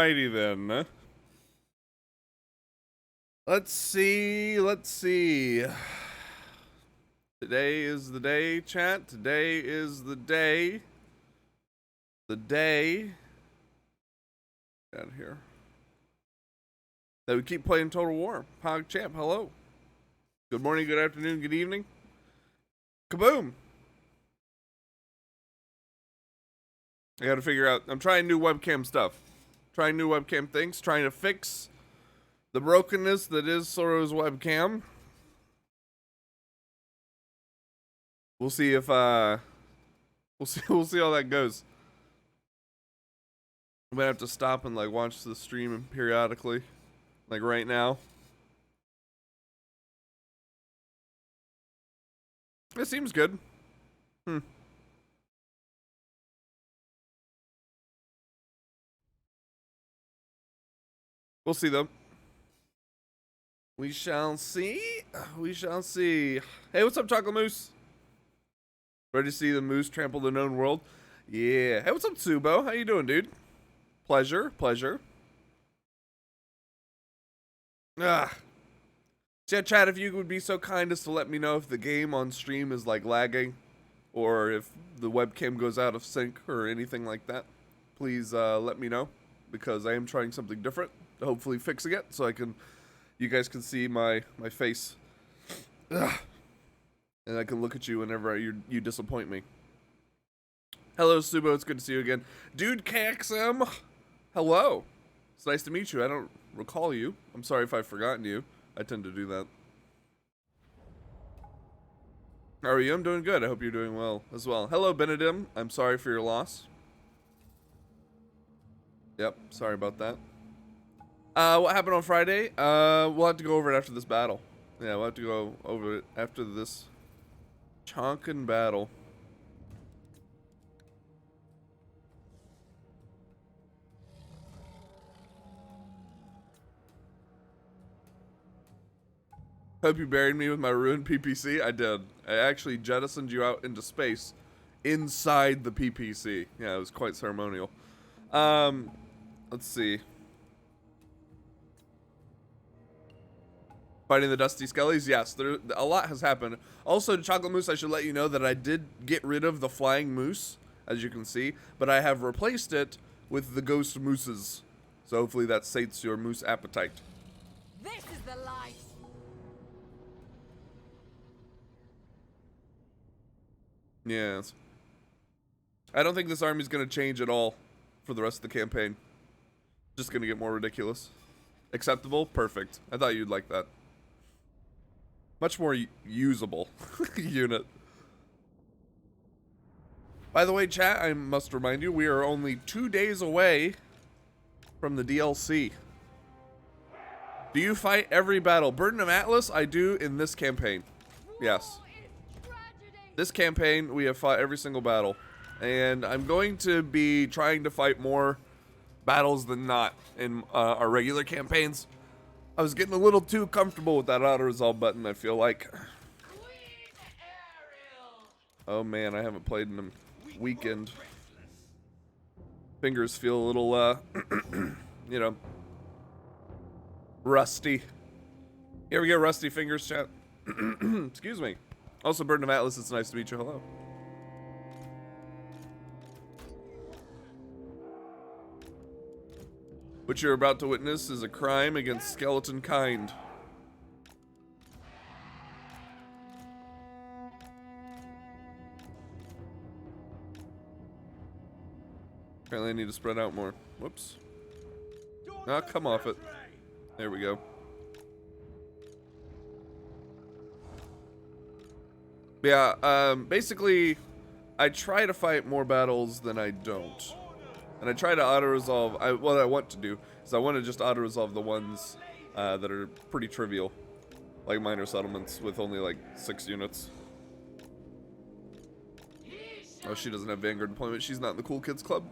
Alrighty then. Let's see. Today is the day, chat. Today is the day. Out here. That we keep playing Total War. Pog Champ, hello. Good morning, good afternoon, good evening. Kaboom! I gotta figure out, I'm trying new webcam stuff. Trying new webcam things, trying to fix the brokenness that is Soro's webcam. We'll see if, we'll see how that goes. I'm gonna have to stop and like watch the stream periodically. Like right now. It seems good. We'll see though. We shall see. We shall see. Hey, what's up, Chocolate Moose? Ready to see the moose trample the known world? Yeah. Hey, what's up, Tsubo? How you doing, dude? Pleasure. Yeah, chat, if you would be so kind as to let me know if the game on stream is like lagging or if the webcam goes out of sync or anything like that. Please let me know because I am trying something different, hopefully fixing it so you guys can see my face. And I can look at you whenever you disappoint me. Hello, Subo, it's good to see you again. Dude KXM, hello. It's nice to meet you. I don't recall you. I'm sorry if I've forgotten you. I tend to do that. How are you? I'm doing good. I hope you're doing well as well. Hello, Benedim. I'm sorry for your loss. Yep, sorry about that. What happened on Friday? We'll have to go over it after this battle. Yeah, we'll have to go over it after this chonkin' battle. Hope you buried me with my ruined PPC. I did. I actually jettisoned you out into space inside the PPC. Yeah, it was quite ceremonial. Let's see. Fighting the Dusty Skellies? Yes, a lot has happened. Also, Chocolate Moose, I should let you know that I did get rid of the Flying Moose, as you can see, but I have replaced it with the Ghost Mooses. So hopefully that sates your moose appetite. This is the life. Yes. I don't think this army's going to change at all for the rest of the campaign. Just going to get more ridiculous. Acceptable? Perfect. I thought you'd like that. Much more usable unit. By the way, chat, I must remind you, we are only 2 days away from the DLC. Do you fight every battle? Burden of Atlas? I do in this campaign. Yes. This campaign, we have fought every single battle. And I'm going to be trying to fight more battles than not in our regular campaigns. I was getting a little too comfortable with that auto-resolve button, I feel like. Oh man, I haven't played in a weekend. Fingers feel a little, you know, rusty. Here we go, rusty fingers, chat. Excuse me. Also, Burden of Atlas, it's nice to meet you. Hello. What you're about to witness is a crime against skeleton kind. Apparently I need to spread out more. Whoops. Ah, come off it. There we go. Yeah, basically, I try to fight more battles than I don't. And I try to auto-resolve. What I want to do is I want to just auto-resolve the ones that are pretty trivial. Like minor settlements with only like 6 units. Oh, she doesn't have Vanguard deployment. She's not in the Cool Kids Club.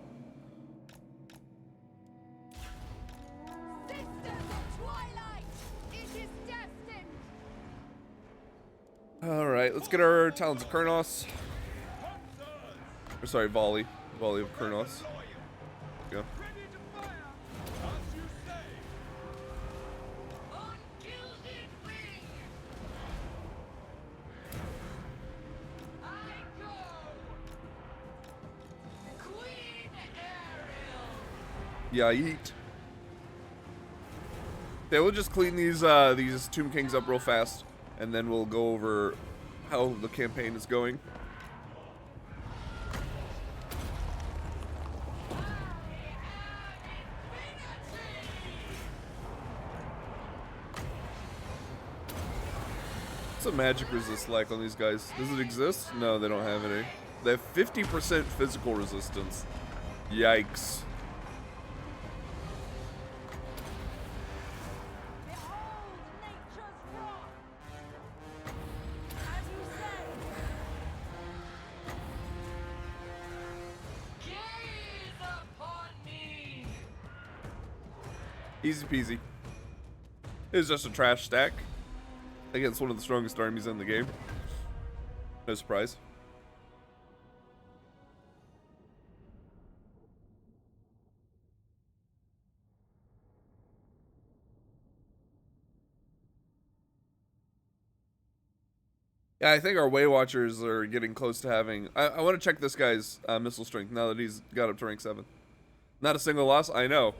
Sisters of Twilight, it is destined. Alright, let's get our Talons of Kurnos. Or sorry, Volley of Kurnos. Go. Yeah, yeet. Okay, we'll just clean these Tomb Kings up real fast, and then we'll go over how the campaign is going. What's the magic resist like on these guys? Does it exist? No, they don't have any. They have 50% physical resistance. Yikes. Easy peasy. It was just a trash stack against one of the strongest armies in the game. No surprise. Yeah, I think our Way Watchers are getting close to having... I want to check this guy's missile strength now that he's got up to rank 7. Not a single loss? I know.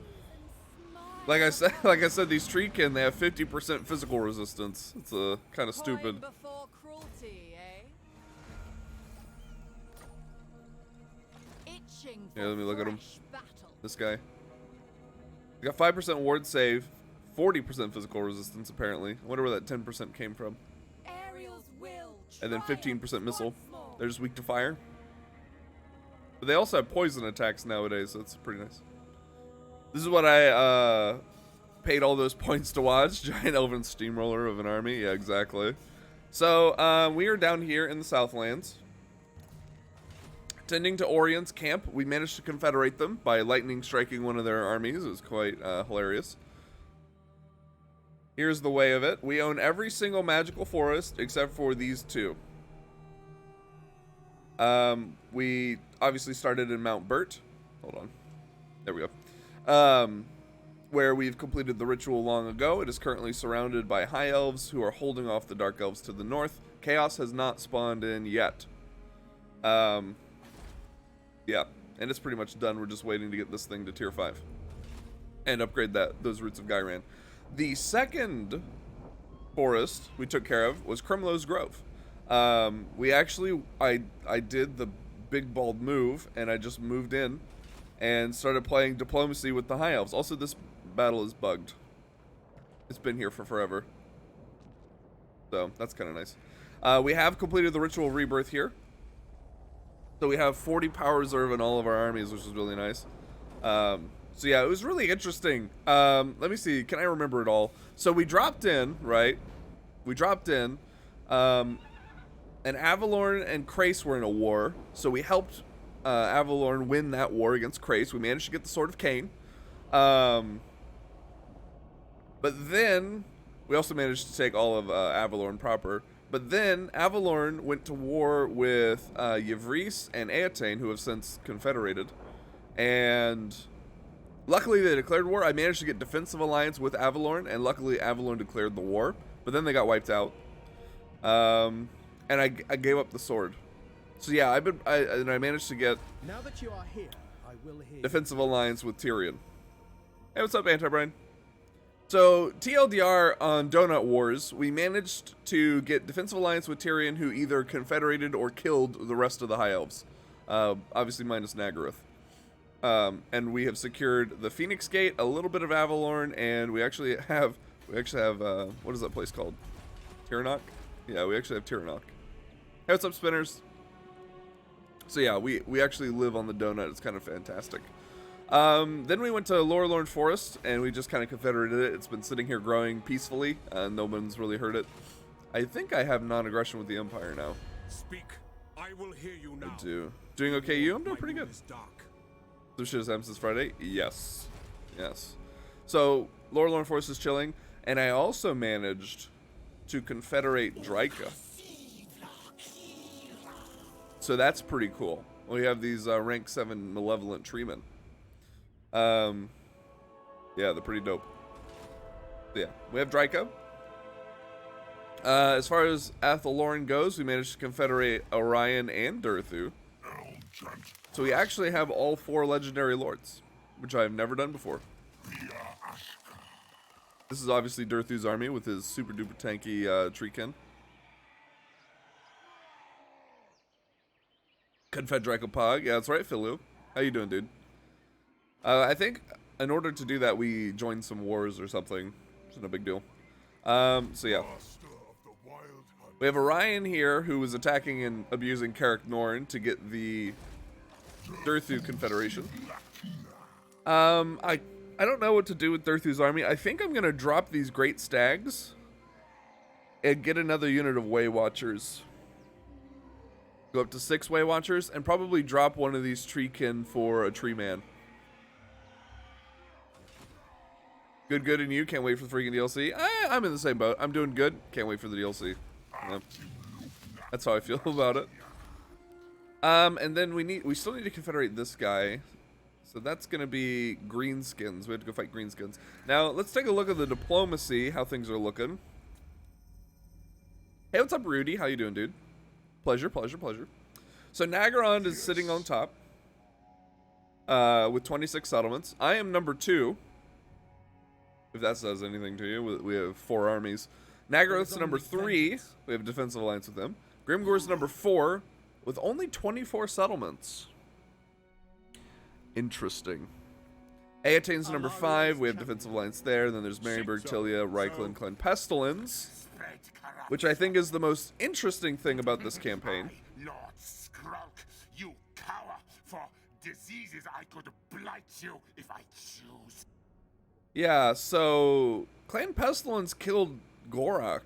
Like I said, these Treekin, they have 50% physical resistance. It's kind of stupid. Before cruelty, eh? Itching for Yeah, let me look at him. battle. This guy. He got 5% ward save, 40% physical resistance apparently. I wonder where that 10% came from. Ariel's will And then 15% missile. once more. They're just weak to fire. But they also have poison attacks nowadays, so it's pretty nice. This is what I paid all those points to watch. Giant elven steamroller of an army. Yeah, exactly. So we are down here in the Southlands. Tending to Orient's camp. We managed to confederate them by lightning striking one of their armies. It was quite hilarious. Here's the way of it. We own every single magical forest except for these two. We obviously started in Mount Burt. Hold on. There we go. Where we've completed the ritual long ago. It is currently surrounded by high elves who are holding off the dark elves to the north. Chaos has not spawned in yet. Yeah, and it's pretty much done. We're just waiting to get this thing to tier 5 and upgrade those roots of Gyran. The second forest we took care of was Crimlow's Grove. We actually, I did the big bald move, and I just moved in and started playing diplomacy with the high elves. Also, this battle is bugged. It's been here for forever, so that's kind of nice. We have completed the ritual rebirth here. So we have 40 power reserve in all of our armies, which is really nice. So yeah, it was really interesting. Let me see, can I remember it all? So we dropped in, right? We dropped in, and Avalorn and Krace were in a war. So we helped Avalorn win that war against Krace. We managed to get the Sword of Cain. But then, we also managed to take all of Avalorn proper. But then Avalorn went to war with Yvrice and Eotaine, who have since confederated. And luckily they declared war. I managed to get defensive alliance with Avalorn, and luckily Avalorn declared the war. But then they got wiped out. And I gave up the sword. So yeah, I managed to get now that you are here, I will hear defensive alliance with Tyrion. Hey, what's up, Anti-Brain? So, TLDR on Donut Wars, we managed to get defensive alliance with Tyrion, who either confederated or killed the rest of the High Elves. Obviously minus Nagaroth. And we have secured the Phoenix Gate, a little bit of Avalorn, and we actually have, what is that place called? Tiranoc? Yeah, we actually have Tiranoc. Hey, what's up, Spinners? So yeah, we actually live on the donut. It's kind of fantastic. Then we went to Lorelorn Forest, and we just kind of confederated it. It's been sitting here growing peacefully, and no one's really hurt it. I think I have non-aggression with the Empire now. Speak. I will hear you now. I do. Doing okay, you? I'm doing pretty good. Dark. So shit has happened since Friday? Yes. Yes. So, Lorelorn Forest is chilling, and I also managed to confederate Draika. So that's pretty cool. We have these rank 7 malevolent treemen. Yeah, they're pretty dope. Yeah, we have Draco. As far as Athelorn goes, we managed to confederate Orion and Durthu. So we actually have all 4 legendary lords. which I've never done before. This is obviously Durthu's army with his super duper tanky Treekin. Confedrakopog. Yeah, that's right, Philu. How you doing, dude? I think in order to do that, we join some wars or something. It's no big deal. So yeah. We have Orion here who was attacking and abusing Karak Norn to get the Durthu Confederation. I don't know what to do with Durthu's army. I think I'm gonna drop these Great Stags and get another unit of Way Watchers. Go up to 6 Way Watchers and probably drop one of these Treekin for a Tree Man. Good, and you? Can't wait for the freaking DLC. I'm in the same boat. I'm doing good. Can't wait for the DLC. Yeah. That's how I feel about it. And then we still need to confederate this guy. So that's gonna be Greenskins. We have to go fight Greenskins. Now let's take a look at the diplomacy, how things are looking. Hey, what's up, Rudy? How you doing, dude? Pleasure. So Nagaron is sitting on top with 26 settlements. I am number 2. If that says anything to you, we have 4 armies. Nagaroth's number 3. We have a defensive alliance with them. Grimgor's number 4 with only 24 settlements. Interesting. Eatane's number 5. We have defensive alliance there. Then there's Maryburg, Tilia, Reichland, Clan Pestilence, which I think is the most interesting thing about this campaign. Lord Skrulk, you cower. For diseases I could blight you if I choose. Yeah, so Clan Pestilence killed Gorak.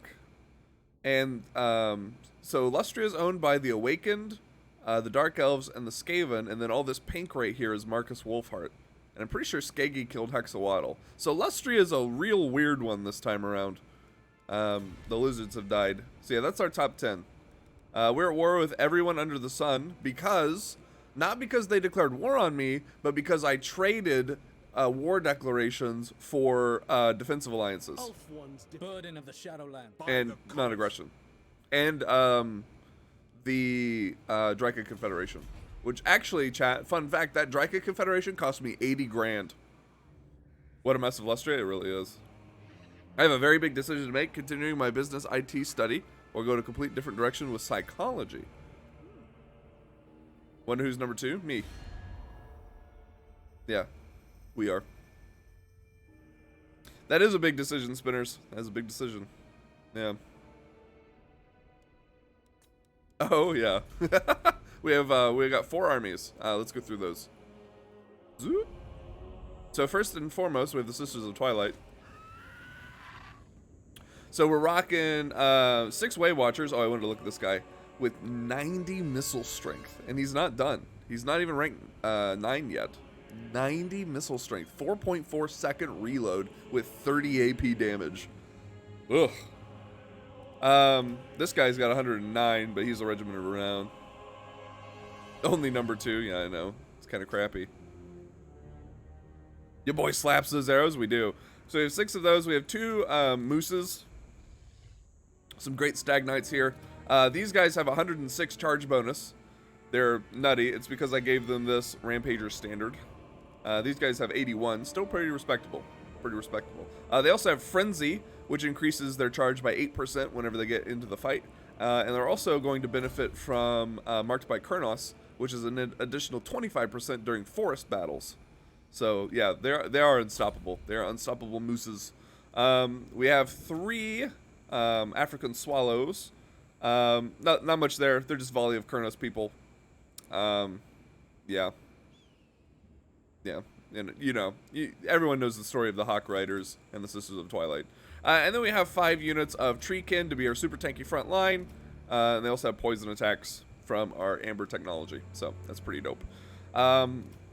And so Lustria is owned by the Awakened, the Dark Elves, and the Skaven, and then all this pink right here is Marcus Wolfheart. And I'm pretty sure Skeggy killed Hexawaddle. So Lustria is a real weird one this time around. The lizards have died. So yeah, that's our top 10. We're at war with everyone under the sun because, not because they declared war on me, but because I traded war declarations for defensive alliances. Burden of the Shadowland. And non-aggression. And the Dryka Confederation. Which actually, chat, fun fact, that Dryka Confederation cost me 80 grand. What a mess of Lustria it really is. I have a very big decision to make, continuing my business IT study, or go to a complete different direction with psychology. Wonder who's number 2? Me. Yeah, we are. That is a big decision, Spinners. That is a big decision. Yeah. Oh, yeah. we got 4 armies. Let's go through those. Zoop. So first and foremost, we have the Sisters of Twilight. So we're rocking 6 Way Watchers. Oh, I wanted to look at this guy. With 90 missile strength. And he's not done. He's not even ranked 9 yet. 90 missile strength. 4.4 second reload with 30 AP damage. Ugh. This guy's got 109, but he's a regiment of renown. Only number 2. Yeah, I know. It's kind of crappy. Your boy slaps those arrows. We do. So we have 6 of those. We have 2 mooses. Some great stag knights here. These guys have 106 charge bonus. They're nutty. It's because I gave them this Rampager standard. These guys have 81. Still pretty respectable. They also have Frenzy, which increases their charge by 8% whenever they get into the fight. And they're also going to benefit from Marked by Kurnos, which is an additional 25% during forest battles. So yeah, they are unstoppable. They are unstoppable mooses. We have 3 African swallows. Not much there. They're just volley of Kurnos people. Yeah. And you know, everyone knows the story of the Hawk Riders and the Sisters of Twilight. And then we have 5 units of Treekin to be our super tanky front line. And they also have poison attacks from our Amber technology. So that's pretty dope.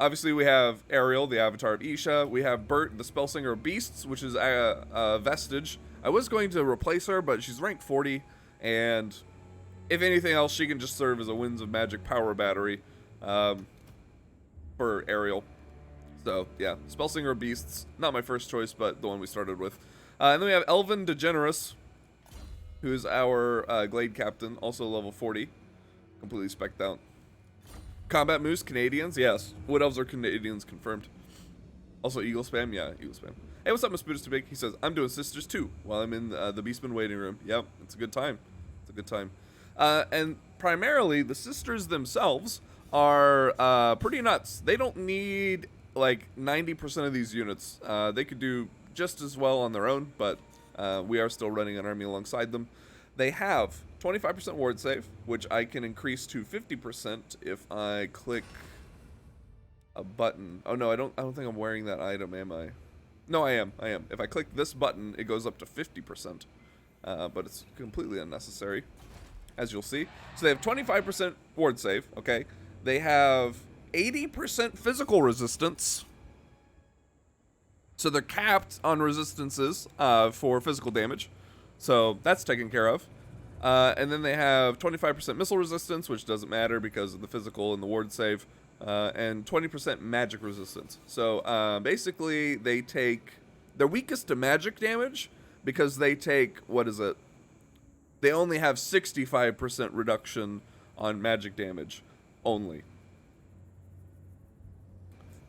Obviously, we have Ariel, the avatar of Isha. We have Bert, the Spellsinger of Beasts, which is a Vestige. I was going to replace her, but she's ranked 40. And if anything else, she can just serve as a Winds of Magic power battery for Ariel. So, yeah, Spellsinger of Beasts. Not my first choice, but the one we started with. And then we have Elvin DeGeneres, who's our Glade Captain, also level 40. Completely specced out. Combat Moose, Canadians, yes. Wood Elves are Canadians, confirmed. Also, Eagle spam? Yeah, Eagle spam. Hey, what's up, Miss Buddhist Too Big? He says, I'm doing Sisters 2 while I'm in the Beastman waiting room. Yep, it's a good time. It's a good time. And primarily, the Sisters themselves are pretty nuts. They don't need, like, 90% of these units. They could do just as well on their own, but we are still running an army alongside them. They have 25% ward save, which I can increase to 50% if I click a button. Oh no, I don't think I'm wearing that item, am I? No, I am. If I click this button, it goes up to 50%. But it's completely unnecessary, as you'll see. So they have 25% ward save, okay? They have 80% physical resistance. So they're capped on resistances for physical damage. So that's taken care of. And then they have 25% missile resistance, which doesn't matter because of the physical and the ward save. And 20% magic resistance. So basically, they take... They're weakest to magic damage because they take... What is it? They only have 65% reduction on magic damage. Only.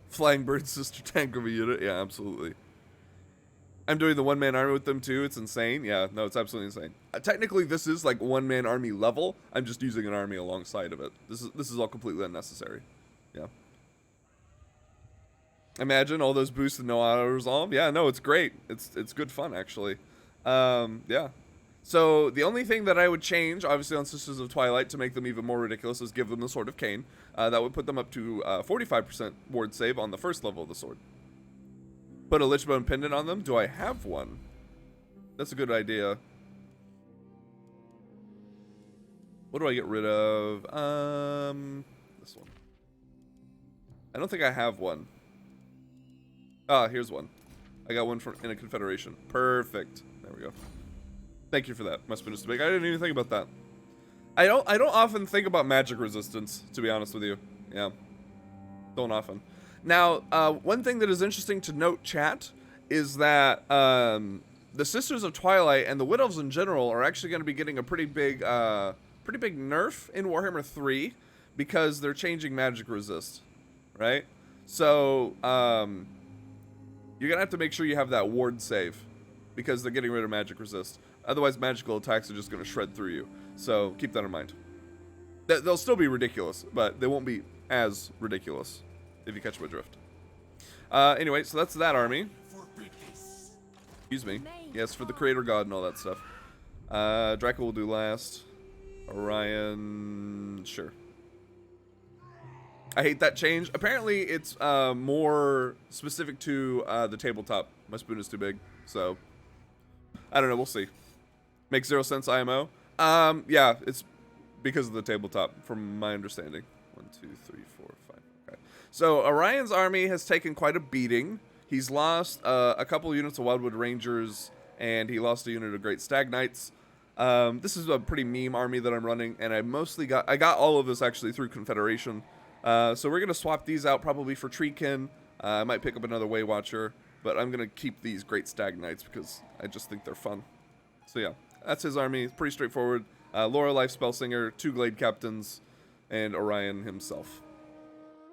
Flying Bird Sister Tank of a unit? Yeah, absolutely. I'm doing the one-man army with them too. It's insane. Yeah, no, it's absolutely insane. Technically, this is like one-man army level. I'm just using an army alongside of it. This is all completely unnecessary. Yeah. Imagine all those boosts and no auto resolve. Yeah, no, it's great. It's good fun actually. Yeah. So the only thing that I would change, obviously on Sisters of Twilight, to make them even more ridiculous, is give them the Sword of Cain. That would put them up to 45% ward save on the first level of the sword. Put a Lichbone pendant on them. Do I have one? That's a good idea. What do I get rid of? This one. I don't think I have one. Ah, here's one. I got one from in a Confederation. Perfect. There we go. Thank you for that. Must have been just big. I didn't even think about that. I don't often think about magic resistance, to be honest with you. Yeah. Don't often. Now, one thing that is interesting to note, chat, is that the Sisters of Twilight and the Wood Elves in general are actually going to be getting a pretty big nerf in Warhammer 3 because they're changing magic resist. Right? So, you're going to have to make sure you have that ward save because they're getting rid of magic resist. Otherwise, magical attacks are just going to shred through you. So, keep that in mind. They'll still be ridiculous, but they won't be as ridiculous, if you catch my drift. Anyway, so that's that army. Excuse me. Yes, for the Creator God and all that stuff. Draco will do last. Orion, sure. I hate that change. Apparently, it's more specific to the tabletop. My spoon is too big, so I don't know. We'll see. Makes 0 sense, IMO. Yeah, it's because of the tabletop, from my understanding. 1, 2, 3, 4, 5. Okay. So Orion's army has taken quite a beating. He's lost a couple units of Wildwood Rangers, and he lost a unit of Great Stag Knights. This is a pretty meme army that I'm running, and I got all of this actually through Confederation. So we're going to swap these out probably for Treekin. I might pick up another Way Watcher, but I'm going to keep these Great Stag Knights because I just think they're fun. So yeah, that's his army. It's pretty straightforward. Laura Life Spellsinger, 2 Glade Captains, and Orion himself,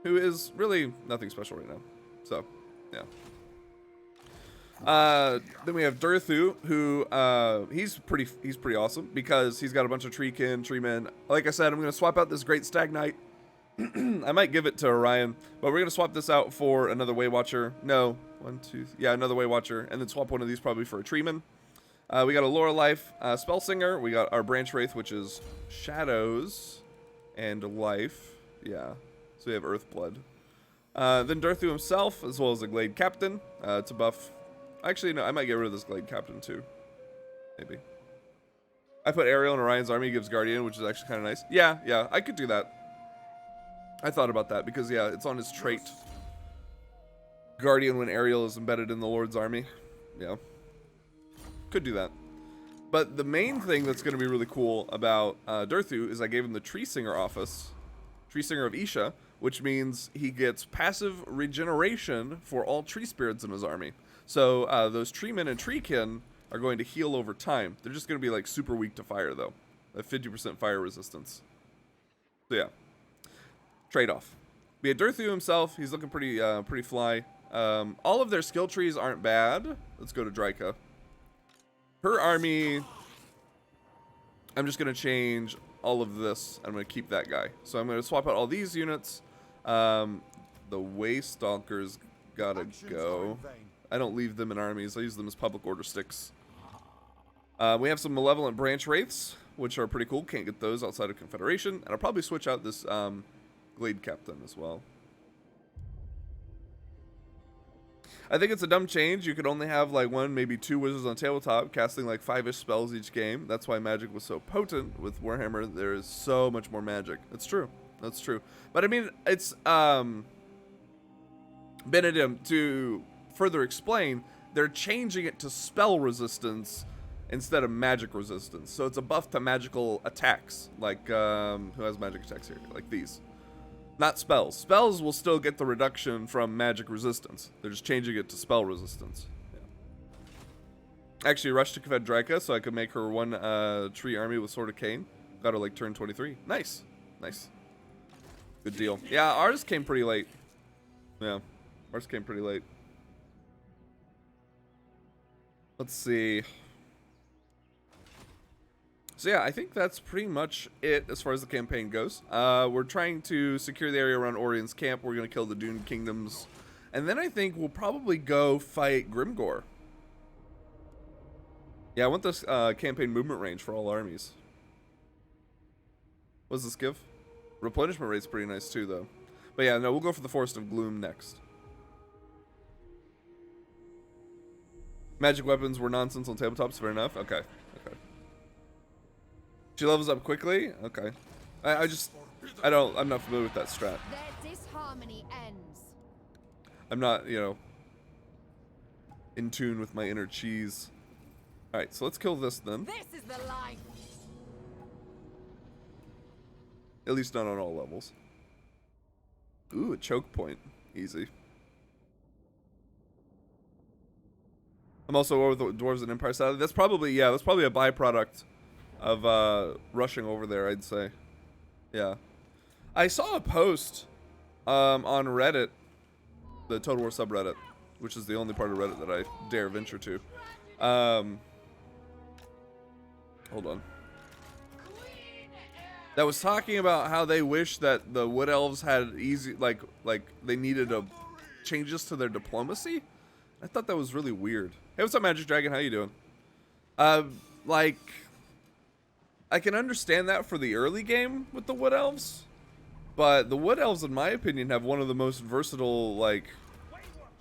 who is really nothing special right now. So, yeah. Then we have Durthu, who he's pretty awesome because he's got a bunch of Treemen. Like I said, I'm going to swap out this Great Stag Knight. I might give it to Orion, but we're going to swap this out for another Way Watcher. No, 1, 2, yeah, another Way Watcher, and then swap one of these probably for a Treeman. We got a Laura Life Spellsinger. We got our Branch Wraith, which is Shadows and Life. Yeah, so we have Earthblood. Then Durthu himself, as well as a Glade Captain to buff. Actually, no, I might get rid of this Glade Captain too. Maybe. I put Ariel in Orion's army, gives Guardian, which is actually kind of nice. Yeah, I could do that. I thought about that because, yeah, it's on his trait. Guardian when Ariel is embedded in the Lord's army. Yeah. Could do that. But the main thing that's going to be really cool about Durthu is I gave him the Tree Singer office. Tree Singer of Isha, which means he gets passive regeneration for all tree spirits in his army. So those Treemen and Treekin are going to heal over time. They're just going to be like super weak to fire though. At 50% fire resistance. So yeah. Trade-off. We had Durthu himself. He's looking pretty fly. All of their skill trees aren't bad. Let's go to Dryka. Her army, I'm just going to change all of this. I'm going to keep that guy. So I'm going to swap out all these units. The Waste Stalkers gotta go. I don't leave them in armies. I use them as public order sticks. We have some Malevolent Branch Wraiths, which are pretty cool. Can't get those outside of Confederation. And I'll probably switch out this Glade Captain as well. I think it's a dumb change. You could only have like 1, maybe 2 wizards on tabletop, casting like 5-ish spells each game. That's why Magic was so potent. With Warhammer, there is so much more magic. That's true. That's true. But I mean, it's Benedict, to further explain, they're changing it to spell resistance instead of magic resistance. So it's a buff to magical attacks. Like, who has magic attacks here? Like these. Not spells. Spells will still get the reduction from magic resistance. They're just changing it to spell resistance. Yeah. Actually, rushed to Confed Dryka so I could make her 1 tree army with Sword of Cain. Got her like turn 23. Nice. Nice. Good deal. Yeah, ours came pretty late. Yeah, ours came pretty late. Let's see. So yeah, I think that's pretty much it as far as the campaign goes. We're trying to secure the area around Orion's camp. We're going to kill the Dune Kingdoms. And then I think we'll probably go fight Grimgor. Yeah, I want this campaign movement range for all armies. What does this give? Replenishment rate's pretty nice too, though. But yeah, no, we'll go for the Forest of Gloom next. Magic weapons were nonsense on tabletops, fair enough. Okay, okay. She levels up quickly? Okay. I'm not familiar with that strat. Their disharmony ends. I'm not, you know, in tune with my inner cheese. Alright, so let's kill this then. This is the life. At least not on all levels. Ooh, a choke point. Easy. I'm also over the Dwarves and Empire side. That's probably, yeah, that's probably a byproduct of rushing over there, I'd say. Yeah. I saw a post on Reddit, the Total War subreddit, which is the only part of Reddit that I dare venture to. Hold on. That was talking about how they wish that the Wood Elves had easy, like they needed changes to their diplomacy. I thought that was really weird. Hey, what's up, Magic Dragon? How you doing? Like, I can understand that for the early game with the Wood Elves, but the Wood Elves, in my opinion, have one of the most versatile, like,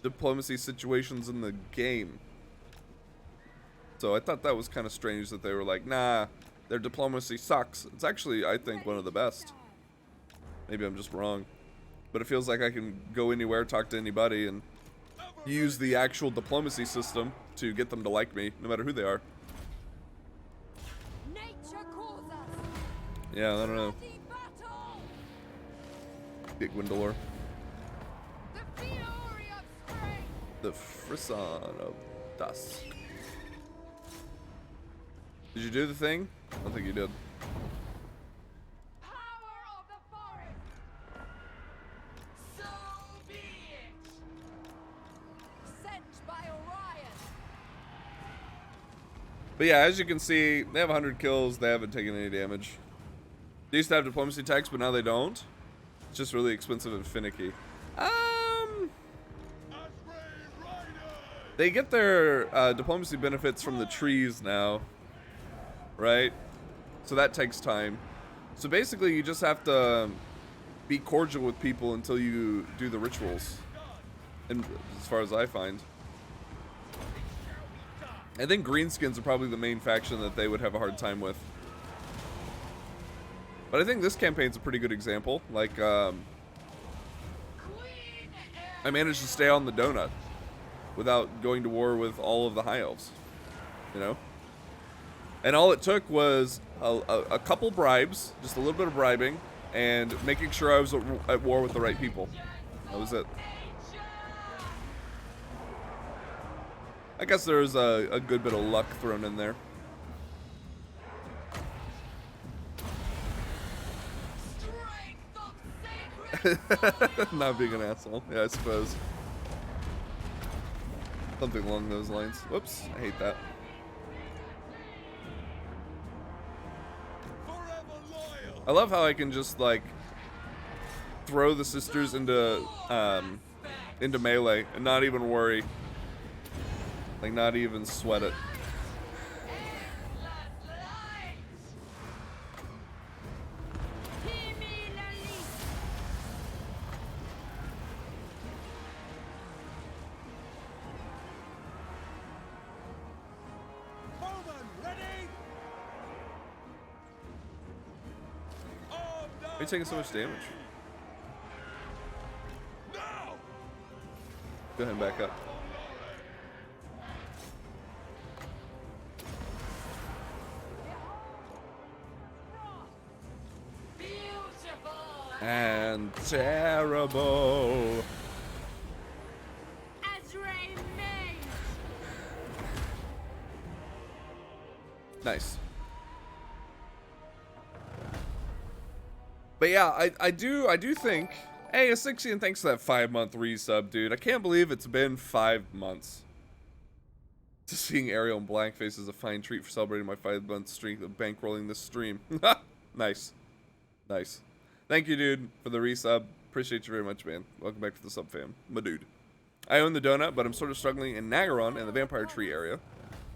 diplomacy situations in the game. So I thought that was kind of strange that they were like, nah, their diplomacy sucks. It's actually, I think, one of the best. Maybe I'm just wrong. But it feels like I can go anywhere, talk to anybody, and use the actual diplomacy system to get them to like me, no matter who they are. Nature calls us. Yeah, I don't know. Bloody battle. Get Gwendolor. The fury of spring. The frisson of dusk. Did you do the thing? I don't think you did. Power of the forest. So be it. Sent by Orion. But yeah, as you can see, they have 100 kills. They haven't taken any damage. They used to have diplomacy tax, but now they don't. It's just really expensive and finicky. They get their diplomacy benefits from the trees now, right? So that takes time. So basically, you just have to be cordial with people until you do the rituals. And as far as I find, I think greenskins are probably the main faction that they would have a hard time with. But I think this campaign's a pretty good example. Like, I managed to stay on the donut without going to war with all of the high elves, you know? And all it took was a couple bribes, just a little bit of bribing, and making sure I was at war with the right people. That was it. I guess there's a good bit of luck thrown in there. Not being an asshole, yeah, I suppose. Something along those lines. Whoops, I hate that. I love how I can just like throw the sisters into melee and not even worry. Like not even sweat it. Why are you taking so much damage? Go ahead and back up. And terrible. Nice. But yeah, I do think, hey, Assixian, thanks for that 5-month resub, dude. I can't believe it's been 5 months. Just seeing Ariel in blackface is a fine treat for celebrating my 5-month streak of bankrolling this stream. Nice. Nice. Thank you, dude, for the resub. Appreciate you very much, man. Welcome back to the sub fam. My dude. I own the donut, but I'm sort of struggling in Nagaron and the vampire tree area.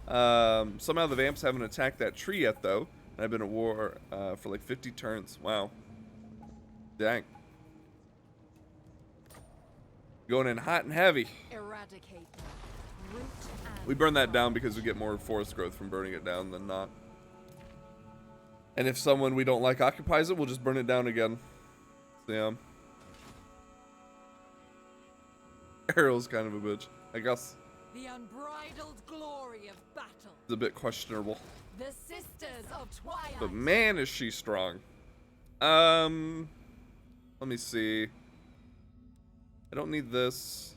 Somehow the vamps haven't attacked that tree yet, though. And I've been at war for like 50 turns. Wow. Dang. Going in hot and heavy. Eradicate root and We burn that down because we get more forest growth from burning it down than not. And if someone we don't like occupies it, we'll just burn it down again. So, yeah. Ariel's kind of a bitch, I guess. the unbridled glory of battle. It's a bit questionable. The sisters of Twilight. But man, is she strong. Let me see. I don't need this.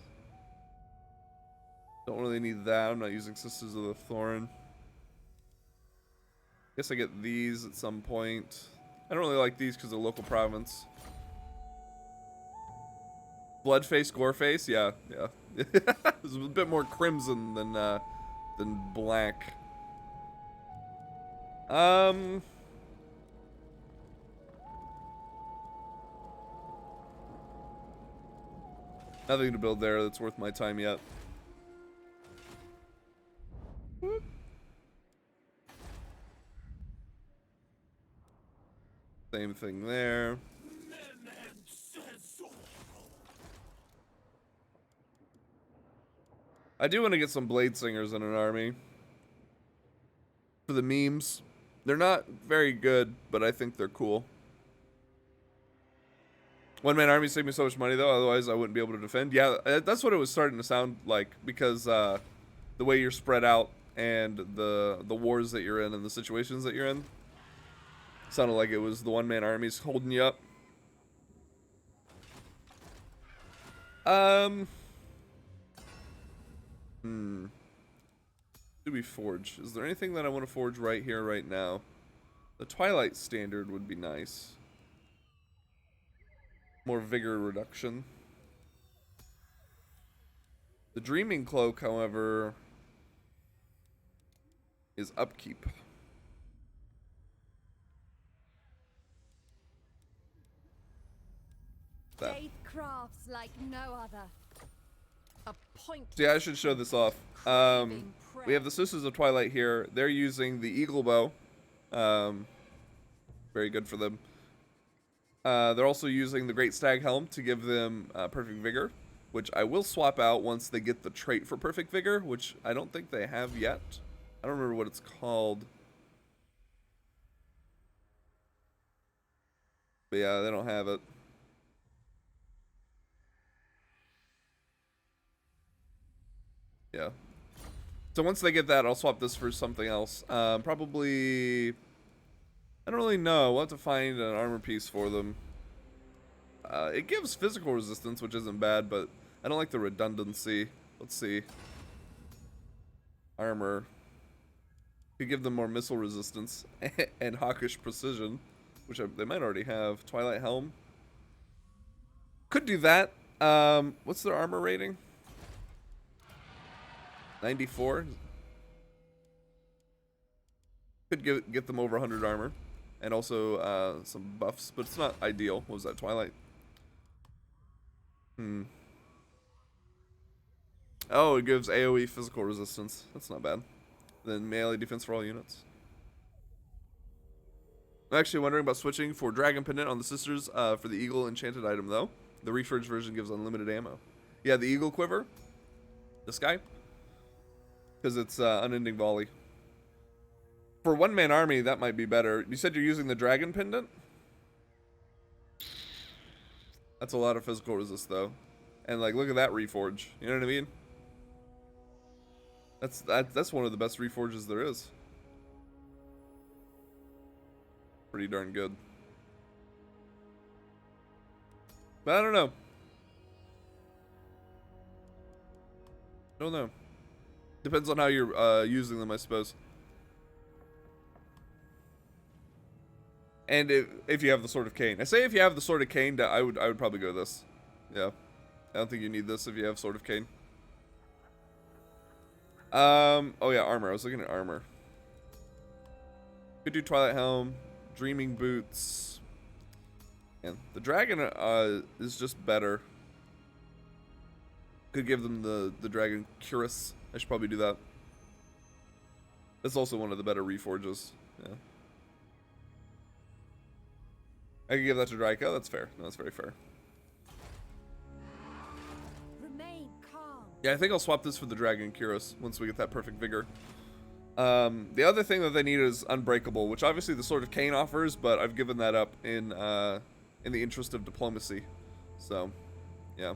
Don't really need that. I'm not using Sisters of the Thorn. Guess I get these at some point. I don't really like these because of local province. Bloodface, Goreface, yeah. It's a bit more crimson than black. Nothing to build there that's worth my time yet. Whoop. Same thing there. I do want to get some blade singers in an army. For the memes. They're not very good, but I think they're cool. One-man armies save me so much money, though. Otherwise, I wouldn't be able to defend. Yeah, that's what it was starting to sound like. Because the way you're spread out and the wars that you're in and the situations that you're in. Sounded like it was the one-man armies holding you up. Do we forge? Is there anything that I want to forge right here, right now? The Twilight standard would be nice. More vigor reduction. The Dreaming Cloak, however, is upkeep. That. Faith crafts like no other. A point. So yeah, I should show this off. We have the Sisters of Twilight here. They're using the Eagle Bow. Very good for them. They're also using the Great Stag Helm to give them Perfect Vigor, which I will swap out once they get the trait for Perfect Vigor, which I don't think they have yet. I don't remember what it's called. But yeah, they don't have it. Yeah. So once they get that, I'll swap this for something else. Probably... I don't really know. We'll have to find an armor piece for them. It gives physical resistance, which isn't bad, but I don't like the redundancy. Let's see. Armor. Could give them more missile resistance and hawkish precision, which they might already have. Twilight Helm. Could do that. What's their armor rating? 94. Could get them over 100 armor. And also some buffs, but it's not ideal. What was that, Twilight? Oh, it gives AoE physical resistance. That's not bad. Then melee defense for all units. I'm actually wondering about switching for Dragon Pendant on the Sisters for the Eagle enchanted item, though. The Reforged version gives unlimited ammo. Yeah, the Eagle Quiver. This guy. Because it's unending volley. For one-man army, that might be better. You said you're using the Dragon Pendant? That's a lot of physical resist, though. And, like, look at that Reforge. You know what I mean? That's one of the best Reforges there is. Pretty darn good. But I don't know. Don't know. Depends on how you're using them, I suppose. And if you have the Sword of Cain. I say if you have the Sword of Cain, I would probably go this. Yeah. I don't think you need this if you have Sword of Cain. Oh yeah, armor. I was looking at armor. Could do Twilight Helm, Dreaming Boots. And the Dragon is just better. Could give them the Dragon Cuirass. I should probably do that. That's also one of the better Reforges. Yeah. I could give that to Draco. That's fair. No, that's very fair. Remain calm. Yeah, I think I'll swap this for the Dragon Cuirass once we get that perfect vigor. The other thing that they need is Unbreakable, which obviously the Sword of Cain offers, but I've given that up in the interest of diplomacy. So, yeah.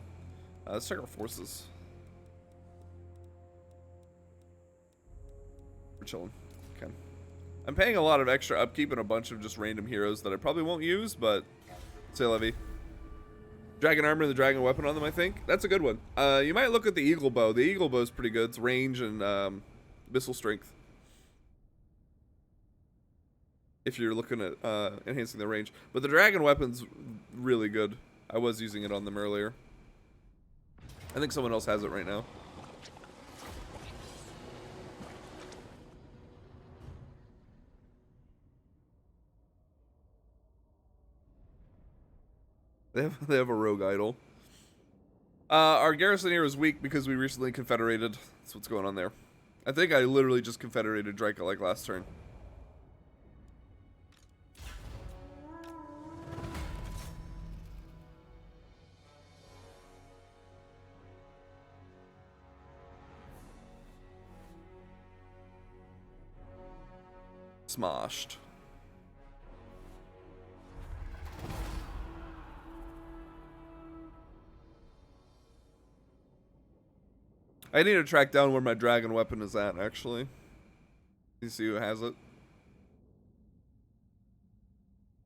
Let's check our forces. We're chilling. Okay. I'm paying a lot of extra upkeep and a bunch of just random heroes that I probably won't use, but say levy. Dragon armor and the dragon weapon on them, I think. That's a good one. You might look at the eagle bow. The eagle bow is pretty good. It's range and missile strength. If you're looking at enhancing the range. But the dragon weapon's really good. I was using it on them earlier. I think someone else has it right now. They have a rogue idol. Our garrison here is weak because we recently confederated. That's what's going on there. I think I literally just confederated Draco like last turn. Smoshed. I need to track down where my dragon weapon is at, actually. You see who has it?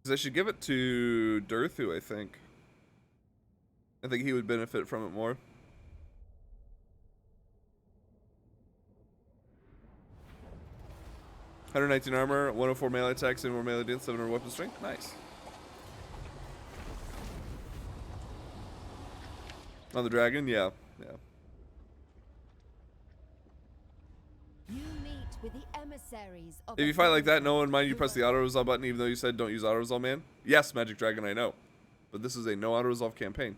Because I should give it to Durthu, I think. I think he would benefit from it more. $119 armor, 104 melee attack, 7 more melee defense, 700 weapon strength. Nice. On the dragon, yeah, yeah. You meet with the emissaries of If you fight like that, no one mind you press the auto resolve button, even though you said don't use auto resolve, man. Yes, Magic Dragon, I know, but this is a no auto resolve campaign.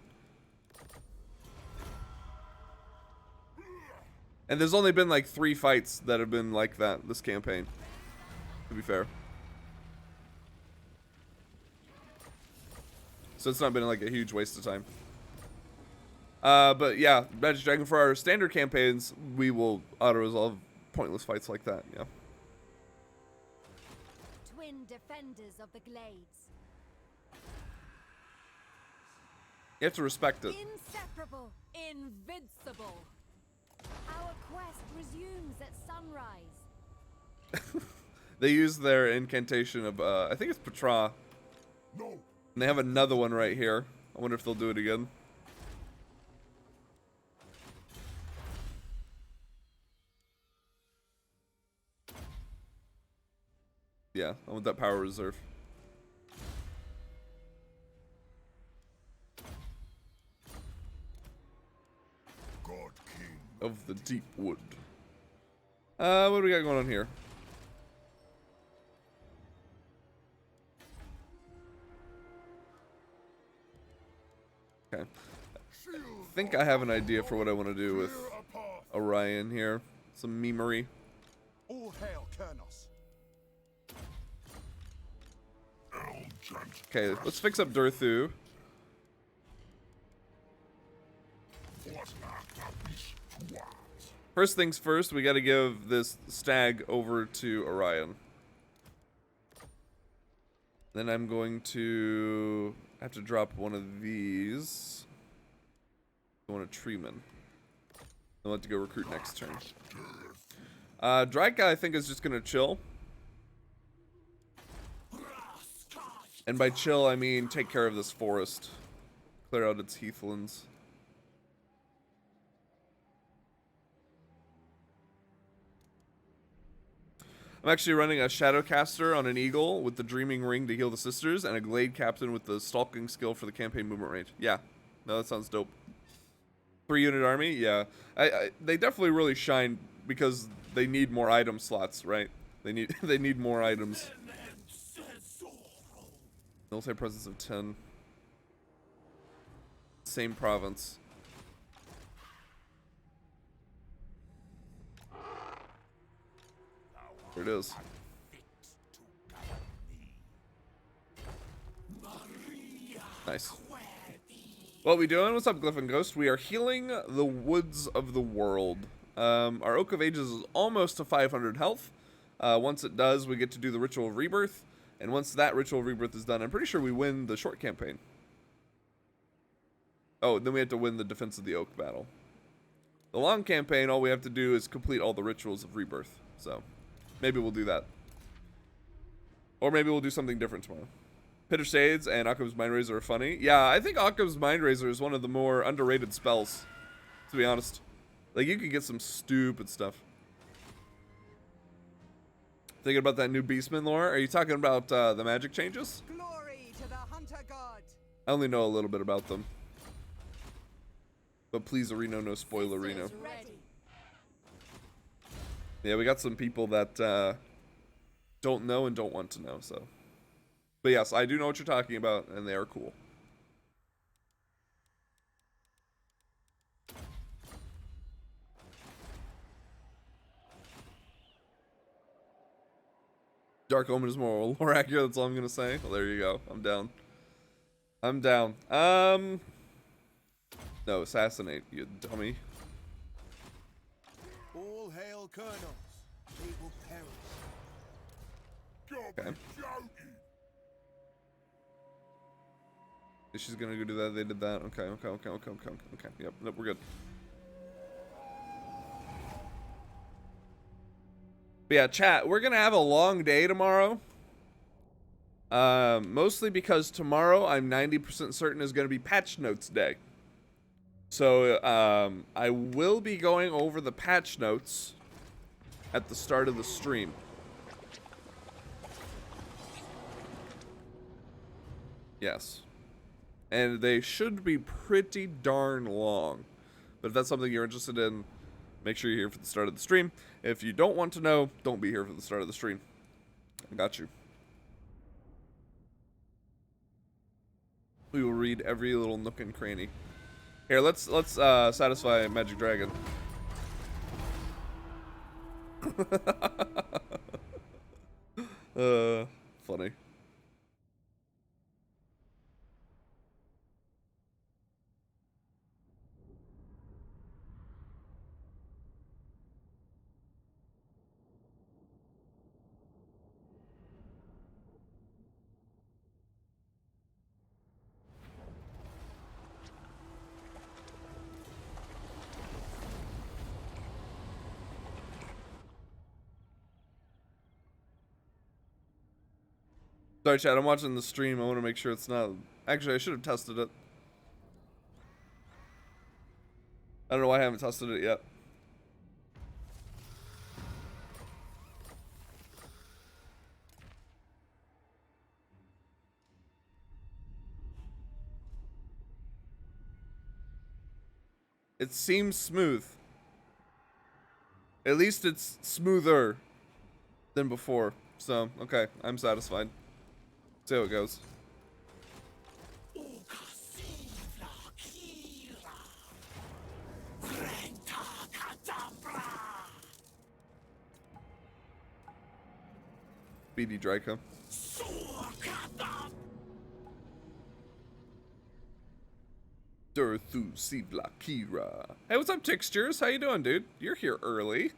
And there's only been like 3 fights that have been like that this campaign. To be fair. So it's not been like a huge waste of time. But yeah, Magic Dragon, for our standard campaigns, we will auto-resolve pointless fights like that, yeah. twin defenders of the glades. You have to respect it. Inseparable, invincible. Our quest resumes at sunrise. They use their incantation of, I think it's Petra. No. And they have another one right here. I wonder if they'll do it again. Yeah, I want that power reserve. God King. Of the deep wood. What do we got going on here? Okay. I think I have an idea for what I want to do with Orion here. Some memery. All hail Kernos. Okay, let's fix up Durthu. First things first, we gotta give this stag over to Orion. Then I'm going to have to drop one of these. I want a treeman. I'll have to go recruit next turn. Drake, I think, is just gonna chill. And by chill, I mean take care of this forest. Clear out its heathlands. I'm actually running a Shadowcaster on an Eagle with the Dreaming Ring to heal the sisters, and a Glade Captain with the Stalking skill for the campaign movement range. Yeah, no, that sounds dope. 3-unit army, yeah. They definitely really shine because they need more item slots, right? They need more items. Military presence of 10. Same province. There it is. Nice. What we doing? What's up, Glyph and Ghost? We are healing the woods of the world. Our Oak of Ages is almost to 500 health. Once it does, we get to do the Ritual of Rebirth. And once that Ritual of Rebirth is done, I'm pretty sure we win the short campaign. Oh, then we have to win the Defense of the Oak battle. The long campaign, all we have to do is complete all the Rituals of Rebirth. So, maybe we'll do that. Or maybe we'll do something different tomorrow. Pit of Shades and Occam's Mindrazor are funny. Yeah, I think Occam's Mindrazor is one of the more underrated spells, to be honest. Like, you can get some stupid stuff. Thinking about that new Beastman lore? Are you talking about the magic changes? Glory to the hunter god. I only know a little bit about them. But please, Reno, no spoiler, Reno. Yeah, we got some people that don't know and don't want to know, so. But yes, I do know what you're talking about, and they are cool. Dark Omen is more lore accurate, that's all I'm gonna say. Well, there you go. I'm down. I'm down. No, assassinate, you dummy. All hail Kernos. They will perish. Okay. She's gonna go do that. They did that. Okay. Yep. Nope, we're good. But yeah, chat. We're gonna have a long day tomorrow. Mostly because tomorrow I'm 90% certain is gonna be patch notes day. So I will be going over the patch notes at the start of the stream. Yes. And they should be pretty darn long. But if that's something you're interested in, make sure you're here for the start of the stream. If you don't want to know, don't be here for the start of the stream. I got you. We will read every little nook and cranny. Here, let's satisfy Magic Dragon. Funny. Sorry, chat. I'm watching the stream. I want to make sure it's not. Actually, I should have tested it. I don't know why I haven't tested it yet. It seems smooth. At least it's smoother than before. So, okay, I'm satisfied. See how it goes. BD Draco. Durthu Sivla Kira. Hey, what's up, Textures? How you doing, dude? You're here early.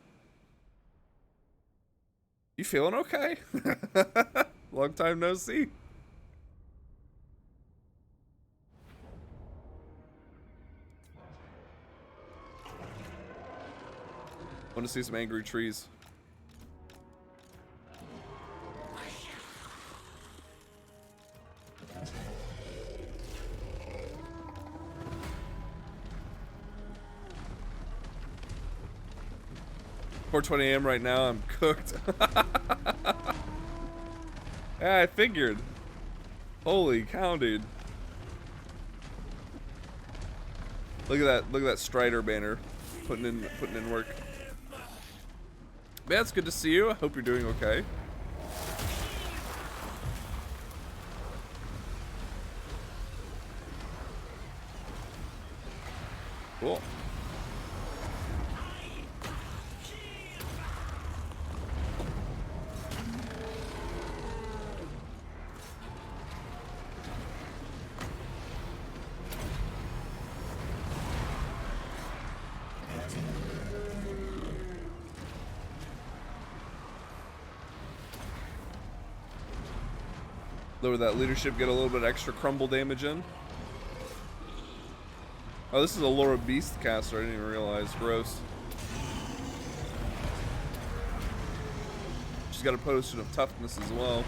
You feeling okay? Long time no see. Want to see some angry trees. 4:20 a.m. right now. I'm cooked. Yeah, I figured. Holy cow, dude. Look at that. Look at that Strider banner. Putting in work. Man, it's good to see you. I hope you're doing okay. Cool. Lower that leadership, get a little bit extra crumble damage in. Oh, this is a Laura Beast caster. I didn't even realize. Gross. She's got a potion of toughness as well.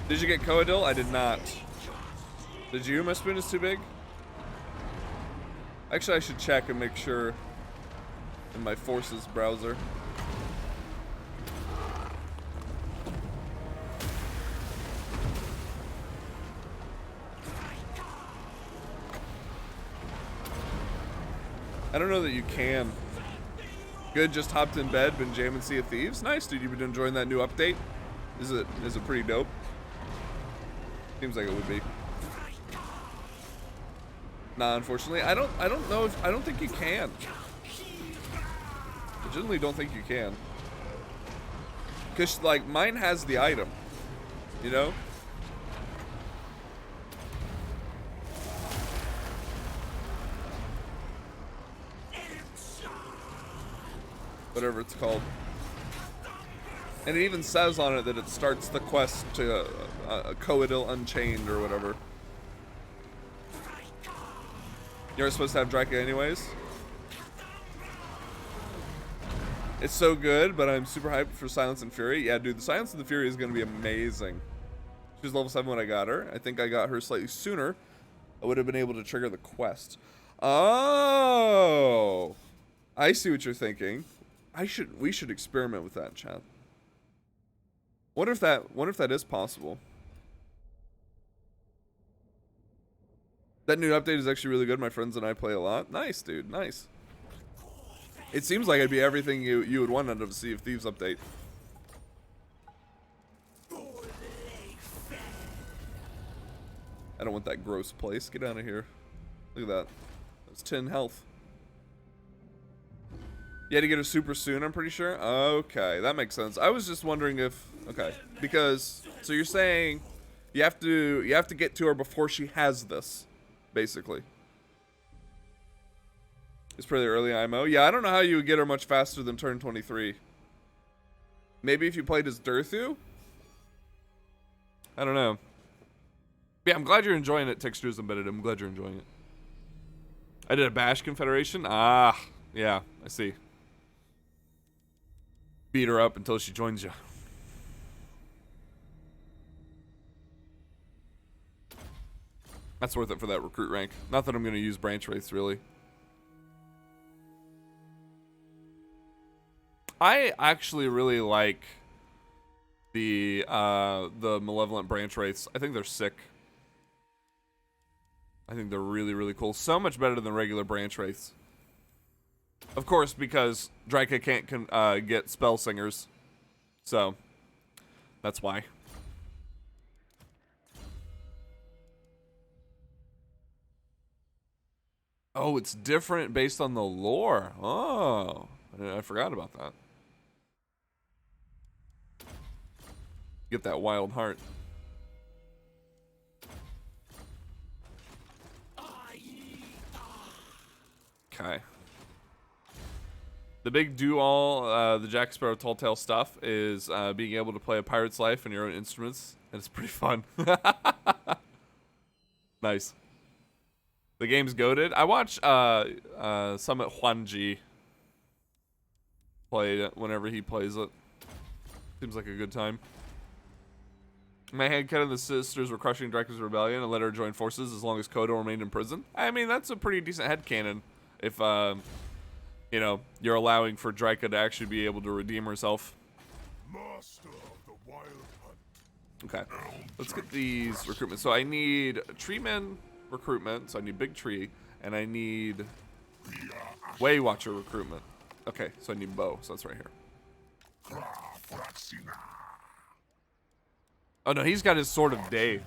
Did you get Coadil? I did not. Did you? My spoon is too big? Actually, I should check and make sure in my forces browser. I don't know that you can. Good, just hopped in bed, been jamming Sea of Thieves. Nice, dude. You've been enjoying that new update? Is it pretty dope? Seems like it would be. Nah, unfortunately, I don't know if I don't think you can. I generally don't think you can. Cause like mine has the item, you know? Whatever it's called. And it even says on it that it starts the quest to Coadil Unchained or whatever. You're supposed to have Draca anyways. It's so good, but I'm super hyped for Silence and Fury. Yeah, dude, the Silence and the Fury is going to be amazing. She was level 7 when I got her. I think I got her slightly sooner. I would have been able to trigger the quest. Oh! I see what you're thinking. We should experiment with that, chat. What if that is possible? That new update is actually really good. My friends and I play a lot. Nice, dude. Nice. It seems like it'd be everything you would want out of a Sea of Thieves update. I don't want that gross place. Get out of here. Look at that. That's 10 health. You had to get her super soon, I'm pretty sure. Okay, that makes sense. I was just wondering if because so you're saying you have to get to her before she has this, basically. It's pretty early IMO. Yeah, I don't know how you would get her much faster than turn 23. Maybe if you played as Durthu? I don't know. Yeah, I'm glad you're enjoying it, Textures Embedded. I'm glad you're enjoying it. I did a Bash Confederation? Ah, yeah, I see. Beat her up until she joins you. That's worth it for that recruit rank. Not that I'm going to use branch wraiths, really. I actually really like the malevolent branch wraiths. I think they're sick. I think they're really, really cool. So much better than regular branch wraiths. Of course, because Draca can't get spell singers. So, that's why. Oh, it's different based on the lore. Oh, I forgot about that. Get that wild heart. Okay. The big do-all, the Jack Sparrow Tall Tale stuff is being able to play a pirate's life on your own instruments, and it's pretty fun. Nice. The game's goated. I watch Summit Huanji play it whenever he plays it. Seems like a good time. In my headcanon, the sisters were crushing Draca's rebellion and let her join forces as long as Kodo remained in prison. I mean, that's a pretty decent headcanon if, you know, you're allowing for Draca to actually be able to redeem herself. Master of the wild hunt. Okay, let's get these recruitments. So I need treeman recruitment, so I need big tree, and I need way watcher recruitment. Okay, so I need bow, so that's right here. Oh no, he's got his sword of day.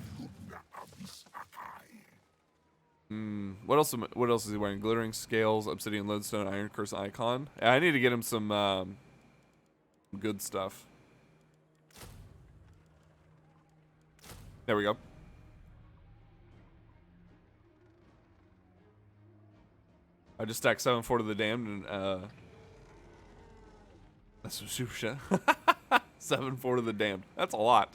What else is he wearing? Glittering scales, obsidian lodestone, iron curse icon. Yeah, I need to get him some good stuff. There we go. I just stacked 7 to the Damned and that's some super shit. 7 to the Damned. That's a lot.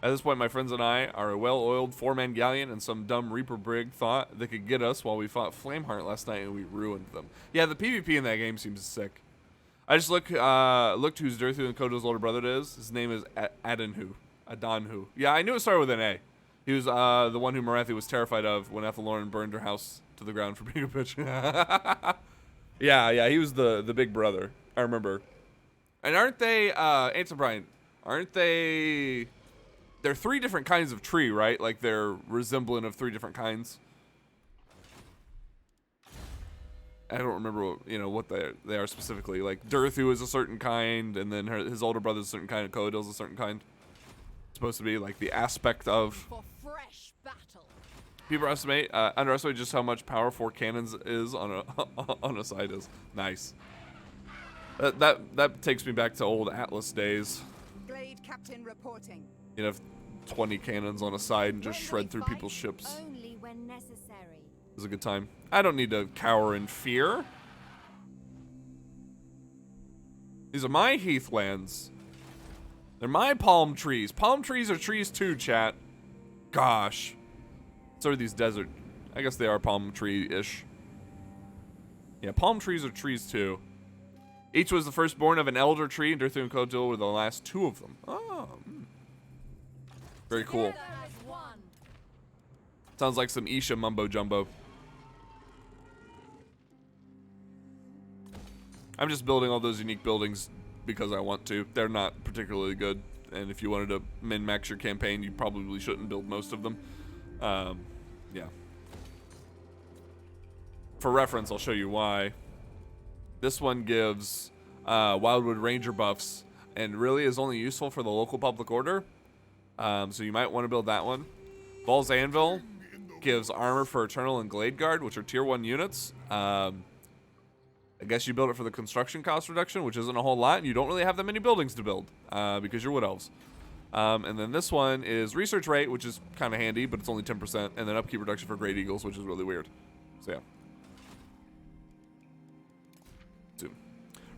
At this point, my friends and I are a well-oiled 4-man galleon, and some dumb Reaper brig thought they could get us while we fought Flameheart last night, and we ruined them. Yeah, the PvP in that game seems sick. I just looked who's Durthu and Kodo's older brother is. His name is Adanhu. Yeah, I knew it started with an A. He was the one who Marathi was terrified of when Ethelorn burned her house to the ground for being a bitch. yeah, he was the big brother. I remember. And aren't they, Answer Brian, aren't they... They're 3 different kinds of tree, right? Like they're resemblant of 3 different kinds. I don't remember what they are specifically. Like Durthu is a certain kind, and then his older brother's a certain kind, and Kodo's a certain kind. It's supposed to be like the aspect of. For fresh battle. People underestimate just how much power 4 cannons is on a side is. Nice. That takes me back to old Atlas days. Glade captain reporting. You know, 20 cannons on a side and just shred through people's ships. Only when necessary. It was a good time. I don't need to cower in fear. These are my heathlands. They're my palm trees. Palm trees are trees too, chat. Gosh. So are these desert. I guess they are palm tree-ish. Yeah, palm trees are trees too. Each was the firstborn of an elder tree, and Durthu and Kodo were the last 2 of them. Oh. Very cool. Together as one. Sounds like some Isha mumbo jumbo. I'm just building all those unique buildings because I want to. They're not particularly good, and if you wanted to min-max your campaign, you probably shouldn't build most of them. Yeah. For reference, I'll show you why. This one gives Wildwood Ranger buffs, and really is only useful for the local public order. So you might want to build that one. Ball's Anvil gives armor for Eternal and Glade Guard, which are tier 1 units. I guess you build it for the construction cost reduction, which isn't a whole lot, and you don't really have that many buildings to build because you're Wood Elves. And then this one is Research Rate, which is kind of handy, but it's only 10%, and then Upkeep Reduction for Great Eagles, which is really weird. So yeah.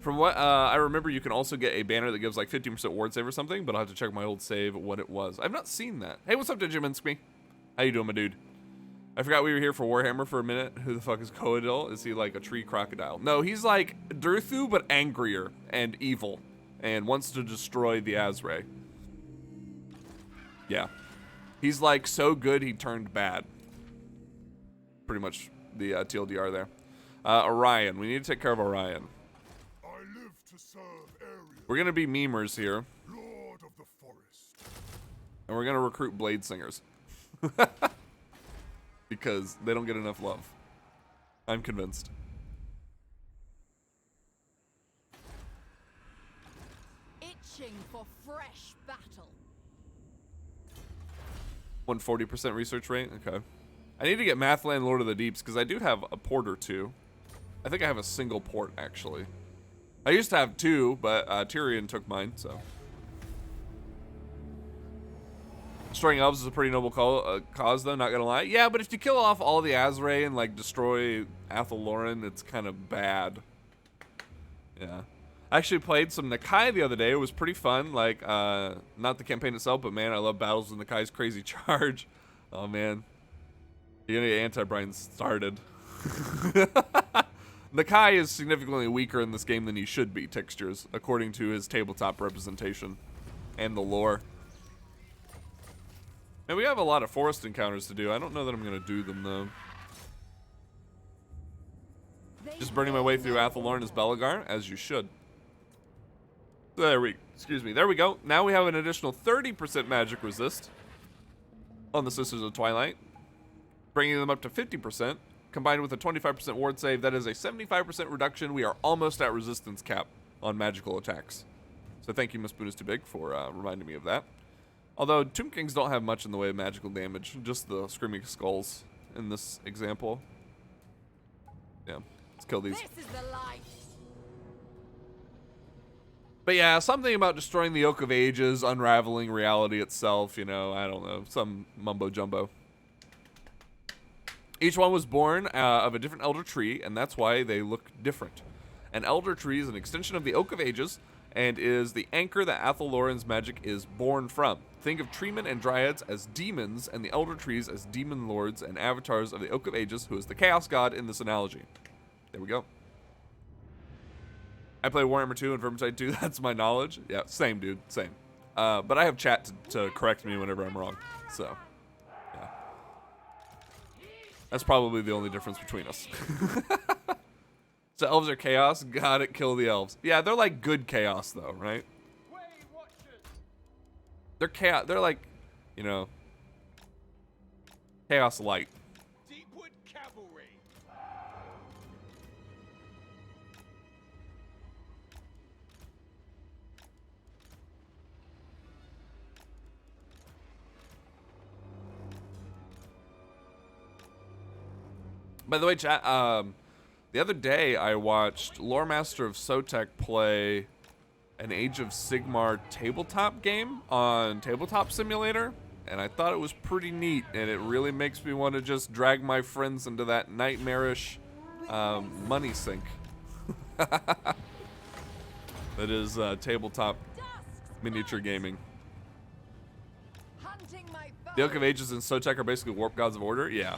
From what I remember, you can also get a banner that gives like 15% ward save or something, but I'll have to check my old save what it was. I've not seen that. Hey, what's up, Digiminski? How you doing, my dude? I forgot we were here for Warhammer for a minute. Who the fuck is Coadil? Is he like a tree crocodile? No, he's like Durthu, but angrier and evil, and wants to destroy the Azray. Yeah. He's like so good he turned bad. Pretty much the TLDR there. Orion. We need to take care of Orion. We're going to be memers here. Lord of the forest. And we're going to recruit Blade Singers. Because they don't get enough love. I'm convinced. itching for fresh battle. 140% research rate? Okay. I need to get Mathland Lord of the Deeps because I do have a port or two. I think I have a single port, actually. I used to have two, but Tyrion took mine, so. Destroying elves is a pretty noble cause, though, not gonna lie. Yeah, but if you kill off all the Azray and, like, destroy Athel Loren, it's kind of bad. Yeah. I actually played some Nakai the other day. It was pretty fun. Like, not the campaign itself, but, man, I love battles with Nakai's crazy charge. Oh, man. You're gonna get anti-Brian started. Nakai is significantly weaker in this game than he should be, textures, according to his tabletop representation and the lore. And we have a lot of forest encounters to do. I don't know that I'm going to do them, though. Just burning my way through Athel Loren as Belagar, as you should. There we go. Now we have an additional 30% magic resist on the Sisters of Twilight, bringing them up to 50%, combined with a 25% ward save. That is a 75% reduction. We are almost at resistance cap on magical attacks. So thank you, Miss Boon is Too Big, for reminding me of that. Although Tomb Kings don't have much in the way of magical damage, just the Screaming Skulls in this example. Yeah, let's kill these. This is the light. But yeah, something about destroying the Oak of Ages, unraveling reality itself, you know, I don't know, some mumbo jumbo. Each one was born of a different elder tree, and that's why they look different. An elder tree is an extension of the Oak of Ages, and is the anchor that Athel Loren's magic is born from. Think of treemen and dryads as demons, and the elder trees as demon lords and avatars of the Oak of Ages, who is the chaos god in this analogy. There we go. I play Warhammer 2 and Vermintide 2, that's my knowledge. Yeah, same, dude, same. But I have chat to correct me whenever I'm wrong, so, yeah. That's probably the only difference between us. So elves are chaos? Got it, kill the elves. Yeah, they're like good chaos, though, right? They're chaos, they're like, you know, chaos light. Deepwood Cavalry. By the way, chat, the other day I watched Lore Master of Sotek play an Age of Sigmar tabletop game on Tabletop Simulator, and I thought it was pretty neat, and it really makes me want to just drag my friends into that nightmarish money sink. That is tabletop miniature gaming. Hunting my The Oak of Ages and Sotek are basically warp gods of order? Yeah.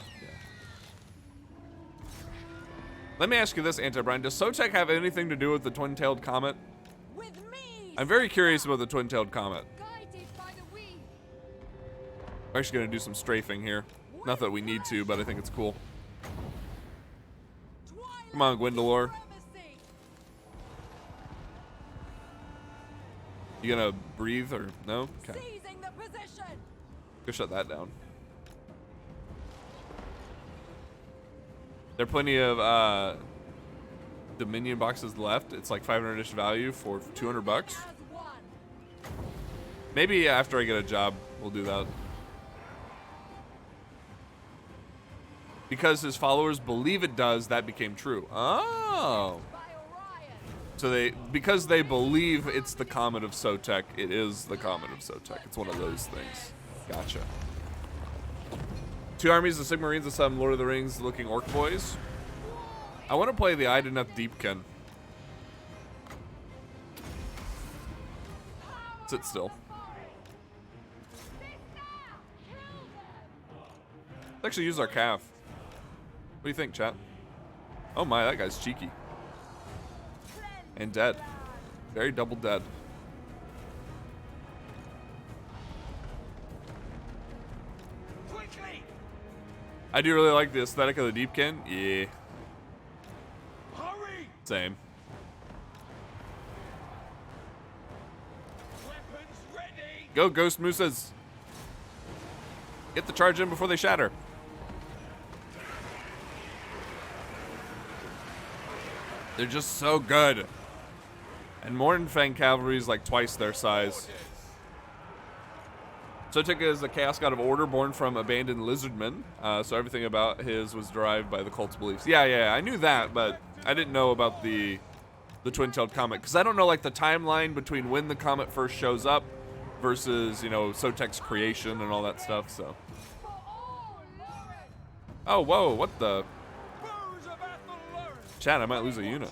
Let me ask you this, Anti-Brian. Does Sotek have anything to do with the twin-tailed comet? with me. I'm very curious about the twin-tailed comet. Guided by the wind. I'm actually going to do some strafing here. Not that we need to, but I think it's cool. Twilight Come on, Gwendolyn. supremacy. You gonna breathe or no? Okay. Seizing the position. Go shut that down. There are plenty of Dominion boxes left. It's like 500-ish value for 200 bucks. As one. Maybe after I get a job, we'll do that. Because his followers believe it does, that became true. Oh. By Orion. So because they believe it's the Comet of Sotek, it is the Comet of Sotek. It's one of those things. Gotcha. 2 armies of Sigmarines and some Lord of the Rings looking orc boys. I want to play the Ideneth Deepkin. Sit still. Let's actually use our calf. What do you think, chat? Oh my, that guy's cheeky. And dead. Very double dead. Quickly. I do really like the aesthetic of the Deepkin. Yeah. Hurry. Same. Weapons ready. Go, Ghost Mooses. Get the charge in before they shatter. They're just so good And Mordenfang cavalry is like twice their size. Sotek is a chaos god of order born from abandoned lizardmen. So everything about his was derived by the cult's beliefs. Yeah, I knew that, but I didn't know about the twin-tailed comet, because I don't know like the timeline between when the comet first shows up versus, you know, Sotek's creation and all that stuff. So. Oh, whoa! What the? Chad, I might lose a unit.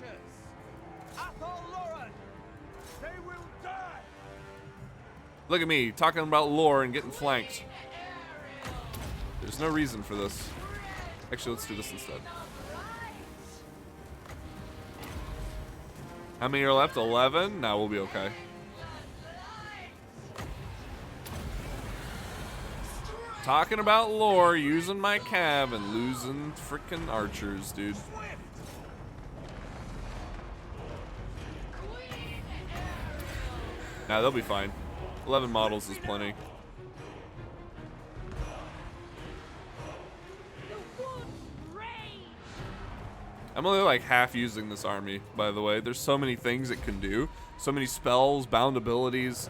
Look at me talking about lore and getting flanked. There's no reason for this. Actually, let's do this instead. How many are left? 11? Now we'll be okay. Talking about lore, using my cav and losing frickin' archers, dude. Nah, they'll be fine. 11 models is plenty. I'm only like half using this army, by the way. There's so many things it can do. So many spells, bound abilities,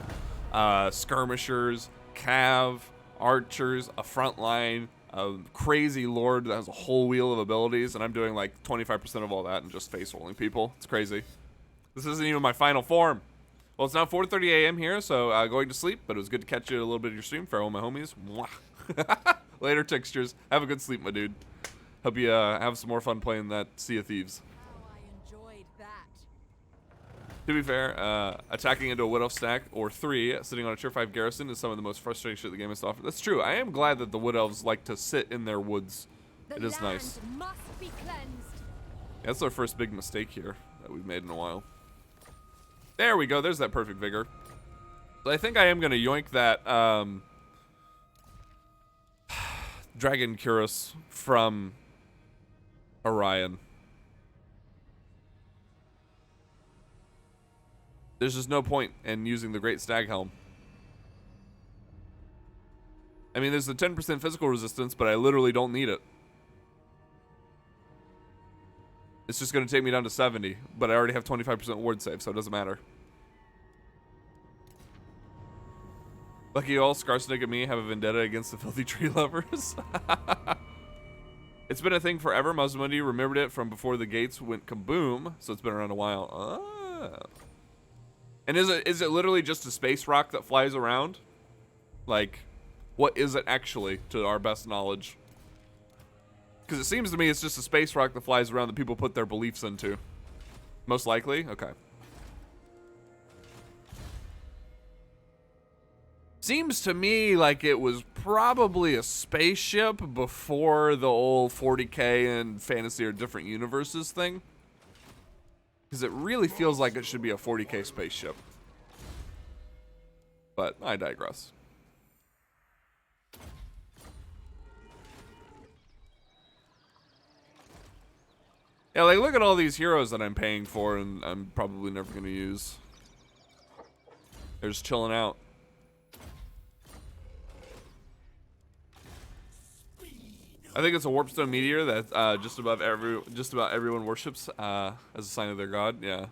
skirmishers, cav, archers, a front line, a crazy lord that has a whole wheel of abilities, and I'm doing like 25% of all that and just face rolling people. It's crazy. This isn't even my final form. Well, it's now 4:30 a.m. here, so going to sleep, but it was good to catch you a little bit of your stream. Farewell, my homies. Mwah. Later, Textures. Have a good sleep, my dude. Hope you have some more fun playing that Sea of Thieves. How I enjoyed that. To be fair, attacking into a Wood Elf stack or 3, sitting on a Tier 5 garrison is some of the most frustrating shit the game has to offer. That's true. I am glad that the Wood Elves like to sit in their woods. It is nice. Must be cleansed. Yeah, that's our first big mistake here that we've made in a while. There we go. There's that perfect vigor. So I think I am going to yoink that Dragon Curus from Orion. There's just no point in using the Great Stag Helm. I mean, there's the 10% physical resistance, but I literally don't need it. It's just going to take me down to 70, but I already have 25% ward save, so it doesn't matter. Lucky you all, Skarsnik and me have a vendetta against the filthy tree lovers. It's been a thing forever. Mazmundi remembered it from before the gates went kaboom, so it's been around a while. Ah. And is it literally just a space rock that flies around? Like, what is it actually, to our best knowledge? Because it seems to me it's just a space rock that flies around that people put their beliefs into. Most likely? Okay. Seems to me like it was probably a spaceship before the old 40k and fantasy or different universes thing. Because it really feels like it should be a 40k spaceship. But I digress. Yeah, like, look at all these heroes that I'm paying for and I'm probably never going to use. They're just chilling out. I think it's a warpstone meteor that just about everyone worships as a sign of their god. Yeah.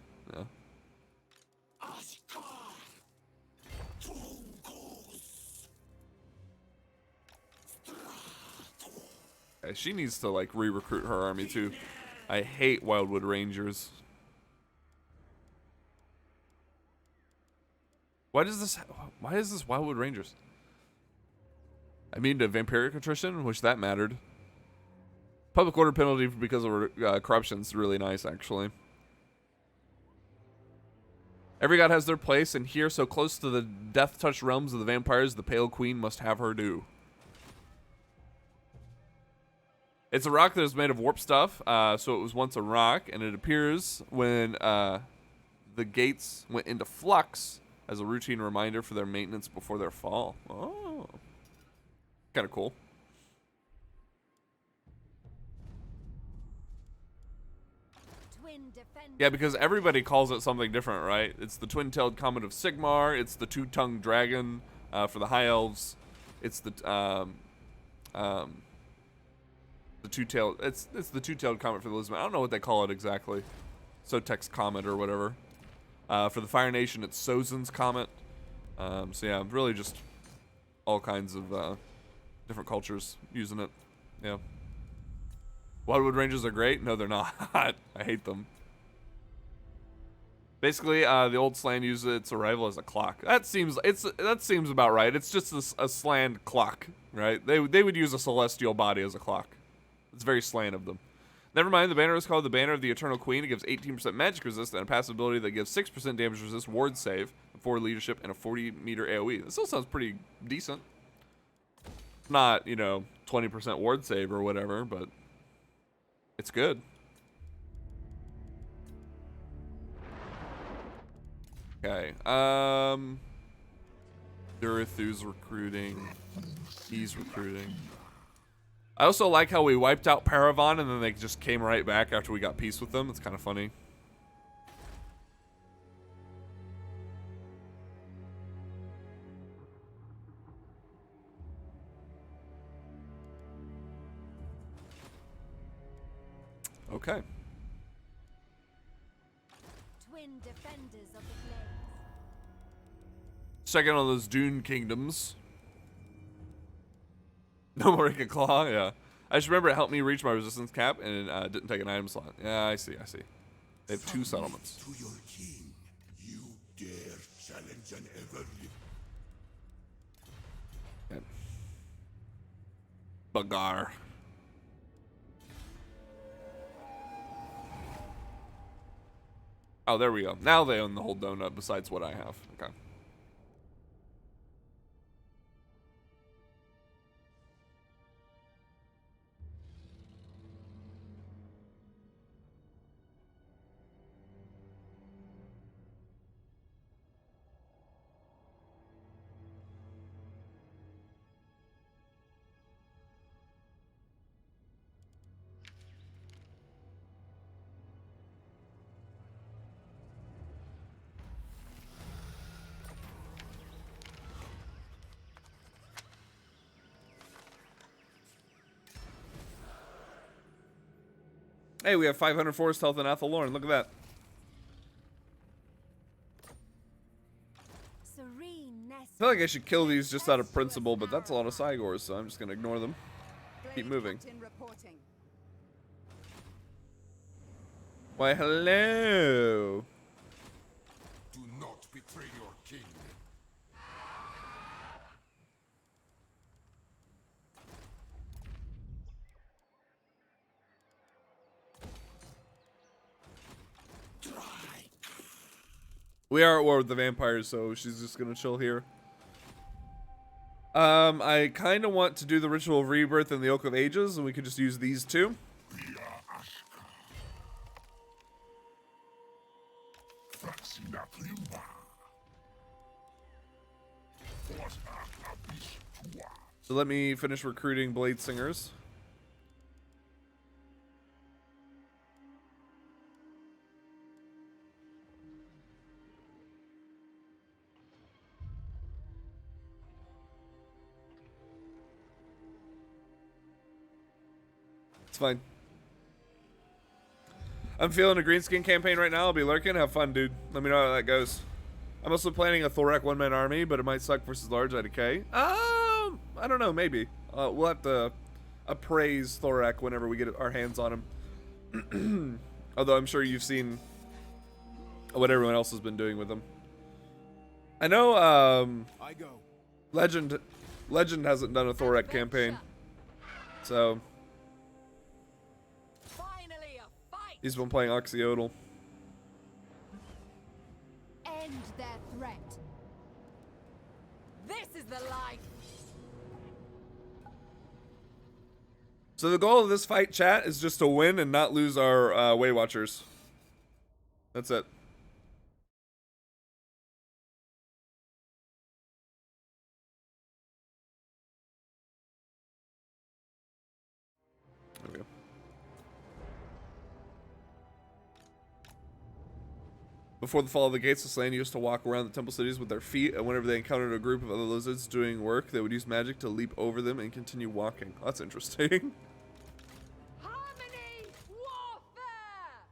Yeah, she needs to like re-recruit her army too. I hate Wildwood Rangers. Why is this Wildwood Rangers? I mean, to vampiric attrition, wish that mattered. Public order penalty because of corruption's really nice, actually. Every god has their place, and here, so close to the death-touched realms of the vampires, the Pale Queen must have her due. It's a rock that is made of warp stuff, so it was once a rock, and it appears when the gates went into flux as a routine reminder for their maintenance before their fall. Oh. Kind of cool. Yeah, because everybody calls it something different, right? It's the twin-tailed comet of Sigmar. It's the two-tongued dragon for the high elves. It's the two-tailed. It's the two-tailed comet for the Lisbon. I don't know what they call it exactly. Sotek's comet or whatever. For the Fire Nation, it's Sozin's Comet. So yeah, really just all kinds of different cultures using it. Yeah. Wildwood Rangers are great. No, they're not. I hate them. Basically, the old Slan uses its arrival as a clock. That seems about right. It's just a Slan clock, right? They would use a celestial body as a clock. It's very Slan of them. Never mind, the banner is called the Banner of the Eternal Queen. It gives 18% magic resist and a passive ability that gives 6% damage resist, ward save, 4 leadership, and a 40-meter AoE. This still sounds pretty decent. Not, 20% ward save or whatever, but it's good. Okay, Durathu's recruiting. He's recruiting. I also like how we wiped out Paravan and then they just came right back after we got peace with them. It's kind of funny. Okay. Twin defenders of the blades. Second on those Dune Kingdoms. No more Ica Claw, yeah. I just remember it helped me reach my resistance cap and didn't take an item slot. Yeah, I see. They have 2 settlements. To your king, you dare challenge an ever Okay. Bagar. Oh, there we go. Now they own the whole donut besides what I have. Okay. Hey, we have 500 forest health in Athelorn. Look at that. I feel like I should kill these just out of principle, but that's a lot of Cygors, so I'm just going to ignore them. Keep moving. Why, hello. Do not betray your king. We are at war with the vampires, so she's just gonna chill here. I kind of want to do the Ritual of Rebirth and the Oak of Ages, and we could just use these two. So let me finish recruiting Blade Singers. It's fine. I'm feeling a greenskin campaign right now. I'll be lurking. Have fun, dude. Let me know how that goes. I'm also planning a Thorak one-man army, but it might suck versus large IDK. I don't know. Maybe. We'll have to appraise Thorak whenever we get our hands on him. Although I'm sure you've seen what everyone else has been doing with him. I know I go. Legend hasn't done a Thorak campaign. So Finally a fight. he's been playing Oxyodal. End their threat. This is the life. So the goal of this fight, chat, is just to win and not lose our Way Watchers. That's it. There we go. Before the fall of the gates, the Slain used to walk around the temple cities with their feet, and whenever they encountered a group of other lizards doing work, they would use magic to leap over them and continue walking. That's interesting. Harmony warfare.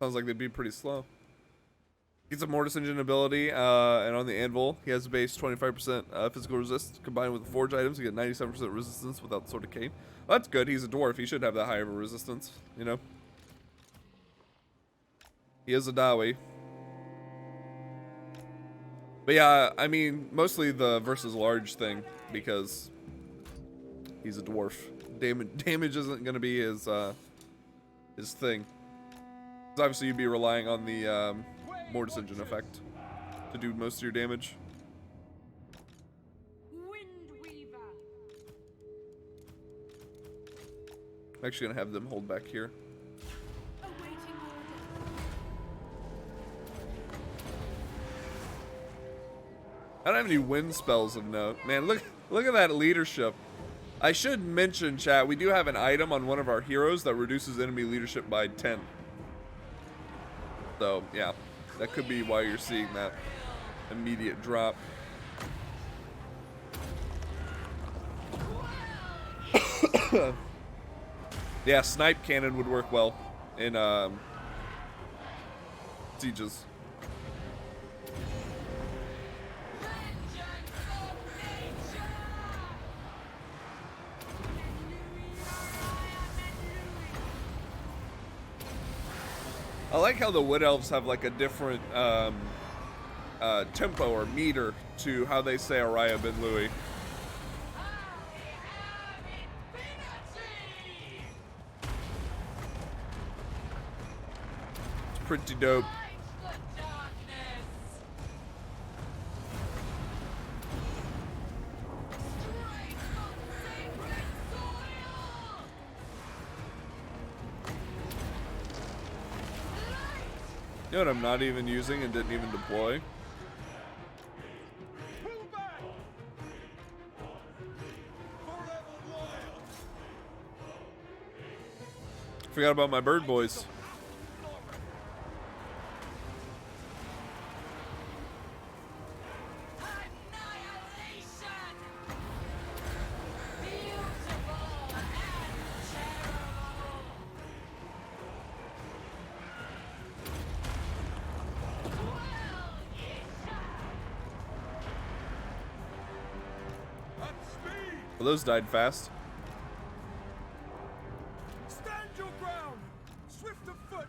Sounds like they'd be pretty slow. Gets a Mortis Engine ability, and on the Anvil, he has a base 25% physical resist. Combined with the Forge items, he get 97% resistance without the Sword of Cain. Well, that's good. He's a dwarf. He should have that high of a resistance, you know? He is a Dawi. But yeah, I mean, mostly the versus large thing, because he's a dwarf. Damage isn't going to be his thing. Because obviously you'd be relying on the Mortis Engine effect to do most of your damage. Windweaver. I'm actually going to have them hold back here. Awaiting order. I don't have any wind spells of note. Man, look at that leadership. I should mention, chat, we do have an item on one of our heroes that reduces enemy leadership by 10. So, yeah. That could be why you're seeing that immediate drop. Yeah, snipe cannon would work well in sieges. I like how the Wood Elves have like a different tempo or meter to how they say Araya bin Louis. It's pretty dope. You know what I'm not even using and didn't even deploy? Forgot about my bird boys. Well, those died fast. Stand your ground! Swift of foot!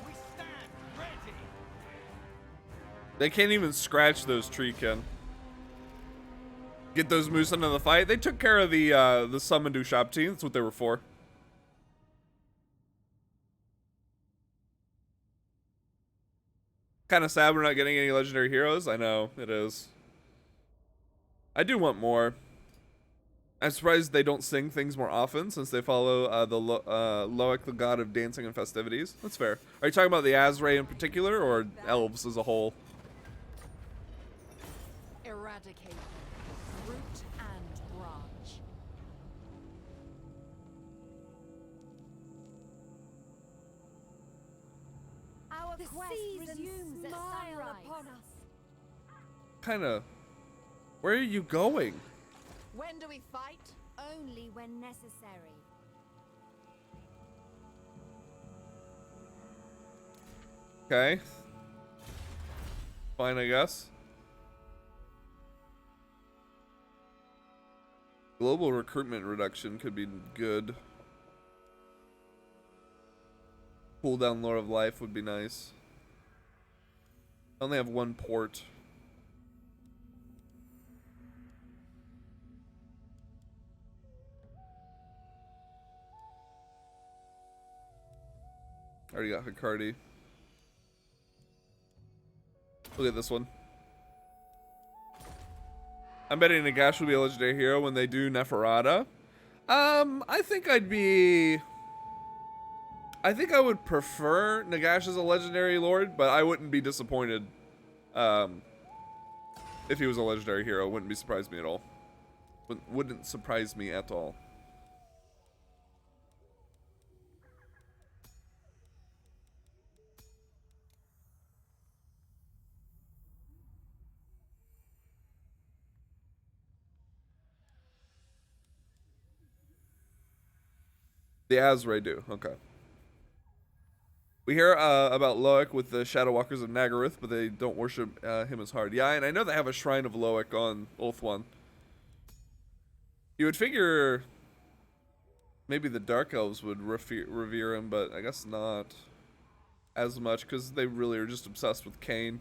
We stand ready! They can't even scratch those treekin. Get those moose into the fight. They took care of the summon do shop team. That's what they were for. Kind of sad we're not getting any legendary heroes. I know, it is. I do want more. I'm surprised they don't sing things more often since they follow Loic, the god of dancing and festivities. That's fair. Are you talking about the Azray in particular or elves as a whole? Eradicate root and branch. Our The quest season resumes at smile sunrise. upon us. Kinda. Where are you going? When do we fight? Only when necessary. Okay. Fine, I guess. Global recruitment reduction could be good. Cool down Lore of Life would be nice. I only have one port. Already got Hikari. Look at this one. I'm betting Nagash will be a legendary hero when they do Neferata. I think I would prefer Nagash as a legendary lord, but I wouldn't be disappointed if he was a legendary hero. Wouldn't be surprised me at all. Wouldn't surprise me at all. The Azray do. Okay. We hear about Loic with the Shadow Walkers of Nagaruth, but they don't worship him as hard. Yeah, and I know they have a shrine of Loic on Ulthuan. You would figure maybe the Dark Elves would revere him, but I guess not as much because they really are just obsessed with Cain.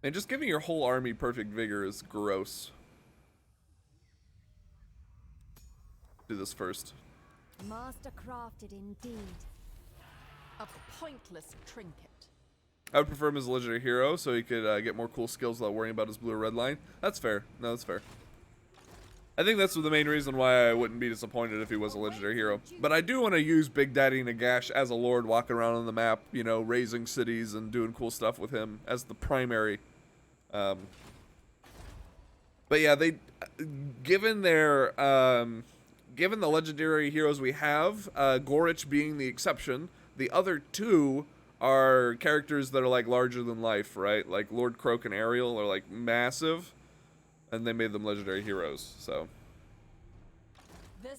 And just giving your whole army perfect vigor is gross. Do this first. Master crafted indeed. A pointless trinket. I would prefer him as a legendary hero so he could get more cool skills without worrying about his blue or red line. That's fair. No, that's fair. I think that's the main reason why I wouldn't be disappointed if he was a legendary hero. But I do want to use Big Daddy Nagash as a lord walking around on the map, you know, raising cities and doing cool stuff with him as the primary. But yeah, they, given their, given the legendary heroes we have, Gorich being the exception, the other two are characters that are like larger than life, right? Like Lord Croak and Ariel are like massive, and they made them legendary heroes. So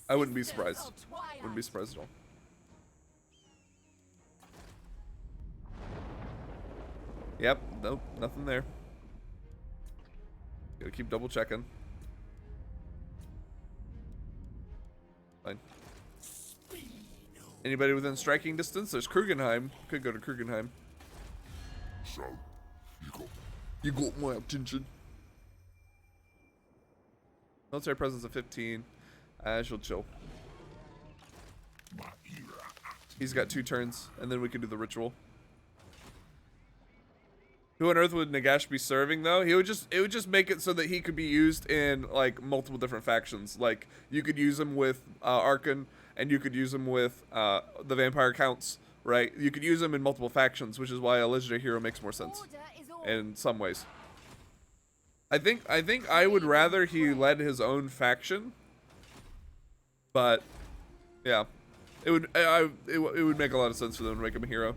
I wouldn't be surprised. Wouldn't be surprised at all. Yep, nope, nothing there. Gotta keep double checking. Fine. Anybody within striking distance? There's Krugenheim. Could go to Krugenheim. So, You got my attention. Military presence of 15. She'll chill. He's got 2 turns, and then we can do the ritual. Who on earth would Nagash be serving though? It would just make it so that he could be used in like multiple different factions. Like you could use him with Arkan, and you could use him with the Vampire Counts, right? You could use him in multiple factions, which is why a legendary hero makes more sense in some ways. I think I would rather he led his own faction, but yeah, it would make a lot of sense for them to make him a hero.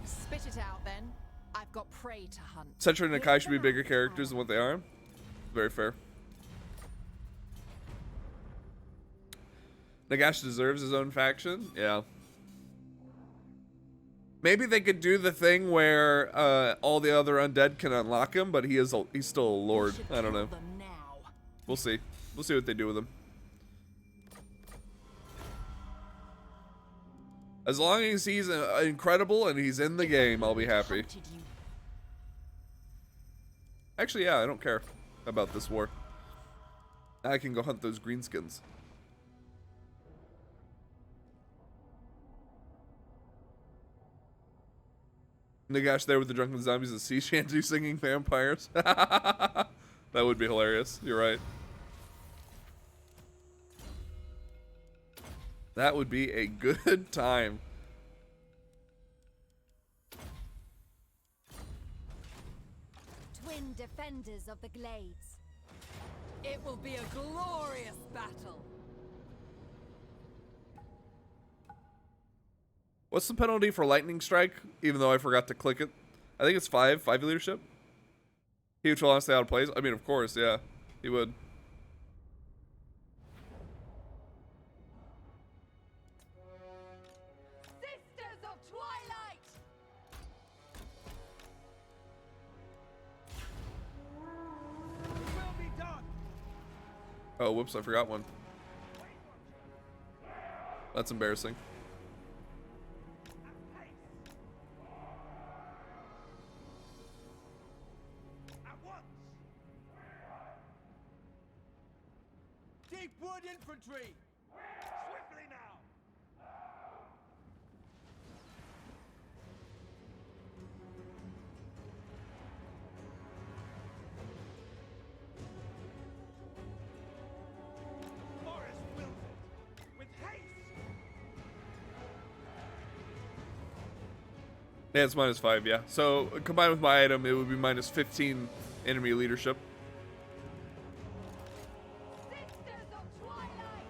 Spit it out then. I've got prey to hunt. Sentry and Nakai should be bigger characters than what they are. Very fair. Nagash deserves his own faction. Yeah. Maybe they could do the thing where all the other undead can unlock him, but he's still a lord. I don't know. We'll see. We'll see what they do with him. As long as he's incredible and he's in the game, I'll be happy. Actually, yeah, I don't care about this war. I can go hunt those greenskins. Nagash there with the drunken zombies and sea shanty singing vampires. That would be hilarious. You're right. That would be a good time. Twin defenders of the glades. It will be a glorious battle. What's the penalty for lightning strike? Even though I forgot to click it. I think it's 5 leadership. He would feel honestly out of place. I mean, of course, yeah. He would. Sisters of Twilight! It will be done. Oh, whoops, I forgot one. That's embarrassing. At once. Deep wood infantry. Swiftly now. Forest wilted. With haste. Yeah, it's -5, yeah. So, combined with my item, it would be -15 enemy leadership. Sisters of Twilight!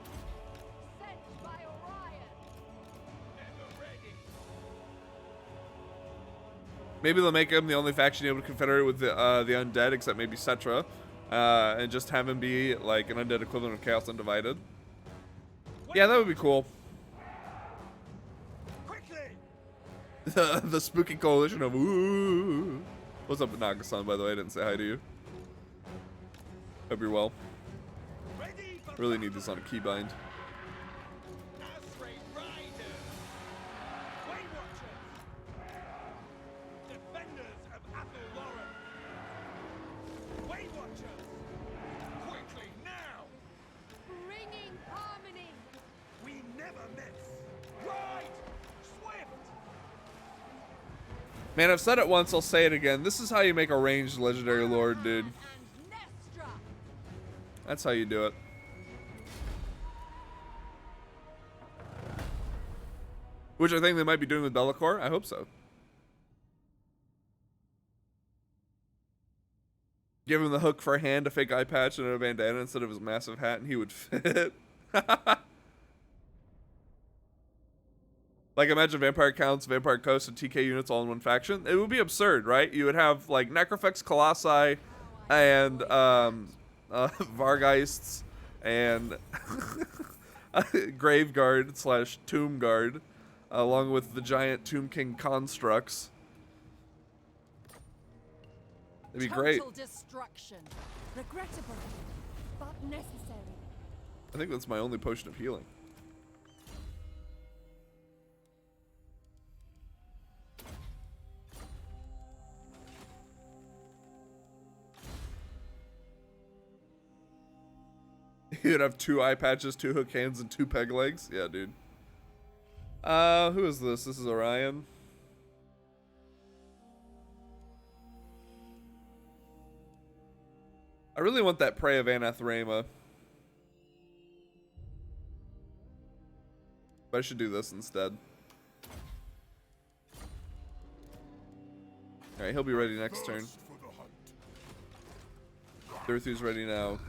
Sent by Orion! Ever ready. Maybe they'll make him the only faction able to confederate with the undead, except maybe Cetra, and just have him be like an undead equivalent of Chaos Undivided. Yeah, that would be cool. The spooky coalition of ooh. What's up, Naga-san, by the way? I didn't say hi to you. Hope you're well. Really need this on a keybind. Bringing harmony. We never miss. Right! Swift! Man, I've said it once, I'll say it again. This is how you make a ranged legendary lord, dude. And Nestra. That's how you do it. Which I think they might be doing with Be'lakor. I hope so. Give him the hook for a hand, a fake eye patch, and a bandana instead of his massive hat, and he would fit. Like, imagine Vampire Counts, Vampire Coast, and TK units all in one faction. It would be absurd, right? You would have, like, Necrofex Colossi and Vargeists and Graveguard slash Tomb Guard, along with the giant Tomb King constructs. It'd be great. Total destruction. Regrettable, but necessary. I think that's my only potion of healing. You'd have 2 eye patches, 2 hook hands, and 2 peg legs. Yeah, dude. Who is this? This is Orion. I really want that Prey of Anathrema. But I should do this instead. Alright, he'll be ready next turn. Durthu's ready now.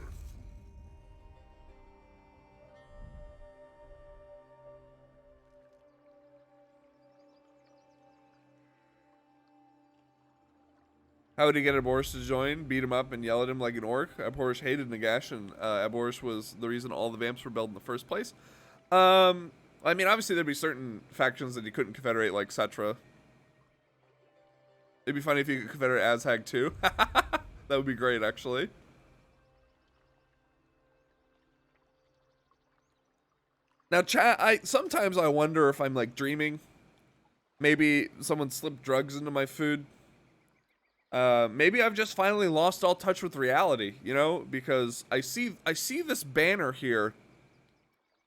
How would he get Aboris to join? Beat him up and yell at him like an orc? Aboris hated Nagash, and Aboris was the reason all the vamps were built in the first place. I mean, obviously there'd be certain factions that he couldn't confederate, like Cetra. It'd be funny if you could confederate Azhag too. That would be great, actually. Now, chat, sometimes I wonder if I'm, like, dreaming. Maybe someone slipped drugs into my food. Maybe I've just finally lost all touch with reality, you know, because I see this banner here,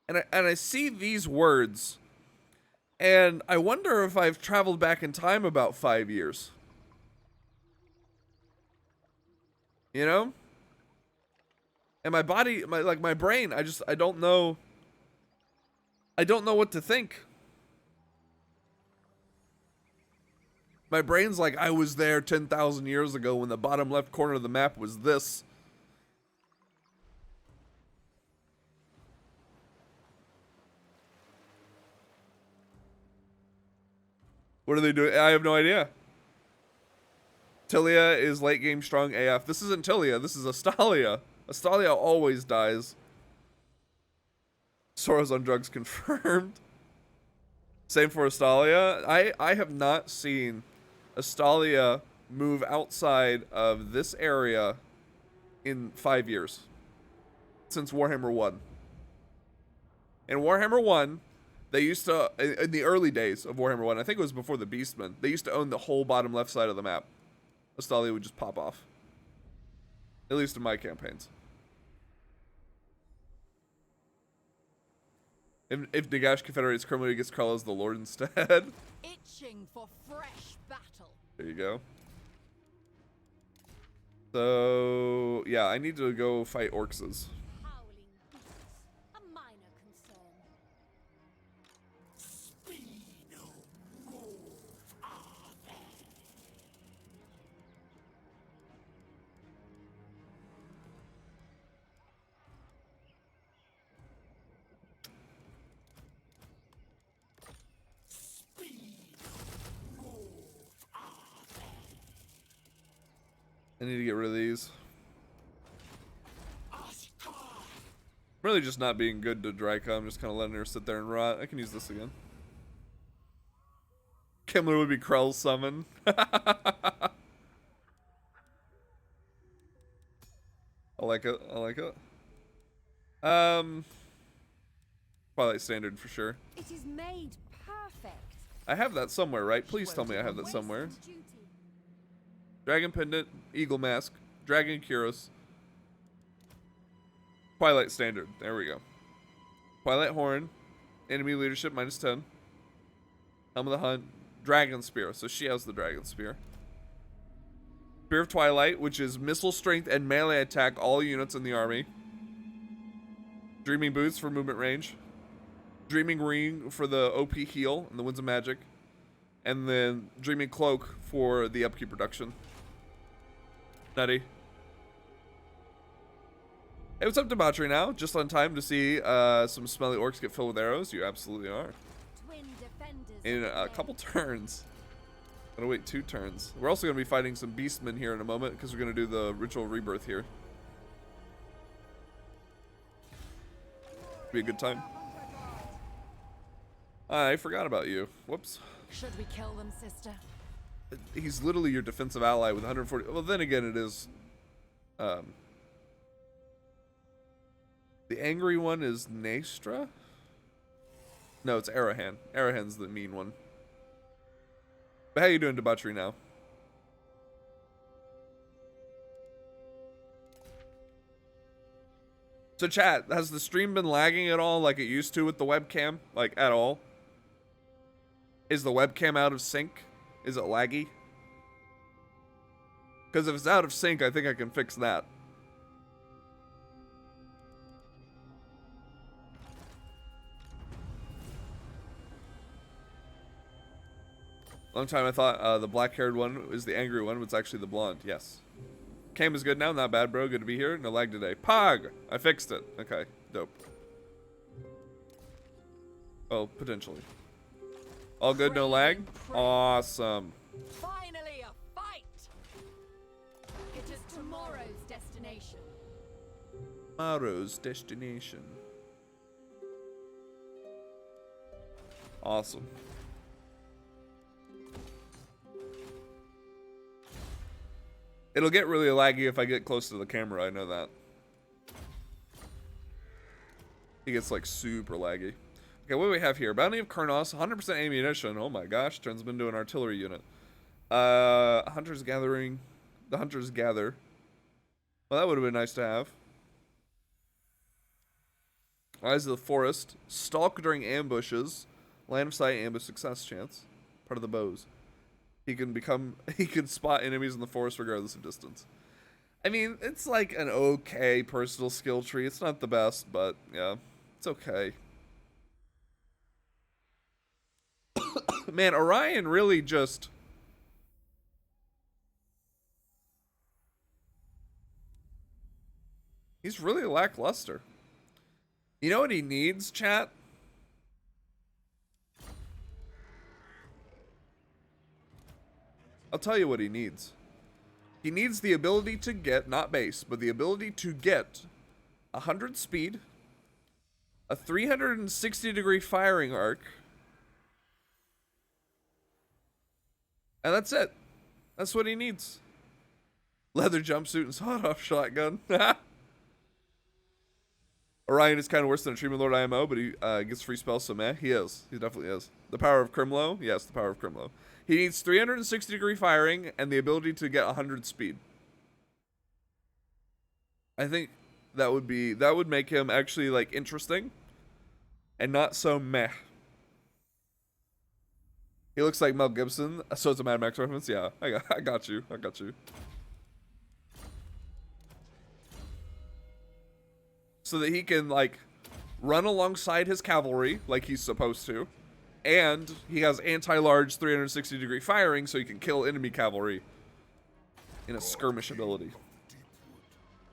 and I see these words, and I wonder if I've traveled back in time about 5 years. You know? And my body, my brain, I don't know. I don't know what to think. My brain's like, I was there 10,000 years ago when the bottom left corner of the map was this. What are they doing? I have no idea. Tilia is late game strong AF. This isn't Tilia, this is Astalia. Astalia always dies. Sora's on drugs confirmed. Same for Astalia. I have not seen Astalia move outside of this area in 5 years. Since Warhammer 1. In Warhammer 1, they used to, in the early days of Warhammer 1, I think it was before the Beastmen, they used to own the whole bottom left side of the map. Astalia would just pop off. At least in my campaigns. If Nagash confederates criminally against Karl as the Lord instead. Itching for fresh battle. There you go. So, yeah, I need to go fight Orcses. Howling beasts, a minor concern. need to get rid of these. Really just not being good to Draco. I'm just kind of letting her sit there and rot. I can use this again. Kimmler would be Krell's summon. I like it. I like it. Twilight standard for sure. It is made perfect. I have that somewhere, right? Please tell me I have that somewhere. Duty. Dragon Pendant, Eagle Mask, Dragon Kyros, Twilight Standard. There we go. Twilight Horn, Enemy Leadership -10. Helm of the Hunt, Dragon Spear. So she has the Dragon Spear. Spear of Twilight, which is missile strength and melee attack all units in the army. Dreaming Boots for movement range. Dreaming Ring for the OP heal and the Winds of Magic. And then Dreaming Cloak for the upkeep reduction. Nutty. Hey, what's up, Debauchery now? Just on time to see some smelly orcs get filled with arrows. You absolutely are. Twin defenders In a couple turns. Gonna wait 2 turns. We're also gonna be fighting some beastmen here in a moment because we're gonna do the ritual rebirth here. Be a good time. I forgot about you. Whoops. Should we kill them, sister? He's literally your defensive ally with 140. Well, then again, it is. The angry one is Nastra? No, it's Arahan. Arahan's the mean one. But how you doing, Debauchery now? So chat, has the stream been lagging at all like it used to with the webcam? Like, at all? Is the webcam out of sync? Is it laggy? Because if it's out of sync, I think I can fix that. Long time I thought the black-haired one was the angry one, but it's actually the blonde. Yes. Cam is good now. Not bad, bro. Good to be here. No lag today. Pog! I fixed it. Okay. Dope. Oh, potentially. All good, no lag? Awesome. Finally a fight! It is tomorrow's destination. Tomorrow's destination. Awesome. It'll get really laggy if I get close to the camera, I know that. It gets like super laggy. Okay, what do we have here? Bounty of Karnos, 100% ammunition. Oh my gosh, turns them into an artillery unit. Hunters gathering. The hunters gather. Well, that would have been nice to have. Eyes of the Forest. Stalk during ambushes. Line of sight, ambush success chance. Part of the bows. He can spot enemies in the forest regardless of distance. I mean, it's like an okay personal skill tree. It's not the best, but yeah, it's okay. Man, Orion really just... He's really lackluster. You know what he needs, chat? I'll tell you what he needs. He needs the ability to get, not base, but the ability to get 100 speed, a 360-degree firing arc, and that's it. That's what he needs. Leather jumpsuit and sawed-off shotgun. Orion is kind of worse than a Treatment Lord IMO, but he gets free spells, so meh. He is. He definitely is. The power of Crimlo? Yes, the power of Crimlo. He needs 360-degree firing and the ability to get 100 speed. I think that would make him actually like interesting and not so meh. He looks like Mel Gibson, so it's a Mad Max reference. Yeah, I got you. I got you. So that he can like run alongside his cavalry like he's supposed to. And he has anti-large 360-degree firing, so he can kill enemy cavalry in a skirmish ability.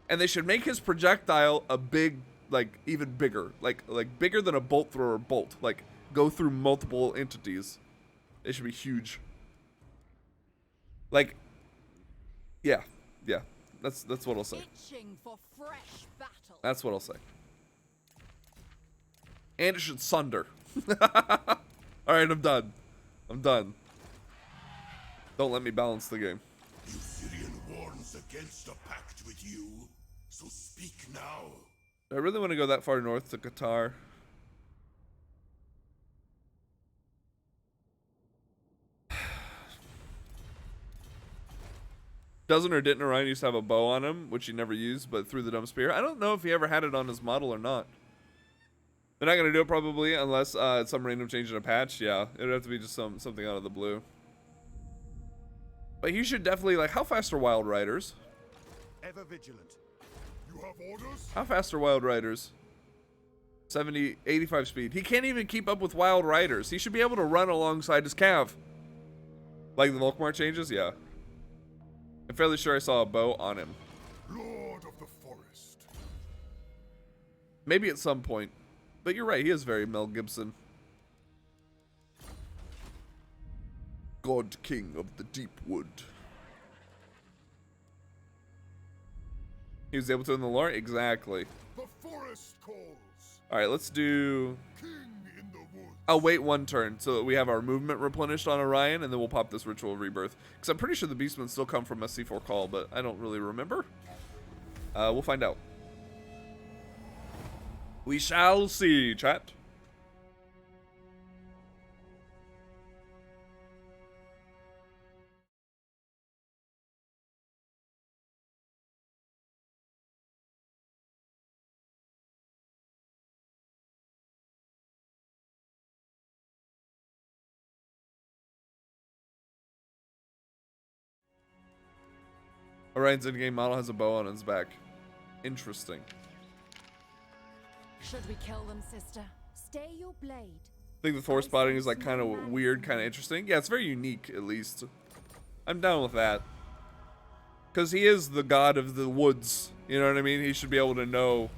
And they should make his projectile a big, like, even bigger. Like bigger than a bolt thrower bolt. Like, go through multiple entities. It should be huge. Like, yeah. That's what I'll say. Itching for fresh battle. That's what I'll say. And it should sunder. Alright, I'm done. I'm done. Don't let me balance the game. Euphirion warns against a pact with you, so speak now. I really want to go that far north to Qatar. Doesn't or didn't Orion used to have a bow on him, which he never used, but threw the dumb spear? I don't know if he ever had it on his model or not. They're not going to do it probably unless it's some random change in a patch. Yeah, it would have to be just something out of the blue. But you should definitely, like, how fast are Wild Riders? Ever vigilant. You have orders? How fast are Wild Riders? 70, 85 speed. He can't even keep up with Wild Riders. He should be able to run alongside his Cav. Like the Volkmar changes? Yeah. I'm fairly sure I saw a bow on him. Lord of the forest. Maybe at some point. But you're right, he is very Mel Gibson. God King of the Deep Wood. He was able to in the lore? Exactly. The forest calls. Alright, let's do... King in the woods. I'll wait one turn so that we have our movement replenished on Orion, and then we'll pop this Ritual of Rebirth. Because I'm pretty sure the Beastmen still come from a C4 call, but I don't really remember. We'll find out. We shall see, chat. Orion's in-game model has a bow on its back. Interesting. Should we kill them, sister? Stay your blade. I think the Thor spotting is like kind of weird, kind of interesting. Yeah, it's very unique, at least. I'm down with that. Because he is the god of the woods. You know what I mean? He should be able to know,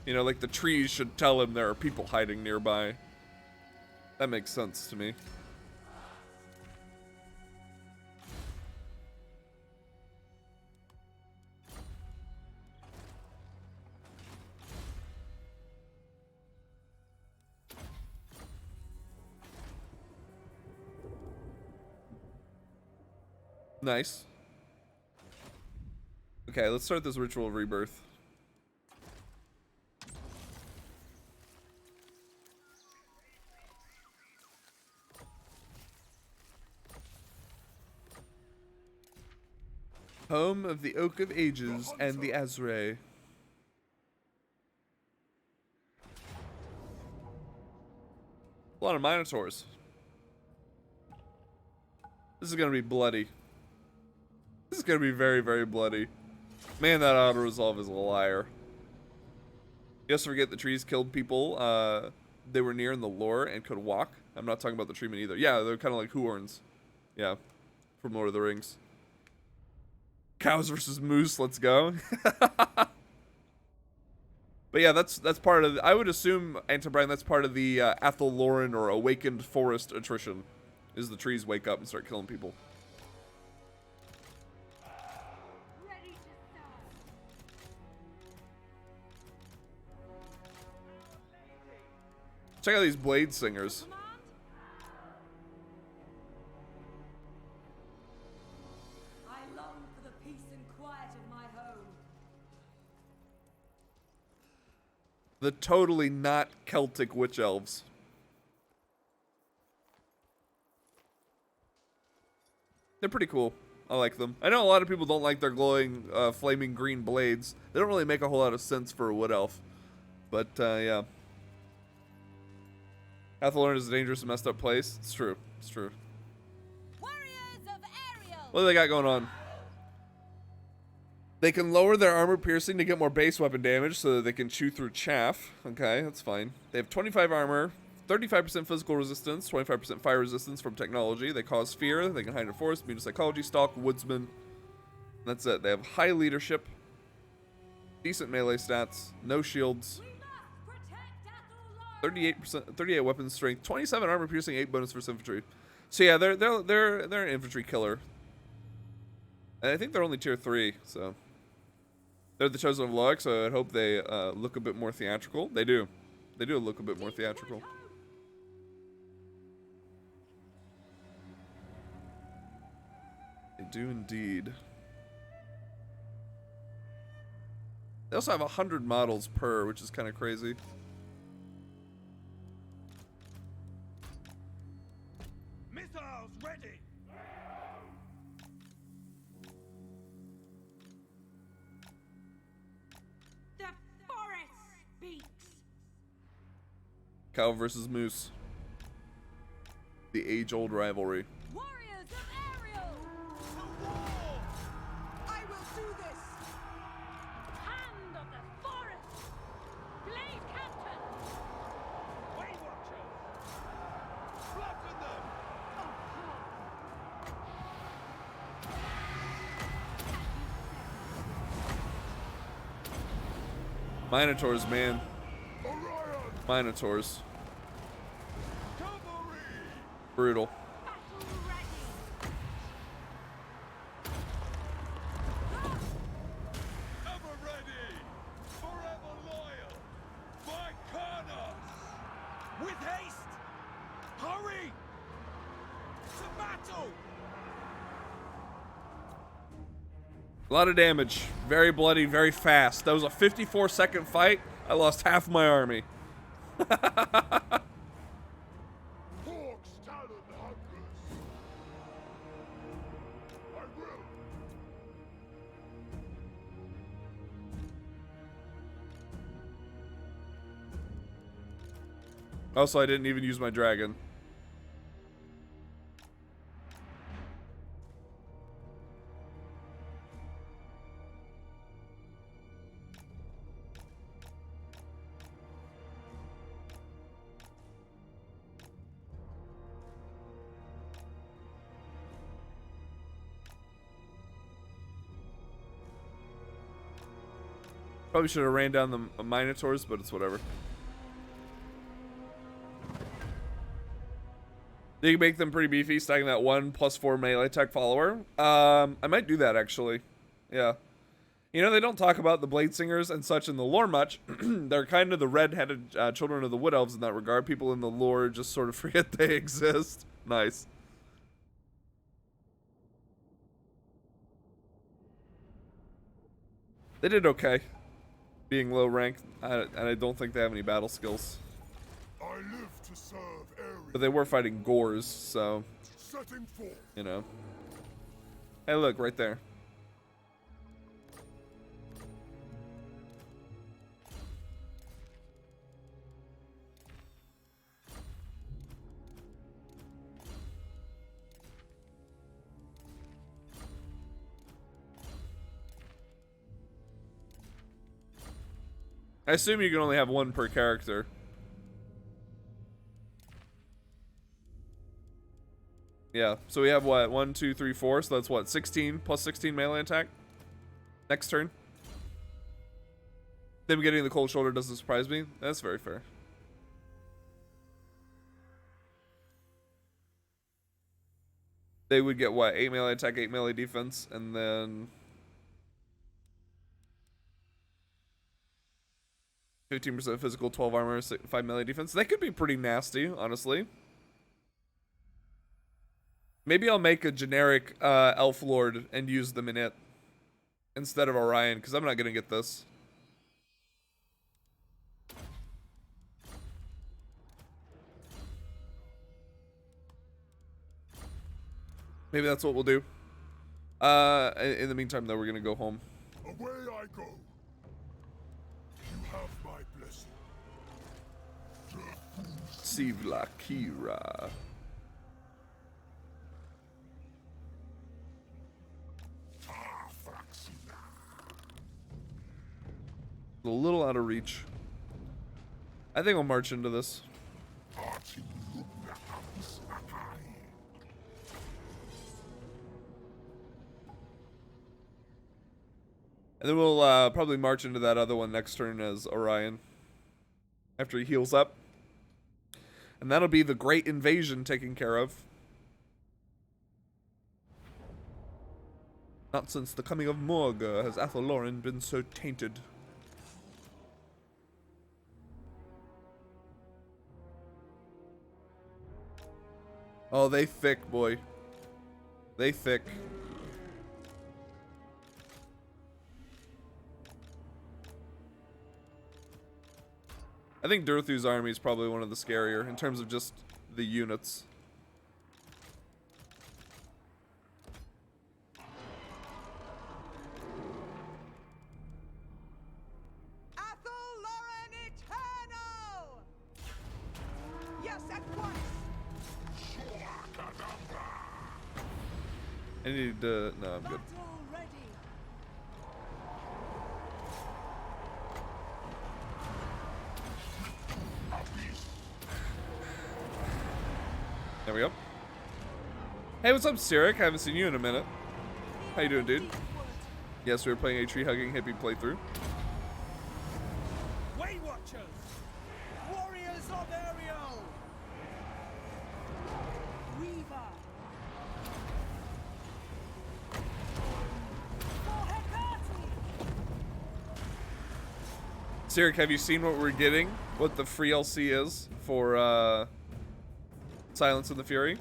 you know, like the trees should tell him there are people hiding nearby. That makes sense to me. Nice. Okay, let's start this Ritual of Rebirth. Home of the Oak of Ages and the Azrae. A lot of Minotaurs. This is gonna be bloody. This is gonna be very, very bloody. Man, that auto-resolve is a liar. You also forget the trees killed people they were near in the lore and could walk. I'm not talking about the treatment either. Yeah, they're kind of like Huorns. Yeah, from Lord of the Rings. Cows versus moose, let's go. But yeah, that's part of, I would assume, Antibrian, that's part of the Athel Loren or Awakened Forest attrition, is the trees wake up and start killing people. Ready to serve. Check out these blade singers. Command? I long for the peace and quiet of my home. The totally not Celtic witch elves. They're pretty cool. I like them. I know a lot of people don't like their glowing, flaming green blades. They don't really make a whole lot of sense for a wood elf. But, yeah. Athelorn is a dangerous and messed up place. It's true. It's true. Warriors of Ariel. What do they got going on? They can lower their armor piercing to get more base weapon damage so that they can chew through chaff. Okay, that's fine. They have 25 armor, 35% physical resistance, 25% fire resistance from technology. They cause fear. They can hide in forest, immune to psychology, stalk, woodsman. That's it. They have high leadership, decent melee stats, no shields, We must protect Athelor. 38 weapon strength, 27 armor piercing, 8 bonus for infantry. So yeah, they're an infantry killer. And I think they're only tier 3, so They're the Chosen of Loic, so I hope they look a bit more theatrical. They do. They do look a bit more theatrical. They do indeed. They also have 100 models per, which is kind of crazy. Missiles ready. The forest speaks. Cow versus moose. The age-old rivalry. Warriors of Ariel. To war. I will do this! Hand of the forest. Blade Captain. Way Watchers. Flatten them. Minotaurs, man. Orion! Minotaurs. Cavalry. Brutal. Battle ready. Ever ready. Forever loyal. By Karnas. With haste. Hurry. To battle. A lot of damage. Very bloody, very fast. That was a 54-second fight. I lost half my army. Hawk's talon hungers. I will. Also, I didn't even use my dragon. Probably should have ran down the Minotaurs, but it's whatever. You can make them pretty beefy, stacking that 1+4 melee attack follower. I might do that, actually. Yeah. You know, they don't talk about the Blade Singers and such in the lore much. They're kind of the red-headed children of the Wood Elves in that regard. People in the lore just sort of forget they exist. Nice. They did okay. Being low ranked, and I don't think they have any battle skills. I live to serve Ares. But they were fighting Gores, so, Setting forth. you know. Hey, look, right there. I assume you can only have one per character. Yeah, so we have what? 1, 2, 3, 4. So that's what? 16 plus 16 melee attack? Next turn. Them getting the cold shoulder doesn't surprise me. That's very fair. They would get what? 8 melee attack, 8 melee defense, and then 15% physical, 12 armor, 5 melee defense. That could be pretty nasty, honestly. Maybe I'll make a generic Elf Lord and use them in it instead of Orion, because I'm not going to get this. Maybe that's what we'll do. In the meantime, though, we're going to go home. Away I go. You have my blessing. Sivla Kira. A little out of reach. I think I'll march into this. And then we'll probably march into that other one next turn as Orion. After he heals up. And that'll be the Great Invasion taken care of. Not since the coming of Morga has Athelloren been so tainted. Oh, they thick, boy. They thick. I think Durthu's army is probably one of the scarier in terms of just the units. Athelloren Eternal! Yes, at once! I need to... No, I'm good. Battle ready. There we go. Hey, what's up, Sirik? I haven't seen you in a minute. How you doing, dude? Yes, we were playing a tree-hugging hippie playthrough. Way Watchers! Warriors of Ariel! Weaver. For Hecate. Sirik, have you seen what we're getting? What the free LC is for Silence of the Fury?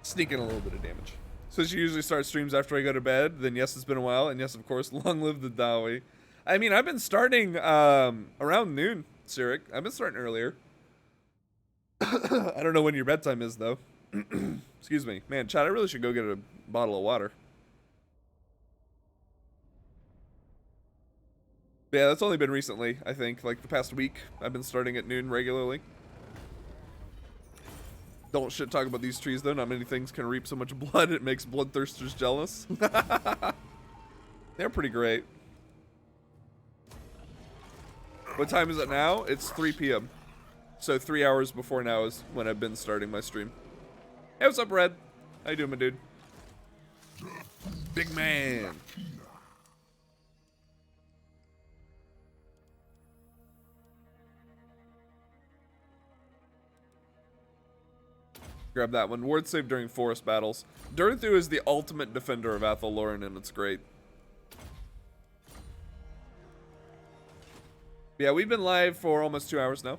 Sneak in a little bit of damage. So she usually starts streams after I go to bed. Then yes, it's been a while. And yes, of course, long live the Dawi. I mean, I've been starting around noon, Sirik. I've been starting earlier. I don't know when your bedtime is, though. Excuse me. Man, Chad, I really should go get a bottle of water. Yeah, that's only been recently, I think. Like the past week, I've been starting at noon regularly. Don't shit talk about these trees, though. Not many things can reap so much blood. It makes bloodthirsters jealous. They're pretty great. What time is it now? It's 3 p.m. So 3 hours before now is when I've been starting my stream. Hey, what's up, Red? How you doing, my dude? Big man. Grab that one. Ward save during forest battles. Durthu is the ultimate defender of Athelloren, and it's great. Yeah, we've been live for almost 2 hours now.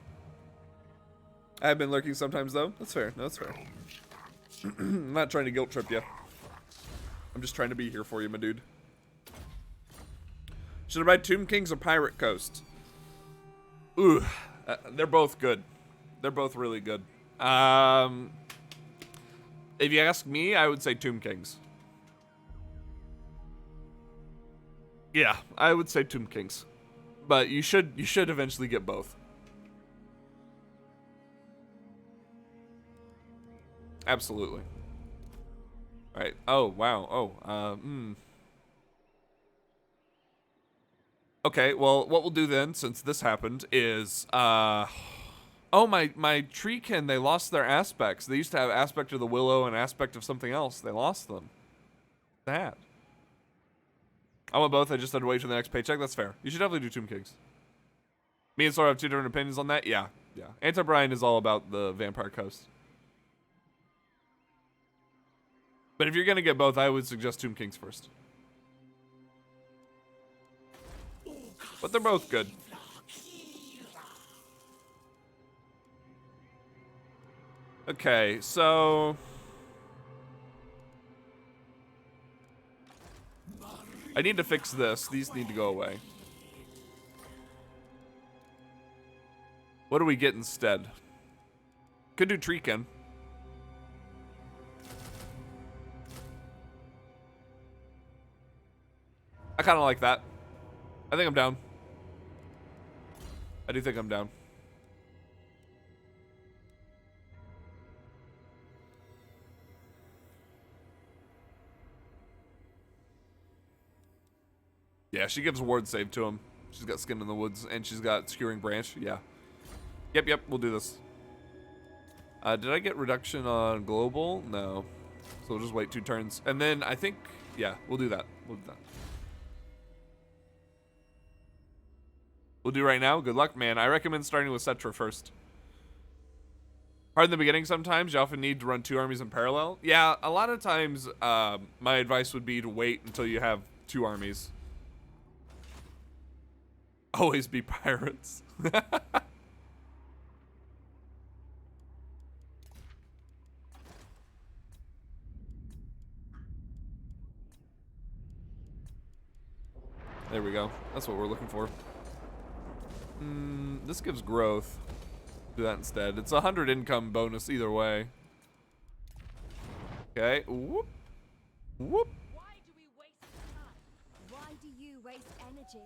I have been lurking sometimes, though. That's fair. No, that's fair. I'm not trying to guilt trip you. I'm just trying to be here for you, my dude. Should I buy Tomb Kings or Pirate Coast? Ooh, they're both good. They're both really good. If you ask me, I would say Tomb Kings. Yeah, I would say Tomb Kings. But you should eventually get both. Absolutely. All right. Oh, wow. Oh, Okay, well, what we'll do then, since this happened, is, oh, my treekin, they lost their aspects. They used to have aspect of the willow and aspect of something else. They lost them. That. I want both. I just had to wait for the next paycheck. That's fair. You should definitely do Tomb Kings. Me and Sora have two different opinions on that. Yeah, yeah. Anti-Brian is all about the Vampire Coast. But if you're going to get both, I would suggest Tomb Kings first. But they're both good. Okay, so... I need to fix this. These need to go away. What do we get instead? Could do Treekin. I kind of like that. I think I'm down. I do think I'm down. Yeah, she gives ward save to him. She's got Skin in the Woods, and she's got Skewering Branch. Yeah. Yep, we'll do this. Did I get reduction on global? No. So we'll just wait 2 turns. And then I think, yeah, we'll do that. We'll do that. We'll do right now. Good luck, man. I recommend starting with Cetra first. Hard in the beginning sometimes. You often need to run 2 armies in parallel. Yeah, a lot of times my advice would be to wait until you have 2 armies. Always be pirates. There we go. That's what we're looking for. This gives growth. Do that instead. It's 100 income bonus either way. Okay. Whoop. Whoop. Why do we waste time? Why do you waste energy?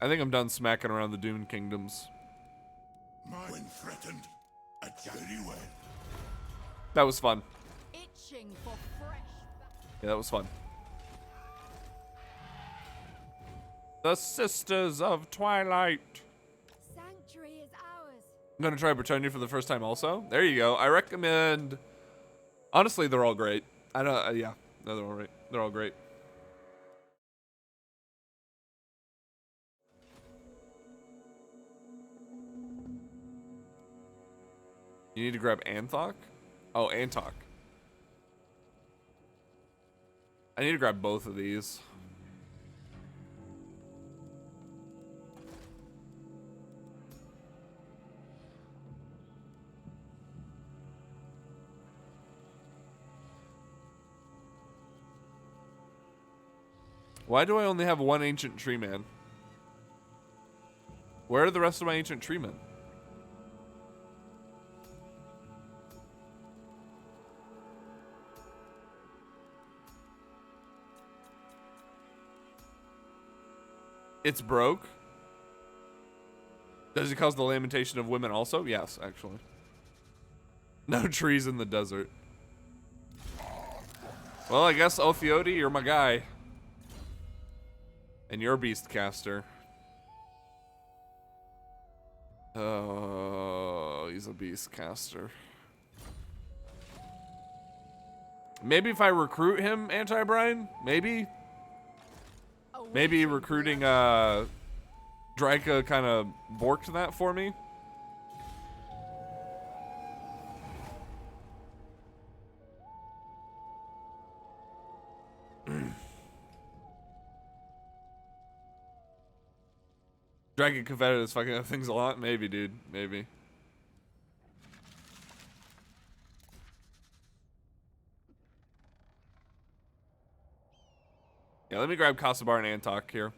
I think I'm done smacking around the Dune Kingdoms. When threatened, attack anyway. That was fun. Itching for fresh. Yeah, that was fun. The Sisters of Twilight. Sanctuary is ours. I'm gonna try Bretonnia for the first time also. There you go. I recommend. Honestly, they're all great. I don't. Yeah, no, they're all right. They're all great. You need to grab Anthok? Oh, Antok. I need to grab both of these. Why do I only have 1 ancient tree man? Where are the rest of my ancient tree men? It's broke. Does it cause the lamentation of women also? Yes, actually. No trees in the desert. Well, I guess Ophiodi, you're my guy. And you're Beastcaster. Oh, he's a Beastcaster. Maybe if I recruit him, Anti-Brian? Maybe? Maybe recruiting Draca kind of borked that for me. Dragon Confederate is fucking up things a lot. Maybe, dude. Maybe. Yeah, let me grab Kasabar and Antok here.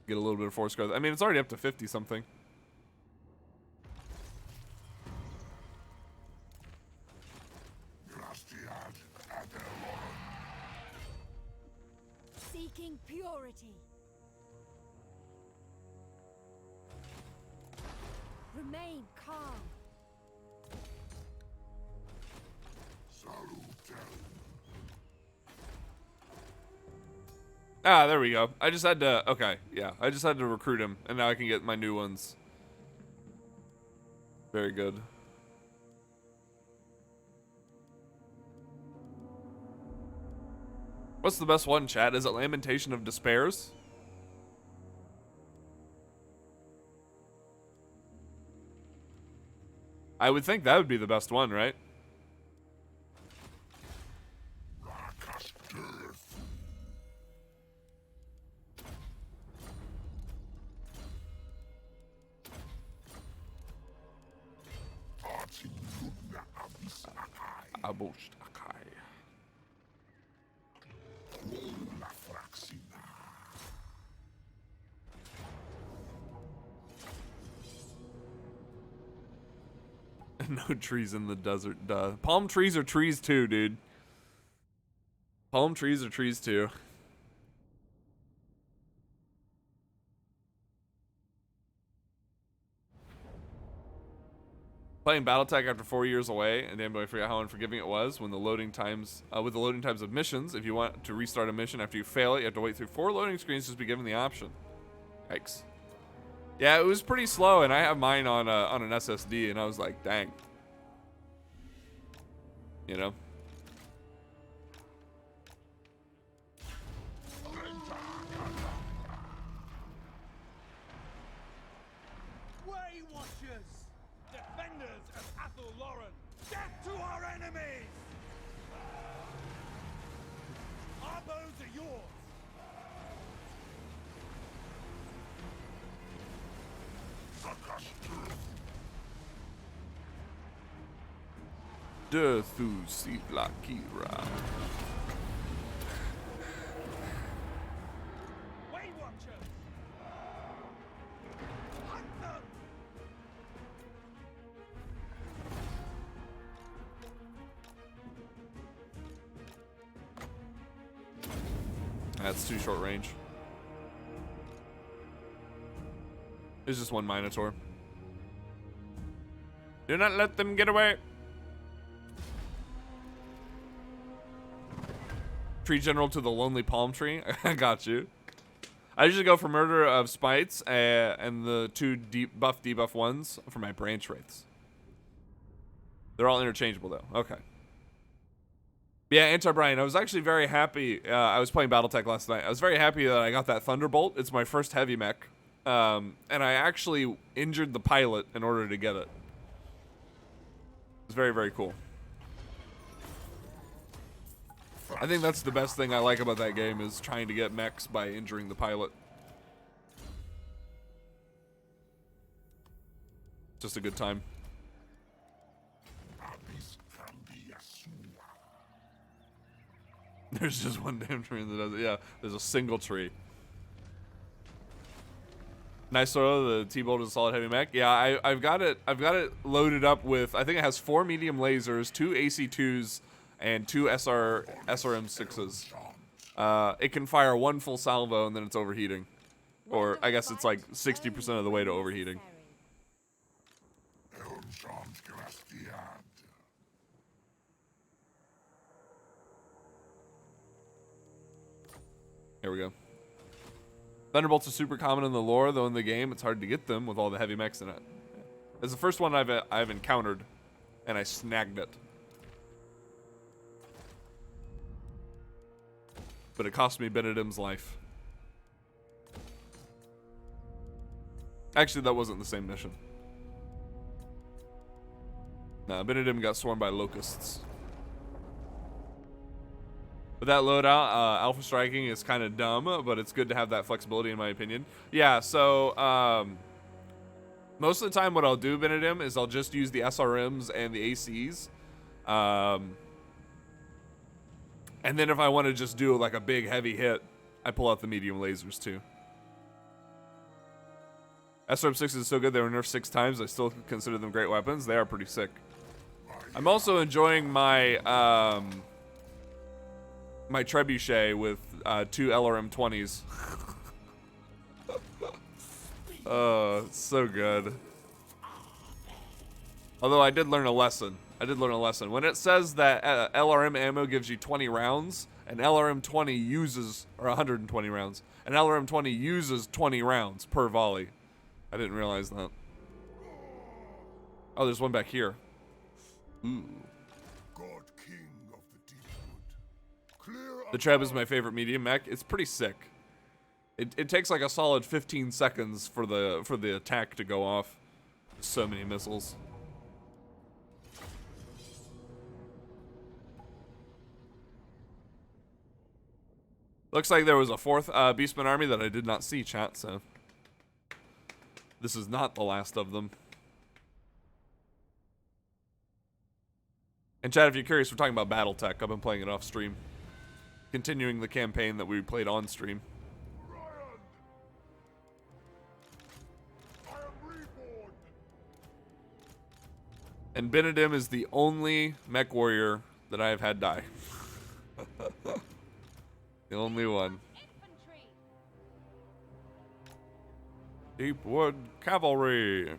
Get a little bit of force growth. I mean, it's already up to 50 something. Seeking purity. Remain calm. Ah, there we go. I just had to, okay, yeah. I just had to recruit him, and now I can get my new ones. Very good. What's the best one, chat? Is it Lamentation of Despairs? I would think that would be the best one, right? No trees in the desert, duh. Palm trees are trees too, dude. Palm trees are trees too. Playing BattleTech after 4 years away, and damn, do I forget how unforgiving it was when the loading times, with the loading times of missions. If you want to restart a mission after you fail it, you have to wait through 4 loading screens just to be given the option. Yikes. Yeah, it was pretty slow, and I have mine on an SSD, and I was like, dang. You know? Way Watchers! Defenders of Athel Lauren! Death to our enemies! Our bows are yours! Dethusi Blakira. Way Watchers! Hunt them! That's too short range. There's just one Minotaur. Do not let them get away. Tree General to the Lonely Palm Tree. I got you. I usually go for Murder of Spites and the 2 debuff ones for my branch wraiths. They're all interchangeable though. Okay. Yeah, Anti-Brian, I was actually very happy. I was playing BattleTech last night. I was very happy that I got that Thunderbolt. It's my first heavy mech. And I actually injured the pilot in order to get it. It's very, very cool. I think that's the best thing I like about that game is trying to get mechs by injuring the pilot. Just a good time. There's just one damn tree in the desert. Yeah, there's a single tree. Nice throw. The T-Bolt is a solid heavy mech. Yeah, I've got it loaded up with, I think it has 4 medium lasers, 2 AC2s, and 2 SRM6s. It can fire 1 full salvo and then it's overheating. Or I guess it's like 60% of the way to overheating. Here we go. Thunderbolts are super common in the lore, though in the game it's hard to get them with all the heavy mechs in it. It's the first one I've encountered, and I snagged it. But it cost me Benedim's life. Actually, that wasn't the same mission. Nah, Benedim got swarmed by locusts. But that loadout, Alpha Striking, is kind of dumb, but it's good to have that flexibility in my opinion. Yeah, so most of the time what I'll do, Benedim, is I'll just use the SRMs and the ACs. And then if I want to just do like a big heavy hit, I pull out the medium lasers too. SRM6 is so good they were nerfed 6 times. I still consider them great weapons. They are pretty sick. I'm also enjoying my my trebuchet with 2 LRM-20s. Oh, it's so good. Although I did learn a lesson. When it says that LRM ammo gives you 20 rounds, an LRM-20 uses, or 120 rounds, an LRM-20 uses 20 rounds per volley. I didn't realize that. Oh, there's one back here. Ooh. The Treb is my favorite medium mech. It's pretty sick. It takes like a solid 15 seconds for the attack to go off. So many missiles. Looks like there was a 4th Beastman army that I did not see, chat, so this is not the last of them. And chat, if you're curious, we're talking about BattleTech. I've been playing it off stream. Continuing the campaign that we played on stream. And Benedim is the only mech warrior that I have had die. The only one. Infantry. Deepwood Cavalry.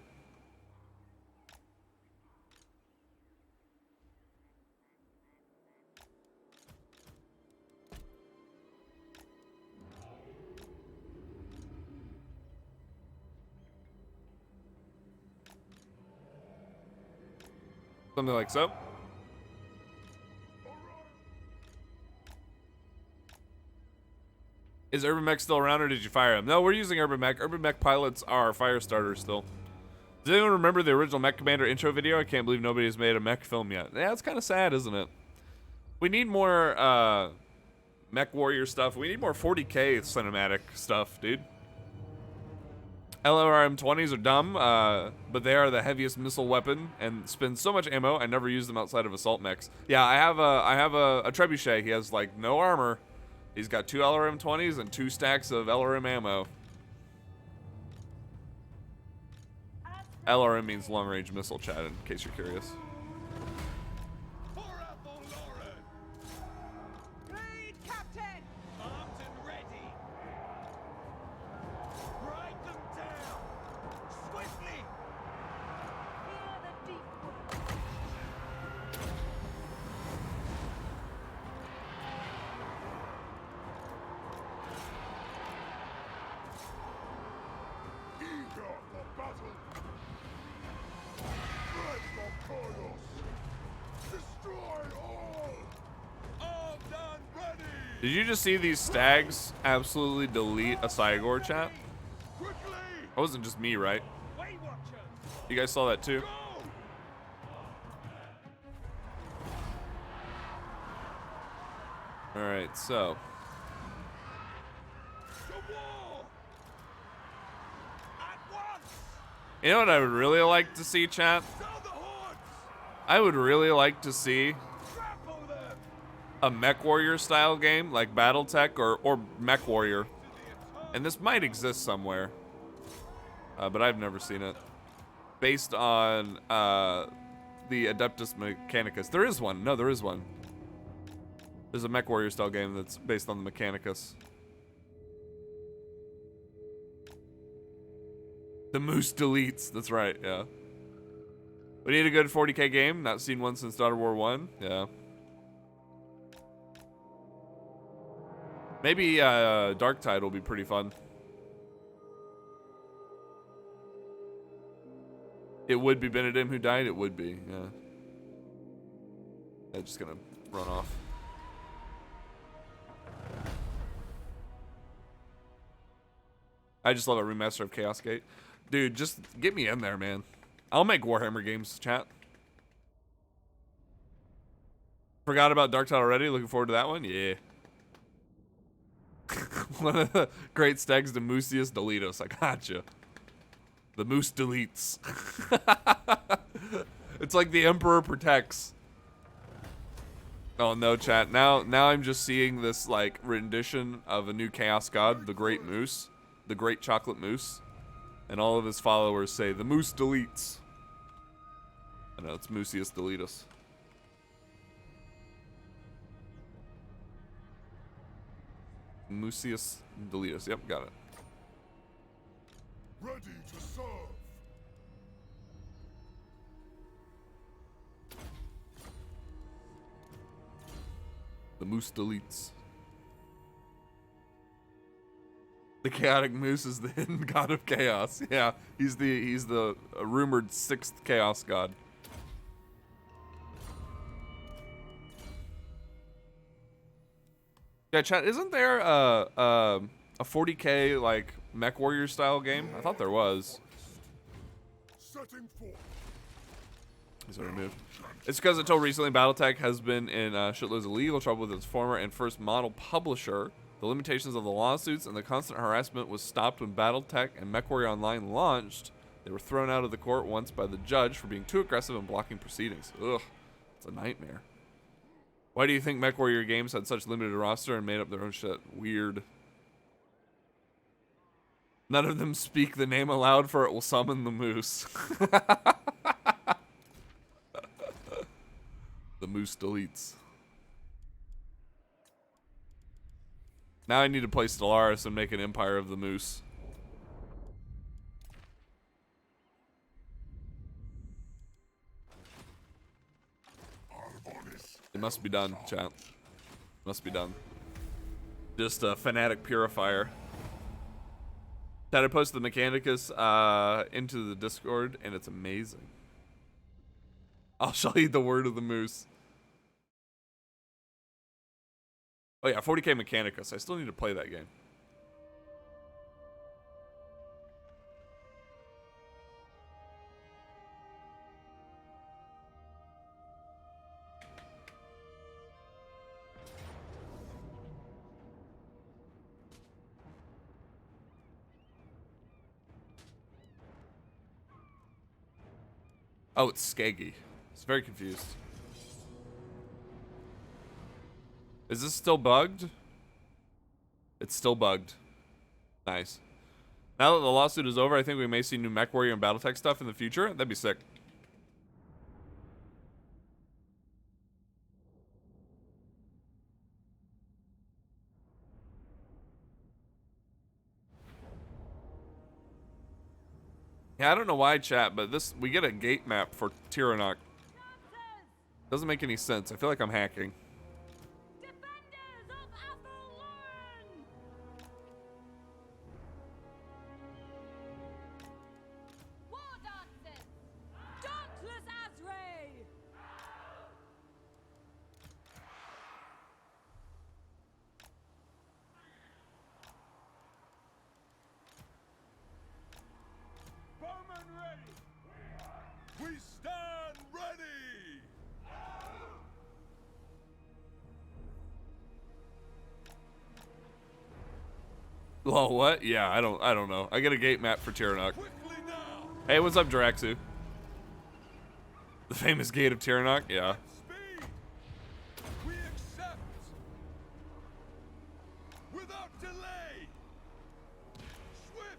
Something like so. Is Urban Mech still around or did you fire him? No, we're using Urban Mech. Urban Mech pilots are fire starters still. Does anyone remember the original Mech Commander intro video? I can't believe nobody has made a mech film yet. Yeah, it's kind of sad, isn't it? We need more Mech Warrior stuff. We need more 40k cinematic stuff, dude. LRM-20s are dumb, but they are the heaviest missile weapon and spend so much ammo. I never use them outside of assault mechs. Yeah, I have a trebuchet. He has like no armor. He's got 2 LRM-20s and 2 stacks of LRM ammo. LRM means long-range missile, chat, in case you're curious. For Apple Lauren! Lead, Captain! Armed and ready! Ride them down! Swiftly! Fear the deep wood. Eager for battle! Bread for Kronos! Destroy all! Armed and ready! Did you just see these stags absolutely delete a Cygor, chat? Quickly! That wasn't just me, right? Way Watchers! You guys saw that too? Go! Alright, so. To war! At once! You know what I would really like to see, chat? Sound the horns! I would really like to see Trample them! a Mech Warrior style game, like Battletech or Mech Warrior. And this might exist somewhere, but I've never seen it. Based on the Adeptus Mechanicus. There is one. No, there is one. There's a Mech Warrior style game that's based on the Mechanicus. The Moose deletes. That's right, yeah. We need a good 40k game. Not seen one since Daughter War 1. Yeah. Maybe Dark Tide will be pretty fun. It would be Benedim who died? It would be, yeah. I'm just gonna run off. I just love a remaster of Chaos Gate. Dude, just get me in there, man. I'll make Warhammer games, chat. Forgot about Dark Tide already? Looking forward to that one? Yeah. One of the great stags, the Moosius Deletus. I gotcha. The Moose deletes. It's like the Emperor protects. Oh no, chat. Now I'm just seeing this like rendition of a new Chaos God, the Great Moose, the Great Chocolate Moose, and all of his followers say the Moose deletes. I know it's Moosius Deletus. Moosius Deletus. Yep, got it. Ready to serve! The Moose deletes. The Chaotic Moose is the hidden god of chaos. Yeah, he's the rumored 6th chaos god. Yeah, chat, isn't there a 40k like Mech Warrior style game? I thought there was. Setting forth. Is it removed? It's because until recently, Battletech has been in shitloads of legal trouble with its former and first model publisher. The limitations of the lawsuits and the constant harassment was stopped when Battletech and MechWarrior Online launched. They were thrown out of the court once by the judge for being too aggressive and blocking proceedings. Ugh, it's a nightmare. Why do you think MechWarrior Games had such limited roster and made up their own shit? Weird. None of them speak the name aloud, for it will summon the moose. The moose deletes. Now I need to play Stellaris and make an Empire of the Moose. It must be done, chat. Must be done. Just a fanatic purifier. Dad, I posted the Mechanicus into the Discord, and it's amazing. I'll show you the word of the moose. Oh yeah, 40k Mechanicus. I still need to play that game. Oh, it's Skaggy. It's very confused. Is this still bugged? It's still bugged. Nice. Now that the lawsuit is over, I think we may see new MechWarrior and Battletech stuff in the future. That'd be sick. Yeah, I don't know why, chat, but we get a gate map for Tyrannoc. Doesn't make any sense. I feel like I'm hacking. Defenders of Athelloren! War dancers! Dauntless Azray! Bowman ready! We stand ready! Oh, what? Yeah, I don't know. I get a gate map for Tyrannoc. Quickly now! Hey, what's up, Draxu? The famous gate of Tyrannoc? Yeah. Speed! We accept! Without delay! Swift!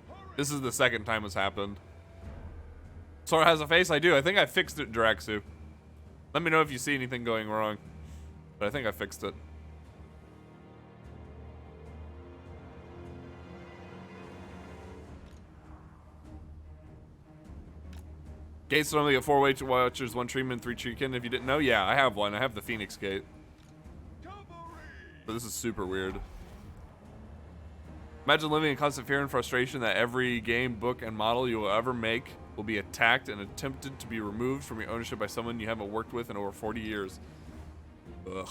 Hurry! This is the second time it's happened. Sora has a face? I do. I think I fixed it, Draxu. Let me know if you see anything going wrong. But I think I fixed it. Gates normally get 4 Weight Watchers, 1 treatment, 3 Treekin. If you didn't know, yeah, I have one. I have the Phoenix Gate. Cavalry! But this is super weird. Imagine living in constant fear and frustration that every game, book, and model you will ever make will be attacked and attempted to be removed from your ownership by someone you haven't worked with in over 40 years. Ugh.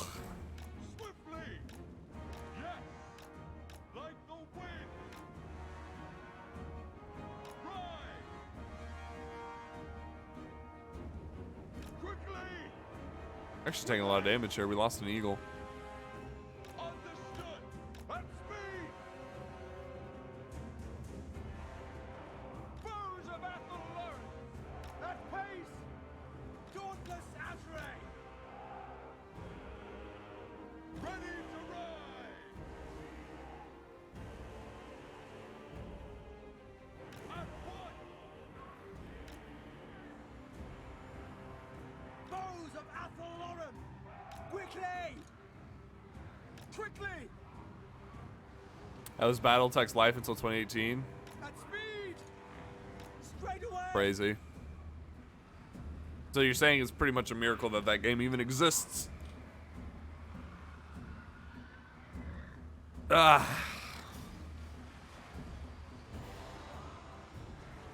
Swiftly! Yes! Like the wind! Ride! Quickly! Actually taking a lot of damage here. We lost an eagle. Understood! At speed! Foes of Athelloren! At pace! Dauntless Azray! Ready to ride! At one! Foes of Athelloren! Quickly! Quickly! That was Battletech's life until 2018. At speed! Straight away! Crazy. So you're saying it's pretty much a miracle that that game even exists? Ah.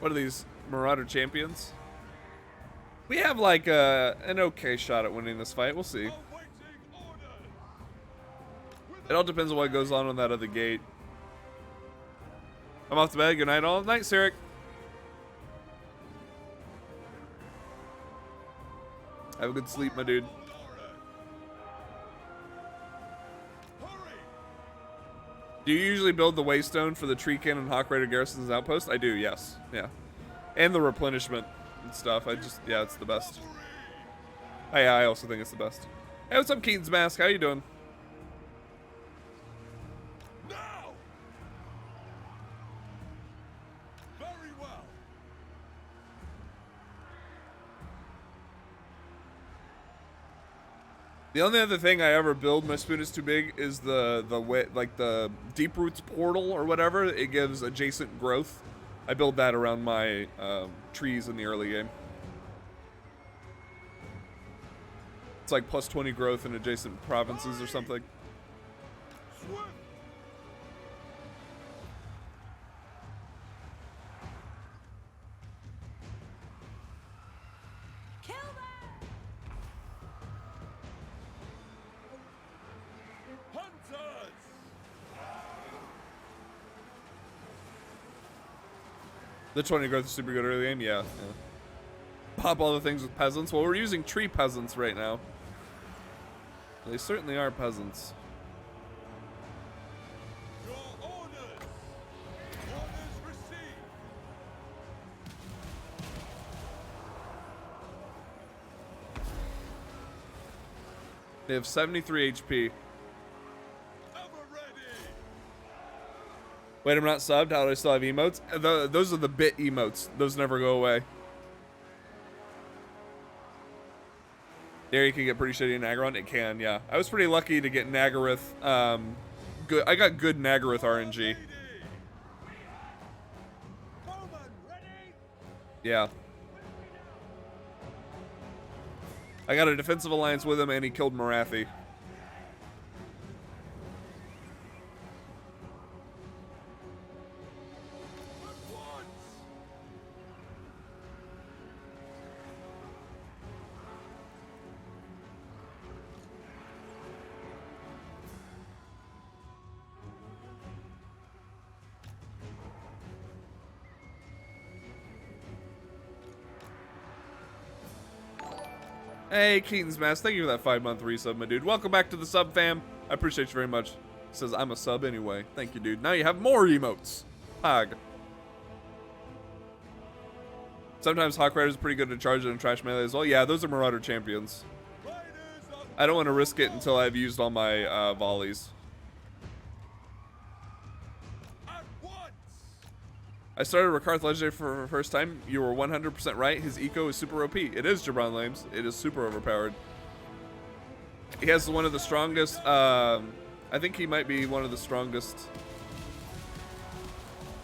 What are these Marauder champions? We have like an okay shot at winning this fight. We'll see. Awaiting orders! It all depends on what goes on that other gate. I'm off to bed. Good night, all. Night, Sarek. Have a good sleep, my dude. Hurry! Do you usually build the Waystone for the Treekin and Hawk Raider Garrison's outpost? I do, yes. Yeah. And the replenishment and stuff. Yeah, it's the best. Oh, yeah, I also think it's the best. Hey, what's up, Keaton's Mask? How you doing? Now! Very well. The only other thing I ever build, my spoon is too big, is the Deep Roots portal or whatever. It gives adjacent growth. I build that around my trees in the early game. It's like plus 20 growth in adjacent provinces or something. Swift! The 20 growth is super good early game, yeah. Pop all the things with peasants. Well, we're using tree peasants right now. They certainly are peasants. Your orders! Orders received! They have 73 HP. Ever ready! Wait, I'm not subbed? How do I still have emotes? Those are the bit emotes. Those never go away. There you can get pretty shitty in Nagaron. It can, yeah. I was pretty lucky to get Nagaroth. Good. I got good Nagaroth RNG. Bowman, ready? Yeah. I got a defensive alliance with him, and he killed Marathi. At once! Hey, Keaton's Mask, thank you for that 5-month resub, my dude. Welcome back to the sub, fam. I appreciate you very much. Says I'm a sub anyway. Thank you, dude. Now you have more emotes. Pog. Sometimes Hawk Rider's pretty good at charging and trash melee as well. Yeah, those are Marauder champions. Riders up! I don't want to risk it until I've used all my volleys. At once! I started Rakarth Legendary for the first time. You were 100% right. His eco is super OP. It is, Jabron Lames. It is super overpowered. He has one of the strongest, I think he might be one of the strongest,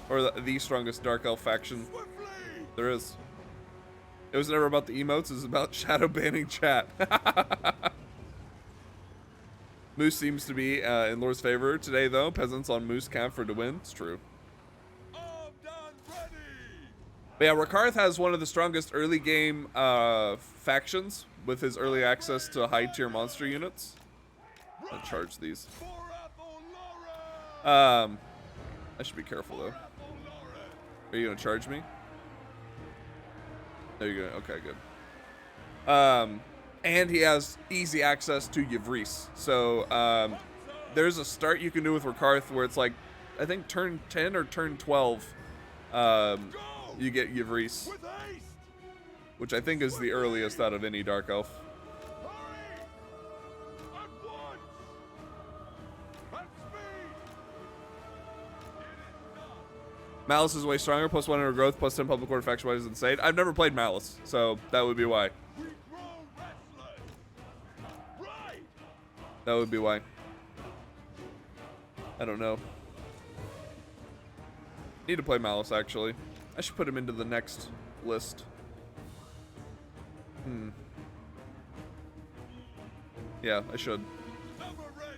or the strongest Dark Elf faction Swiftly! there is. It was never about the emotes, it was about shadow banning chat. Moose seems to be in Lore's favor today, though. Peasants on Moose camp for to win. It's true. Armed and ready! But yeah, Rakarth has one of the strongest early game factions with his early access to high tier monster units. I'll charge these. For Apple Lauren! I should be careful though. Apple Lauren! Are you gonna charge me? No, you're gonna. Okay, good. And he has easy access to Yvris. So there's a start you can do with Rakarth where it's like, I think turn 10 or turn 12, you get Yvris, With haste! which I think is the earliest out of any Dark Elf. Hurry! At once! At speed! It is done! Malice is way stronger, plus 100 growth, plus 10 public order faction wise is insane. I've never played Malice, so that would be why. We grow restless! Right! That would be why. I don't know. Need to play Malice, actually. I should put him into the next list. Yeah, I should. Ever ready!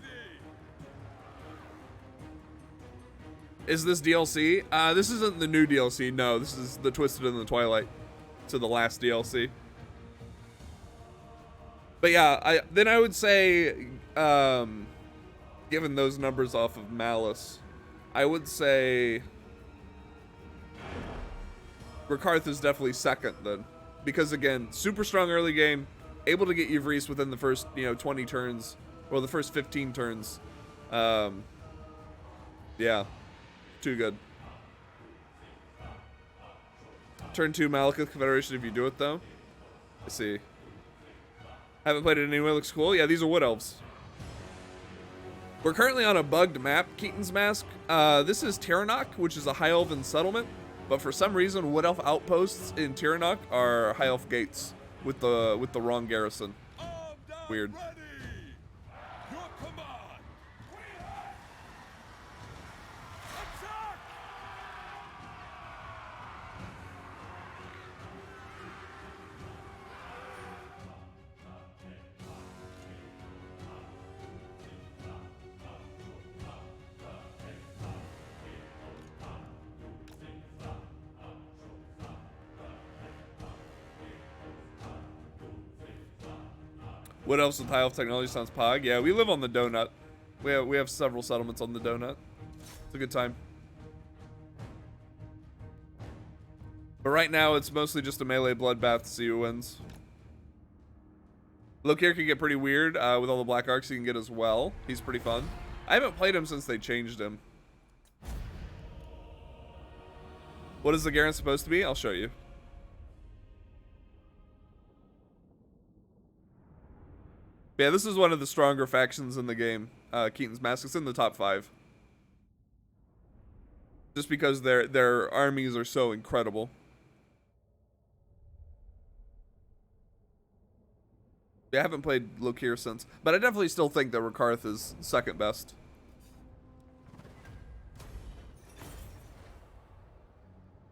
Is this DLC? This isn't the new DLC. No, this is the Twisted and the Twilight. To the last DLC. But yeah, I would say, given those numbers off of Malice, I would say Rakarth is definitely second then. Because again, super strong early game, able to get Yvris within the first, 20 turns, or the first 15 turns. Yeah, too good. Turn 2 Malekith Confederation if you do it though. Let's see. Haven't played it anyway, looks cool. Yeah, these are Wood Elves. We're currently on a bugged map, Keaton's Mask. This is Tiranoc, which is a High Elven settlement. But for some reason, Wood Elf outposts in Tiranoc are High Elf gates with the wrong garrison. Armed and Weird. ready! Your command! Attack! What else with High Elf technology sounds pog? Yeah, we live on the donut. We have several settlements on the donut. It's a good time. But right now, it's mostly just a melee bloodbath to see who wins. Lokir can get pretty weird with all the black arcs he can get as well. He's pretty fun. I haven't played him since they changed him. What is the Garen supposed to be? I'll show you. Yeah, this is one of the stronger factions in the game. Keaton's Mask. It's in the top 5. Just because their armies are so incredible. Yeah, I haven't played Lokir since, but I definitely still think that Rakarth is second best.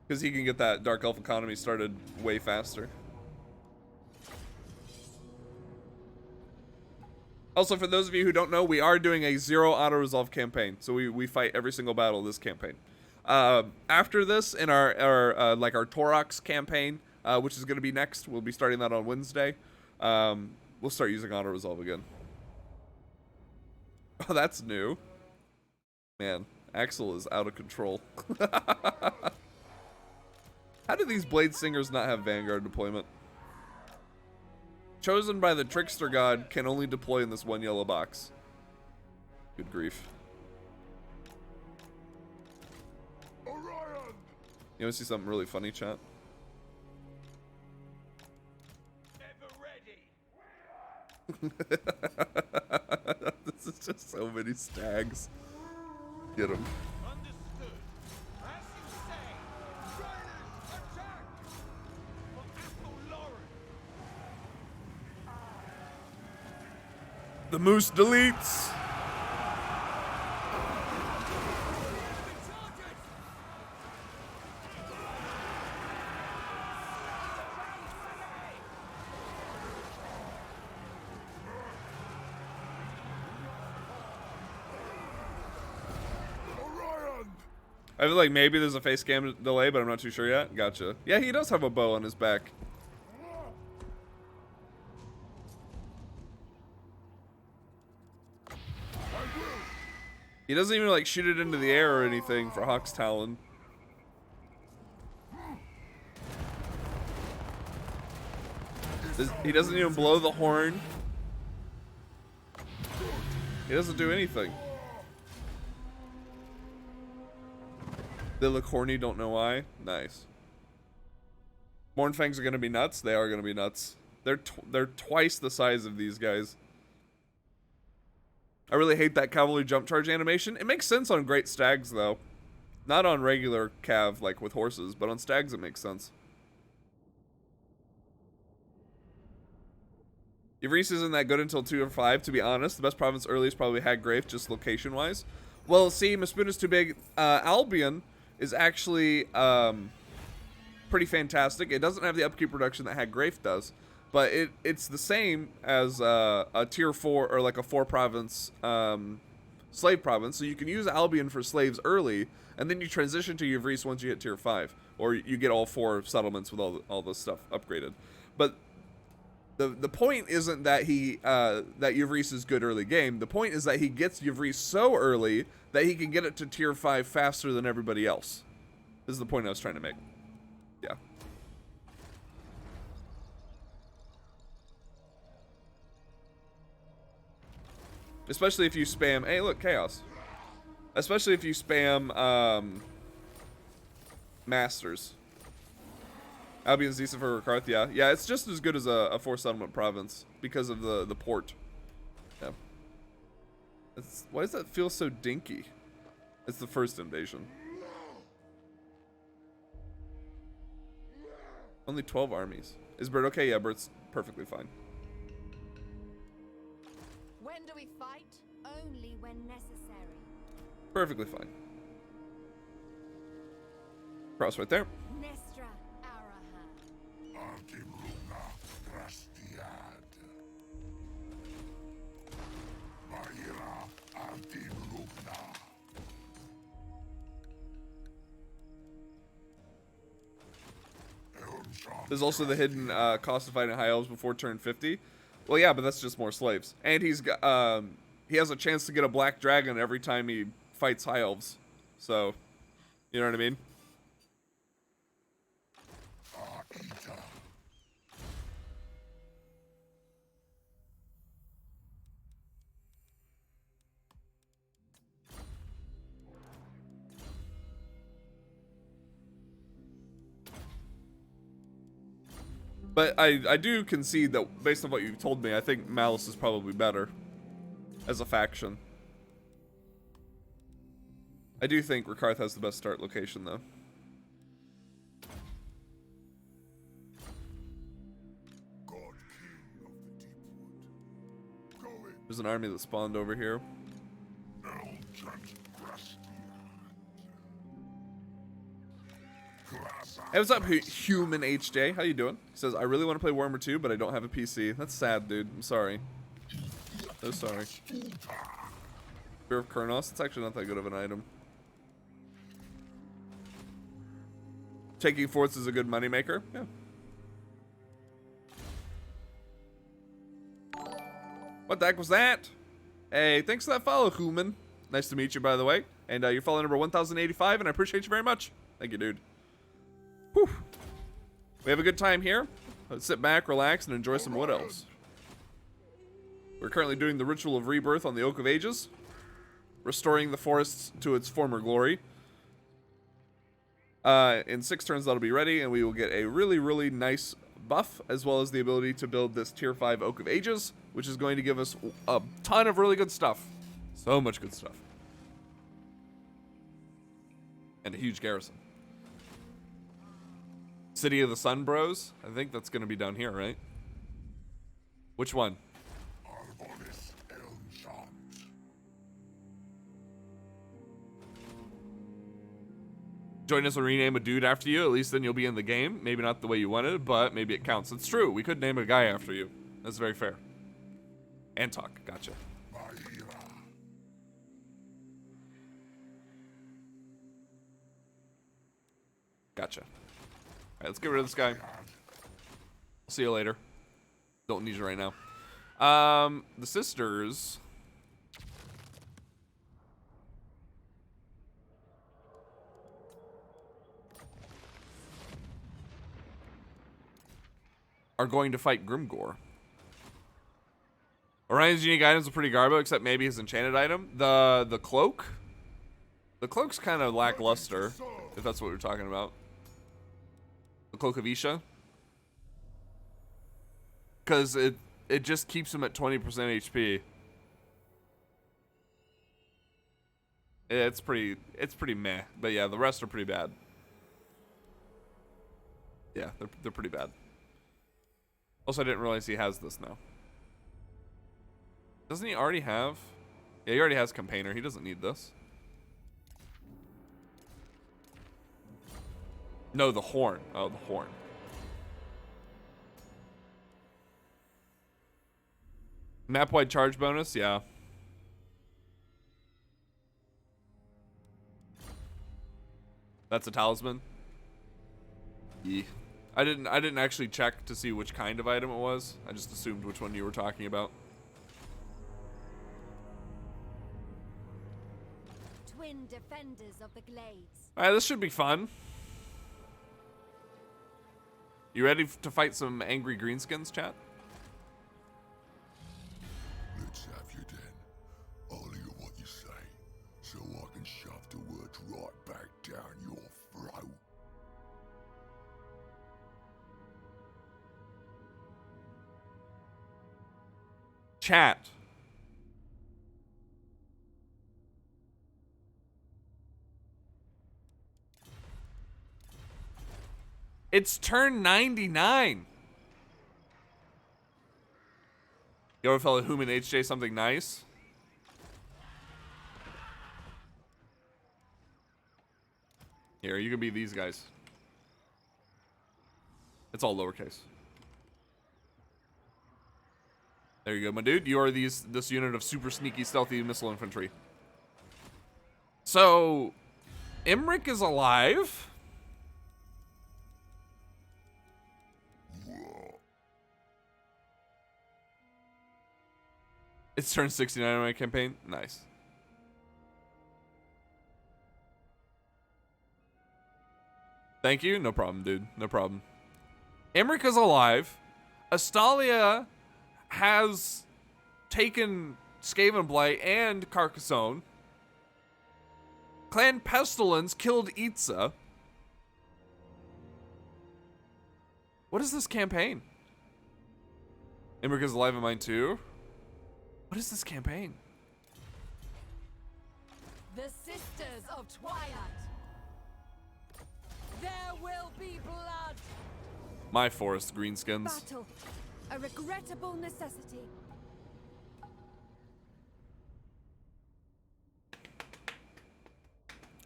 Because he can get that Dark Elf economy started way faster. Also, for those of you who don't know, we are doing a 0 auto-resolve campaign. So we fight every single battle this campaign. After this, in our Torox campaign, which is going to be next, we'll be starting that on Wednesday. We'll start using auto-resolve again. Oh, that's new. Man, Axel is out of control. How do these Blade Singers not have Vanguard deployment? Chosen by the Trickster God can only deploy in this one yellow box. Good grief. Orion! You want to see something really funny, chat? This is just so many stags. Get him. Understood. As you say, Riders, attack! For Athel Lauren. The moose deletes. I feel like maybe there's a face cam delay, but I'm not too sure yet. Gotcha. Yeah, he does have a bow on his back. He doesn't even like shoot it into the air or anything for Hawk's Talon. He doesn't even blow the horn. He doesn't do anything. They look horny, don't know why. Nice. Mornfangs are gonna be nuts. They are gonna be nuts. They're twice the size of these guys. I really hate that cavalry jump charge animation. It makes sense on great stags though. Not on regular cav like with horses, but on stags it makes sense. Ivreese isn't that good until 2 or 5, to be honest. The best province early is probably Haggrafe, just location-wise. Well, see, Maspoon is too big. Albion is actually pretty fantastic. It doesn't have the upkeep reduction that Haggrafe does, but it's the same as a tier 4 or like a 4 province slave province. So you can use Albion for slaves early, and then you transition to Ivreese once you hit tier 5, or you get all 4 settlements with all the stuff upgraded. But the point isn't that that Ivreese is good early game. The point is that he gets Ivreese so early that he can get it to tier 5 faster than everybody else. This is the point I was trying to make. Yeah. Especially if you spam, hey look, Chaos. Especially if you spam Masters. Albion's decent for Rakarth, yeah. Yeah, it's just as good as a 4 settlement province because of the port. Yeah. Why does that feel so dinky? It's the first invasion. Only 12 armies. Is Bert okay? Yeah, Bert's perfectly fine. When do we fight? Only when necessary. Perfectly fine. Cross right there. Nestra Arahan. Artimruna Prastiad. Vaira Artimruna. There's also the hidden cost of fighting high elves before turn 50. Well, yeah, but that's just more slaves. And he's got, he has a chance to get a black dragon every time he fights high elves. So, you know what I mean? But I do concede that based on what you told me, I think Malice is probably better as a faction. I do think Rakarth has the best start location, though. God King of the Deepwood. Go in, There's an army that spawned over here. Elgent Grastian. Hey, what's up, Human HJ? How you doing? He says, I really want to play Warhammer 2, but I don't have a PC. That's sad, dude. I'm sorry. So sorry. Fear of Kurnos? It's actually not that good of an item. Taking forts is a good moneymaker. Yeah. What the heck was that? Hey, thanks for that follow, Human. Nice to meet you, by the way. And you're follow number 1085, and I appreciate you very much. Thank you, dude. Whew. We have a good time here. Let's sit back, relax, and enjoy some Wood Elves. We're currently doing the Ritual of Rebirth on the Oak of Ages, restoring the forests to its former glory. In 6 turns, that'll be ready, and we will get a really, really nice buff, as well as the ability to build this Tier 5 Oak of Ages, which is going to give us a ton of really good stuff. So much good stuff. And a huge garrison. City of the Sun Bros? I think that's going to be down here, right? Which one? Arbonis Elmshant. Join us and rename a dude after you. At least then you'll be in the game. Maybe not the way you wanted, but maybe it counts. It's true. We could name a guy after you. That's very fair. Antok. Gotcha. Maira. Gotcha. All right, let's get rid of this guy. See you later. Don't need you right now. The sisters. Are going to fight Grimgore. Orion's unique items are pretty garbo, except maybe his enchanted item. The cloak. The cloak's kind of lackluster, if that's what we're talking about. The Cloak of Isha. Because it just keeps him at 20% HP. It's pretty meh. But yeah, the rest are pretty bad. Yeah, they're pretty bad. Also, I didn't realize he has this now. Doesn't he already have? Yeah, he already has Campaigner. He doesn't need this. No, the horn. Oh, the horn. Map-wide charge bonus, yeah. That's a talisman. Yeah. I didn't actually check to see which kind of item it was. I just assumed which one you were talking about. Twin defenders of the glades. Alright, this should be fun. You ready to fight some angry greenskins, chat? Let's have you then. I'll hear what you say, so I can shove the words right back down your throat. Chat. It's turn 99. You ever felt a Human HJ something nice? Here, you can be these guys. It's all lowercase. There you go, my dude. You are this unit of super sneaky, stealthy missile infantry. So, Imrik is alive. It's turn 69 on my campaign. Nice. Thank you. No problem, dude. No problem. Imrik is alive. Astalia has taken Skavenblight and Carcassonne. Clan Pestilence killed Itza. What is this campaign? Imrica's alive in mine too? What is this campaign? The Sisters of Twilight. There will be blood. My forest greenskins. Battle, a regrettable necessity.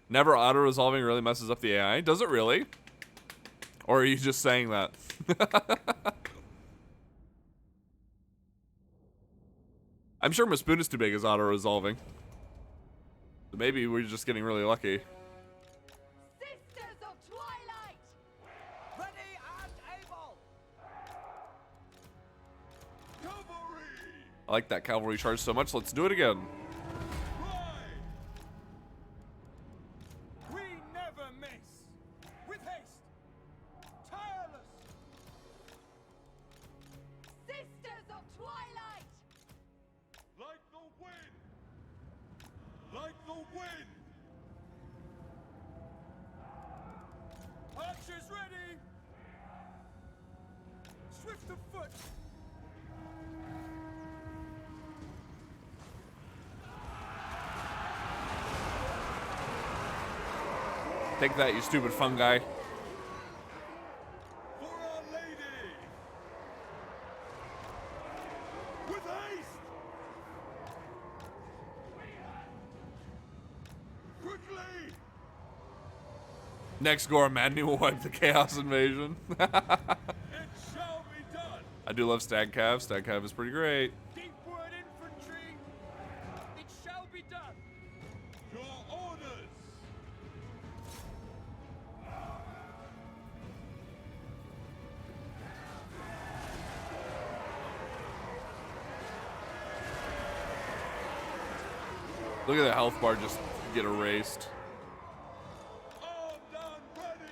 Never auto-resolving really messes up the AI. Does it really? Or are you just saying that? I'm sure Maspoon is too big as auto-resolving. So maybe we're just getting really lucky. Sisters of Twilight! Ready and able! Cavalry! I like that cavalry charge so much. Let's do it again. Ride! We never miss! With haste! Tireless! Sisters of Twilight! Like the wind! Like the wind! Archers ready! Swift of foot! Take that, you stupid fungi. For Our Lady! With haste! Quickly! Next Gore Madney will wipe the Chaos Invasion. It shall be done! I do love Stag Cav. Stag Cav is pretty great. Deep word infantry! It shall be done! Your orders! Look at the health bar just get erased. All done ready!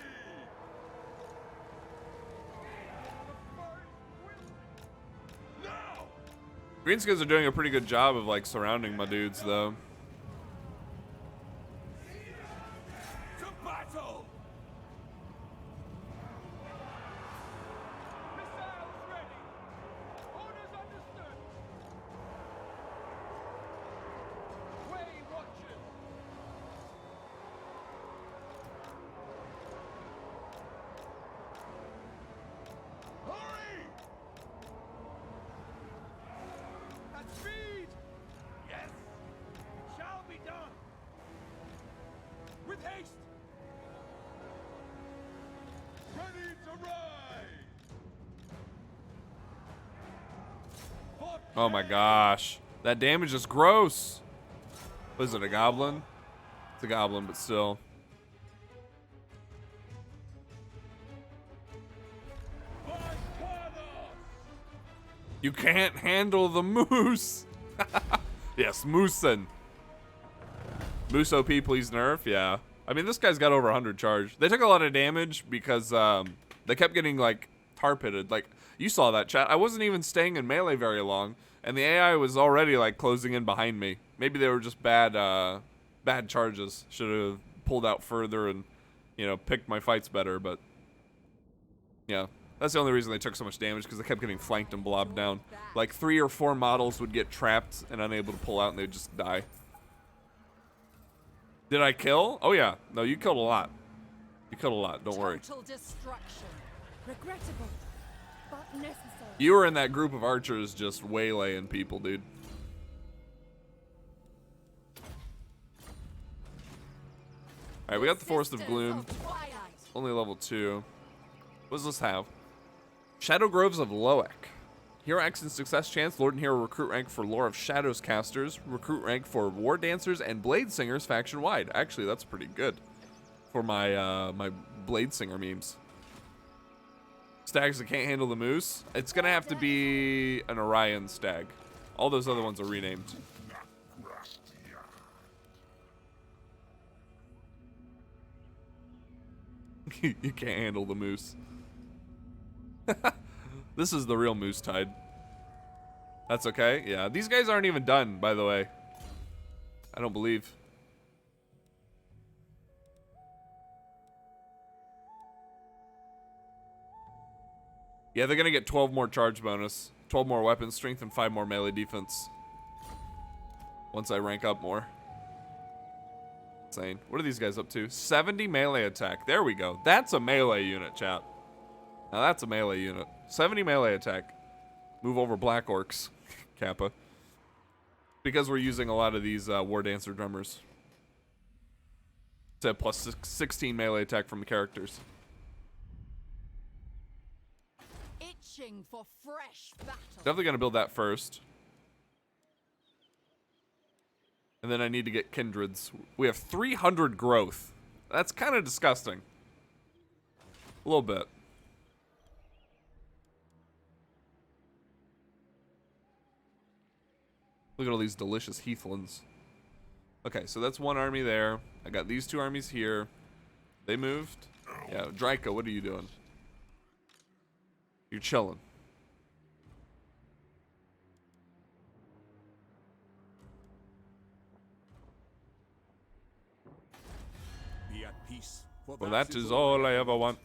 Now! Greenskins are doing a pretty good job of like surrounding my dudes though. To battle! Missiles ready! Orders understood! Way watchers! Hurry! At speed! Yes! It shall be done! With haste! Ready to ride! Oh my gosh. That damage is gross. What is it, a goblin? It's a goblin, but still. You can't handle the moose. Yes, moosin'. Moose OP, please nerf. Yeah. I mean, this guy's got over 100 charge. They took a lot of damage because they kept getting, like, tar pitted. Like, you saw that, chat. I wasn't even staying in melee very long, and the AI was already, like, closing in behind me. Maybe they were just bad charges. Should have pulled out further and, you know, picked my fights better, but, yeah. That's the only reason they took so much damage, because they kept getting flanked and blobbed down. Like, 3 or 4 models would get trapped and unable to pull out, and they'd just die. Did I kill? Oh, yeah. No, you killed a lot. You killed a lot. Don't worry. Total destruction. Regrettable, but necessary. You were in that group of archers just waylaying people, dude. Alright, we got the Forest of Sisters Gloom. of Twilight. Only level 2. What does this have? Shadow Groves of Loek. Hero X and Success Chance, Lord and Hero Recruit Rank for Lore of Shadows Casters, Recruit Rank for War Dancers and Blade Singers faction-wide. Actually, that's pretty good for my my Blade Singer memes. Stags that can't handle the moose. It's going to have to be an Orion stag. All those other ones are renamed. You can't handle the moose. This is the real moose tide. That's okay. Yeah, these guys aren't even done, by the way. I don't believe. Yeah, they're gonna get 12 more charge bonus, 12 more weapon strength, and 5 more melee defense. Once I rank up more. Insane. What are these guys up to? 70 melee attack. There we go. That's a melee unit, chat. Now that's a melee unit. 70 melee attack. Move over Black Orcs, Kappa. Because we're using a lot of these War Dancer drummers. It's a plus 16 melee attack from the characters. Itching for fresh battle. Definitely gonna build that first. And then I need to get kindreds. We have 300 growth. That's kind of disgusting. A little bit. Look at all these delicious heathlands. Okay, so that's one army there. I got these 2 armies here. They moved. Yeah, Draco, what are you doing? You're chilling. Be at peace. For Well, that is all I ever want.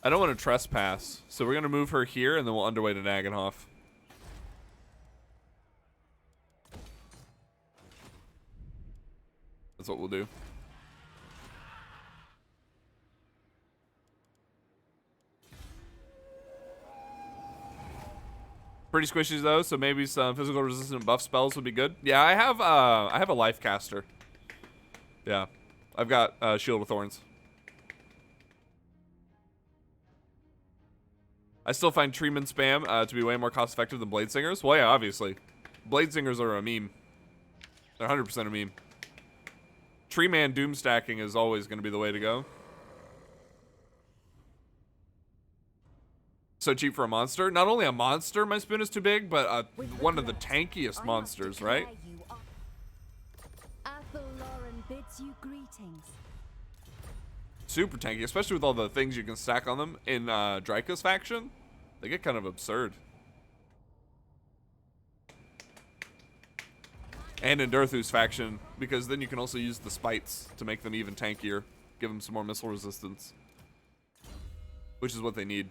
I don't want to trespass, so we're going to move her here, and then we'll underway to Nagenhof. That's what we'll do. Pretty squishy though, so maybe some physical resistant buff spells would be good. Yeah, I have a life caster. Yeah, I've got Shield of Thorns. I still find Treeman spam to be way more cost effective than Blade Singers. Well, yeah, obviously. Blade Singers are a meme. They're 100% a meme. Treeman doom stacking is always going to be the way to go. So cheap for a monster. Not only a monster, my spoon is too big, but one of the tankiest monsters, right? Athel Lauren bids you greetings. Super tanky, especially with all the things you can stack on them in Draco's faction. They get kind of absurd. And in Durthu's faction, because then you can also use the spites to make them even tankier. Give them some more missile resistance. Which is what they need.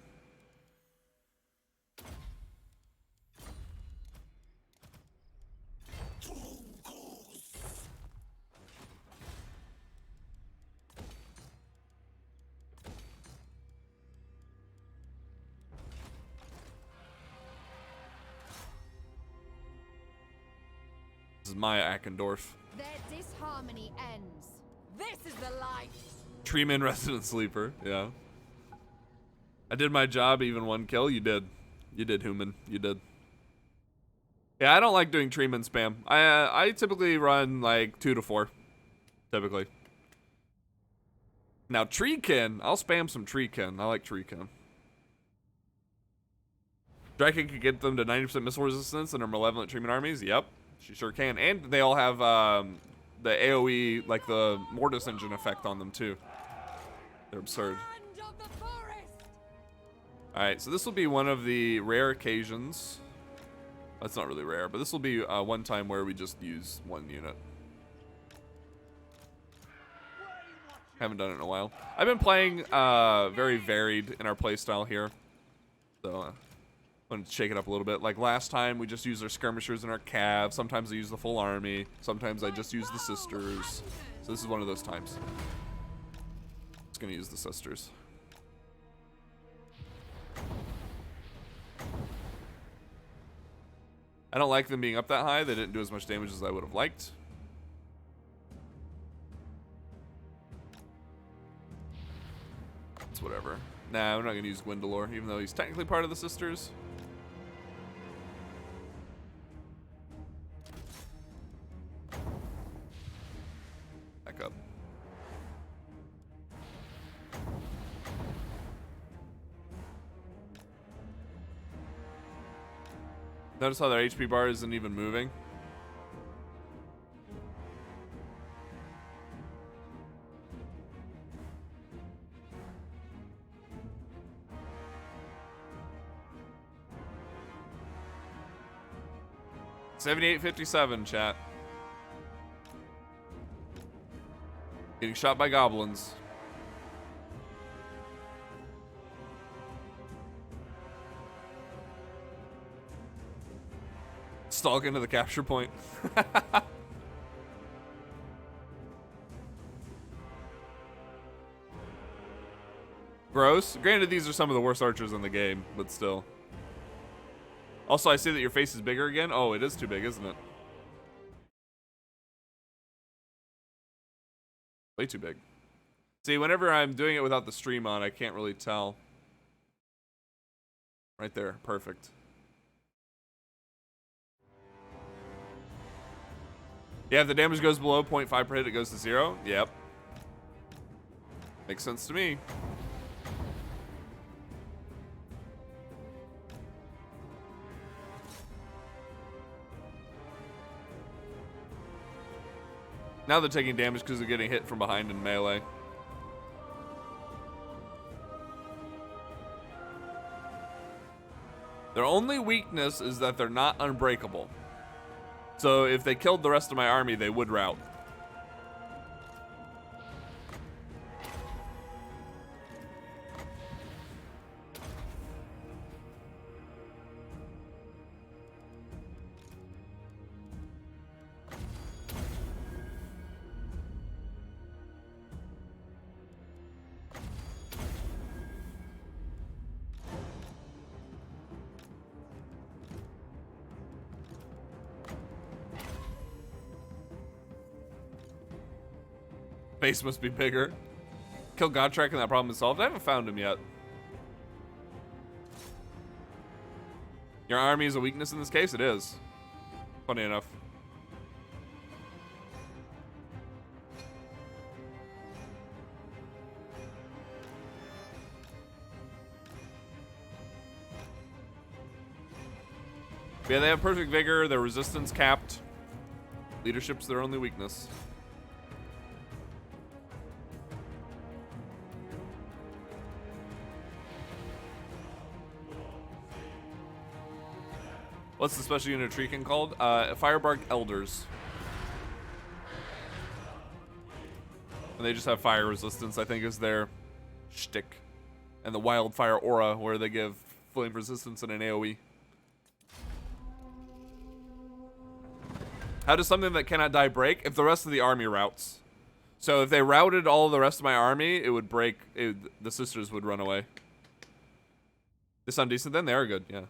This is Maya Ackendorf. Their disharmony ends. This is the life. Treeman Resident Sleeper, yeah. I did my job, even 1 kill. You did. You did, human. You did. Yeah, I don't like doing Treeman spam. I typically run like 2 to 4. Typically. Now, Treekin, I'll spam some Treekin. I like Treekin. Draken can get them to 90% missile resistance in our Malevolent Treeman armies. Yep, she sure can. And they all have the AoE, like the Mortis engine effect on them too. They're absurd. Land of the forest. Alright, so this will be one of the rare occasions. That's not really rare, but this will be one time where we just use 1 unit. Haven't done it in a while. I've been playing very varied in our playstyle here. So, I want to shake it up a little bit. Like last time, we just used our skirmishers and our cav. Sometimes I use the full army. Sometimes I just use the sisters. So this is one of those times. Just gonna use the sisters. I don't like them being up that high. They didn't do as much damage as I would have liked. It's whatever. Nah, we're not gonna use Gwendolor, even though he's technically part of the sisters. Back up. Notice how their HP bar isn't even moving. 7857, chat. Getting shot by goblins. Stalk into the capture point. Gross. Granted, these are some of the worst archers in the game, but still. Also, I see that your face is bigger again. Oh, it is too big, isn't it? Way too big. See, whenever I'm doing it without the stream on, I can't really tell. Right there. Perfect. Yeah, if the damage goes below 0.5 per hit, it goes to 0. Yep. Makes sense to me. Now they're taking damage because they're getting hit from behind in melee. Their only weakness is that they're not unbreakable. So if they killed the rest of my army, they would rout. Base must be bigger. Kill Godtrack and that problem is solved. I haven't found him yet. Your army is a weakness in this case? It is. Funny enough. Yeah, they have perfect vigor. Their resistance capped. Leadership's their only weakness. What's the special unit of Treekin called? Firebark Elders. And they just have fire resistance, I think, is their shtick. And the wildfire aura, where they give flame resistance and an AoE. How does something that cannot die break? If the rest of the army routs. So if they routed all the rest of my army, it would break. The sisters would run away. They sound decent then? They are good, yeah.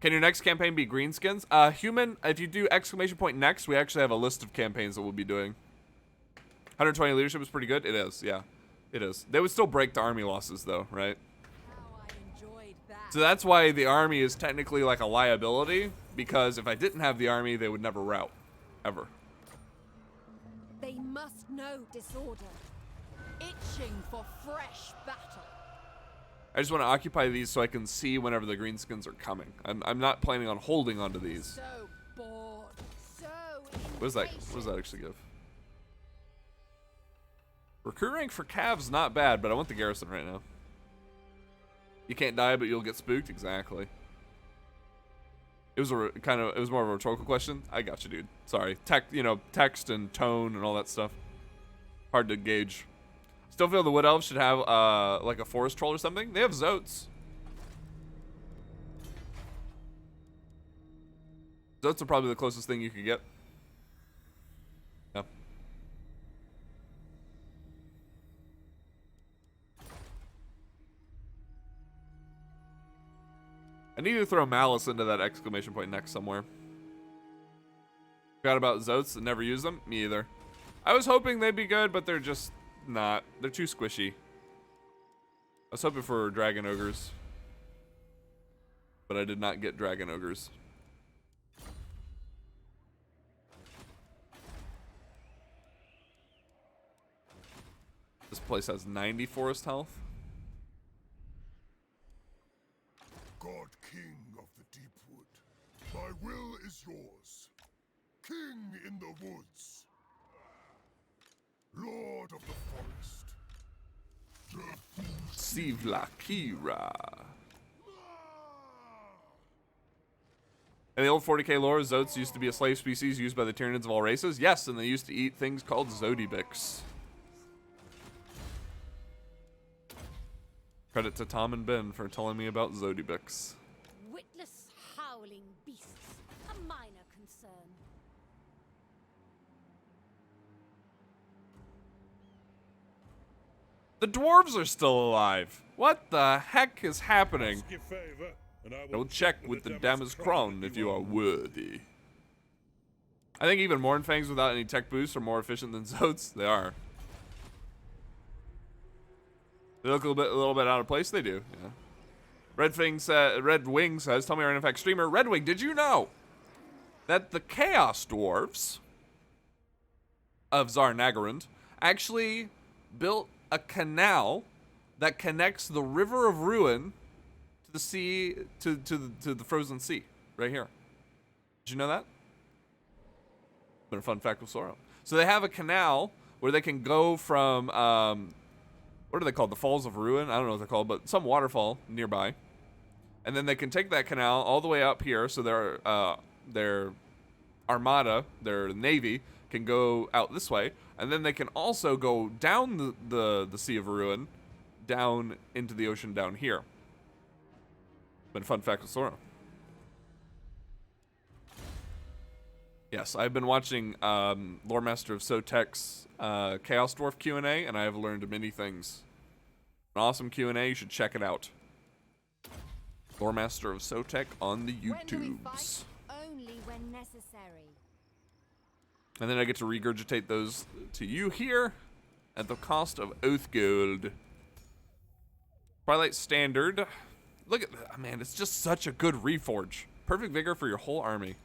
Can your next campaign be greenskins? Human, if you do exclamation point next, we actually have a list of campaigns that we'll be doing. 120 leadership is pretty good. It is, yeah. It is. They would still break the army losses, though, right? How I enjoyed that. So that's why the army is technically like a liability, because if I didn't have the army, they would never rout. Ever. They must know disorder. Itching for fresh battle. I just want to occupy these so I can see whenever the greenskins are coming. I'm not planning on holding onto these. So bored. So What does that actually give? Recruit rank for Cav's not bad, but I want the garrison right now. You can't die, but you'll get spooked. Exactly. It was more of a rhetorical question. I got you, dude. Sorry. Text and tone and all that stuff. Hard to gauge. Still feel the Wood Elves should have like a forest troll or something. They have Zoats. Zoats are probably the closest thing you could get. Yeah. I need to throw Malice into that exclamation point next somewhere. Forgot about Zoats and never use them? Me either. I was hoping they'd be good, but they're just not. They're too squishy. I was hoping for Dragon Ogres. But I did not get Dragon Ogres. This place has 90 forest health. God King of the Deep Wood, my will is yours. King in the woods. Lord of the forest. Sivla Kira. In the old 40k lore, Zotes used to be a slave species used by the Tyranids of all races. Yes, and they used to eat things called Zodibics. Credit to Tom and Ben for telling me about Zodibics. Witless howling beasts. A minor concern. The dwarves are still alive. What the heck is happening? Ask your favor, and I will Don't check with the Damas crown if you are worthy. I think even Mournfangs without any tech boosts are more efficient than Zotes. They are. They look a little bit out of place. They do. Yeah. Red Wing says, "Tell me, our in fact streamer Redwing, did you know that the Chaos Dwarves of Tsar Nagarand actually built a canal that connects the River of Ruin to the sea, to the Frozen Sea, right here? Did you know that? Been a fun fact with Sora. So they have a canal where they can go from what are they called? The Falls of Ruin? I don't know what they're called, but some waterfall nearby. And then they can take that canal all the way up here, so their armada, their navy, can go out this way. And then they can also go down the Sea of Ruin, down into the ocean down here. Been a fun fact with Sora. Yes, I've been watching Lore Master of Sotek's Chaos Dwarf Q&A, and I have learned many things. An awesome Q&A, you should check it out. Lore Master of Sotek on the When do we YouTubes. fight? Only when necessary. And then I get to regurgitate those to you here at the cost of Oath Gold. Twilight Standard. Look at that, man, it's just such a good reforge. Perfect vigor for your whole army.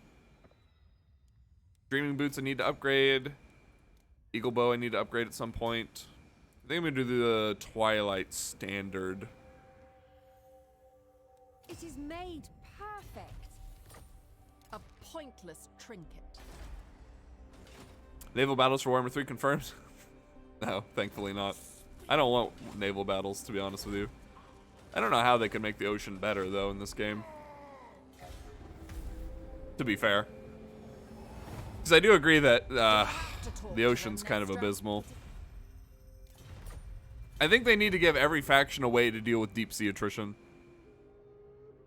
Dreaming Boots I need to upgrade. Eagle Bow I need to upgrade at some point. I think I'm gonna do the Twilight Standard. It is made perfect. A pointless trinket. Naval battles for Warhammer 3 confirmed? No, thankfully not. I don't want naval battles, to be honest with you. I don't know how they could make the ocean better, though, in this game. To be fair. Because I do agree that the ocean's kind of abysmal. I think they need to give every faction a way to deal with deep sea attrition.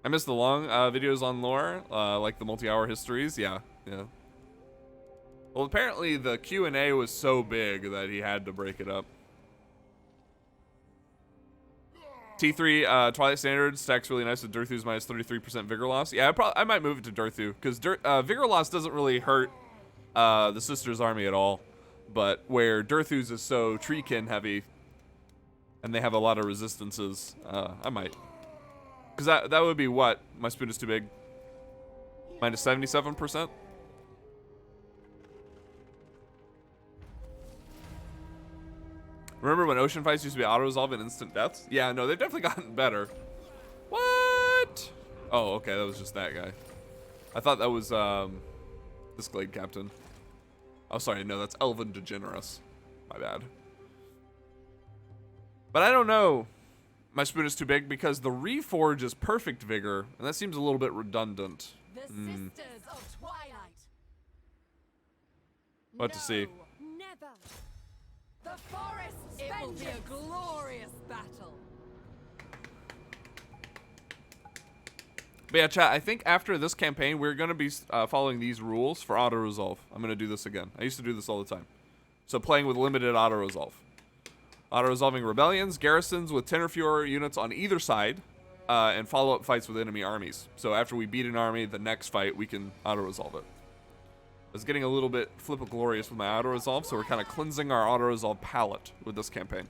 I missed the long videos on lore, like the multi-hour histories. Yeah. Well, apparently the Q&A was so big that he had to break it up. T3 Twilight Standard stacks really nice with Durthu's minus 33% vigor loss. Yeah, I might move it to Durthu, because vigor loss doesn't really hurt the Sisters army at all. But where Durthu's is so treekin heavy, and they have a lot of resistances, I might. Because that would be what? My spoon is too big. Minus 77%? Remember when ocean fights used to be auto-resolve and instant deaths? Yeah, no, they've definitely gotten better. What? Oh, okay, that was just that guy. I thought that was this Glade Captain. Oh, sorry, no, that's Elven Degeneres. My bad. But I don't know. My spoon is too big because the Reforge is perfect vigor, and that seems a little bit redundant. The Sisters of Twilight. What to see? Never. The forest's It will be a glorious battle. But yeah, chat, I think after this campaign, we're going to be following these rules for auto-resolve. I'm going to do this again. I used to do this all the time. So playing with limited auto-resolve. Auto-resolving rebellions, garrisons with 10 or fewer units on either side, and follow-up fights with enemy armies. So after we beat an army, the next fight, we can auto-resolve it. I was getting a little bit flip-glorious with my auto-resolve, so we're kind of cleansing our auto-resolve palette with this campaign.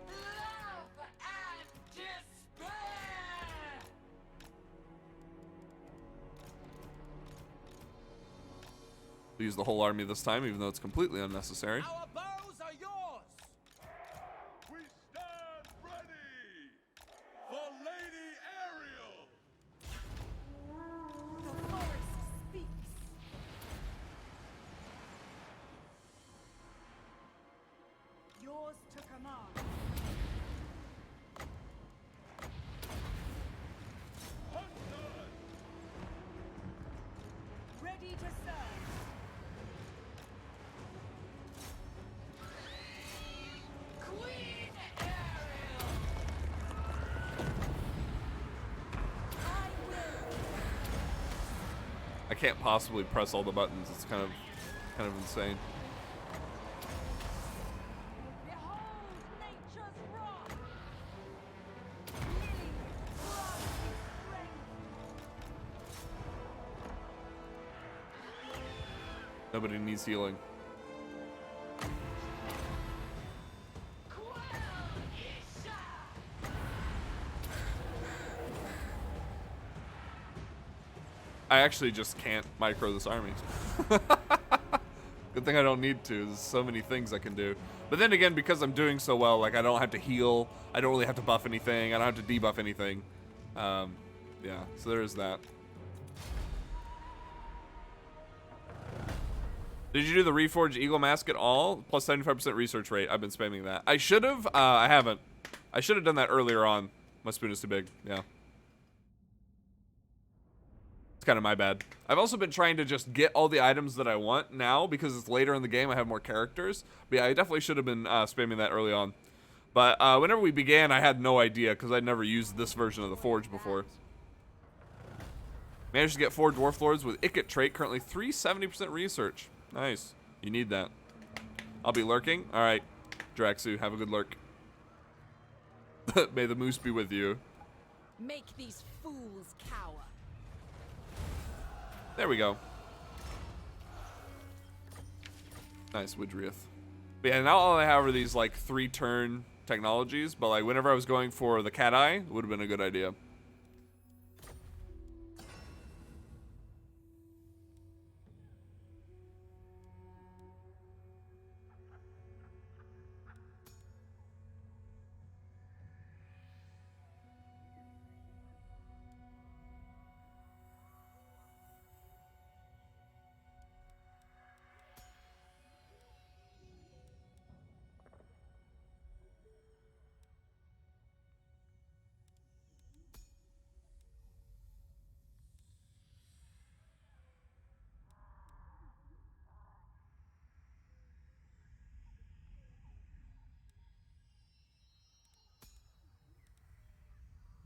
Love and despair. We'll use the whole army this time, even though it's completely unnecessary. Our bows are yours. We stand ready for Lady Ariel. The forest speaks. Yours to command. I can't possibly press all the buttons. It's kind of insane. Behold nature's wrath. Lily, blood strength. Nobody needs healing. I actually just can't micro this army. Good thing I don't need to. There's so many things I can do. But then again, because I'm doing so well, like I don't have to heal. I don't really have to buff anything. I don't have to debuff anything. Yeah, so there is that. Did you do the Reforged Eagle Mask at all? Plus 75% research rate. I've been spamming that. I should have. I haven't. I should have done that earlier on. My spoon is too big. Yeah. It's kind of my bad. I've also been trying to just get all the items that I want now because it's later in the game. I have more characters. But yeah, I definitely should have been spamming that early on. But whenever we began, I had no idea because I'd never used this version of the Forge before. Managed to get 4 Dwarf Lords with Ikat trait. Currently 370% research. Nice. You need that. I'll be lurking. All right, Draxu, have a good lurk. May the moose be with you. Make these fools cower. There we go. Nice, Widriath. But yeah, now all I have are these like 3-turn technologies, but like whenever I was going for the cat eye, it would have been a good idea.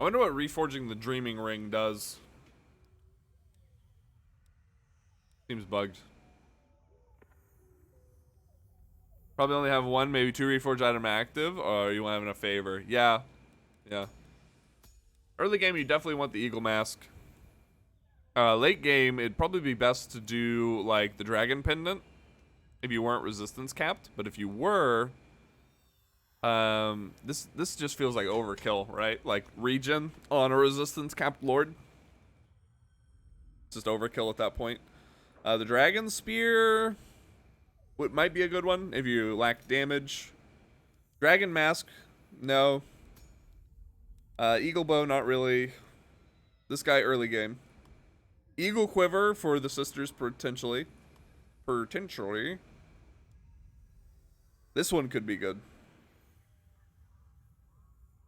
I wonder what reforging the Dreaming Ring does. Seems bugged. Probably only have 1, maybe 2 reforged item active, or you want to have in a favor. Yeah. Yeah. Early game, you definitely want the Eagle Mask. Late game, it'd probably be best to do, like, the Dragon Pendant if you weren't resistance capped. But if you were, this just feels like overkill, right? Like, regen on a resistance capped Lord. Just overkill at that point. The Dragon Spear might be a good one if you lack damage. Dragon Mask, no. Eagle Bow, not really. This guy, early game. Eagle Quiver for the sisters, potentially. Potentially. This one could be good.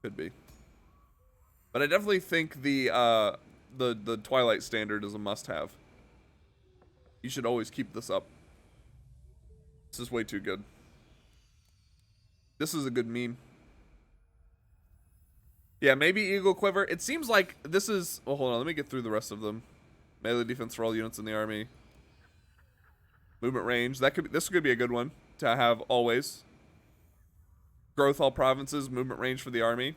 Could be. But I definitely think the Twilight standard is a must-have. You should always keep this up. This is way too good. This is a good meme. Yeah, maybe Eagle Quiver. It seems like this is... Oh, hold on. Let me get through the rest of them. Melee defense for all units in the army. Movement range. This could be a good one to have always. Growth all provinces. Movement range for the army.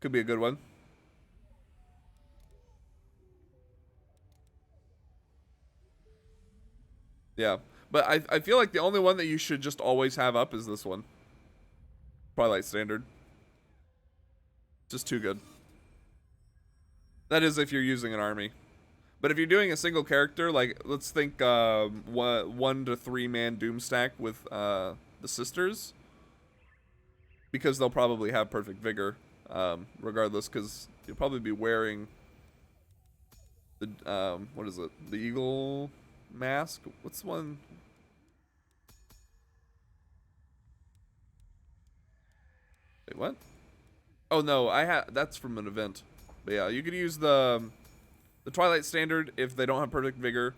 Could be a good one. Yeah. But I feel like the only one that you should just always have up is this one. Twilight standard. Just too good. That is if you're using an army. But if you're doing a single character, like, let's think 1 to 3 man Doom stack with the sisters. Because they'll probably have perfect vigor, regardless, because you'll probably be wearing the, what is it? The Eagle Mask? What's one? Wait, what? Oh no, that's from an event. But yeah, you could use the Twilight standard if they don't have perfect vigor,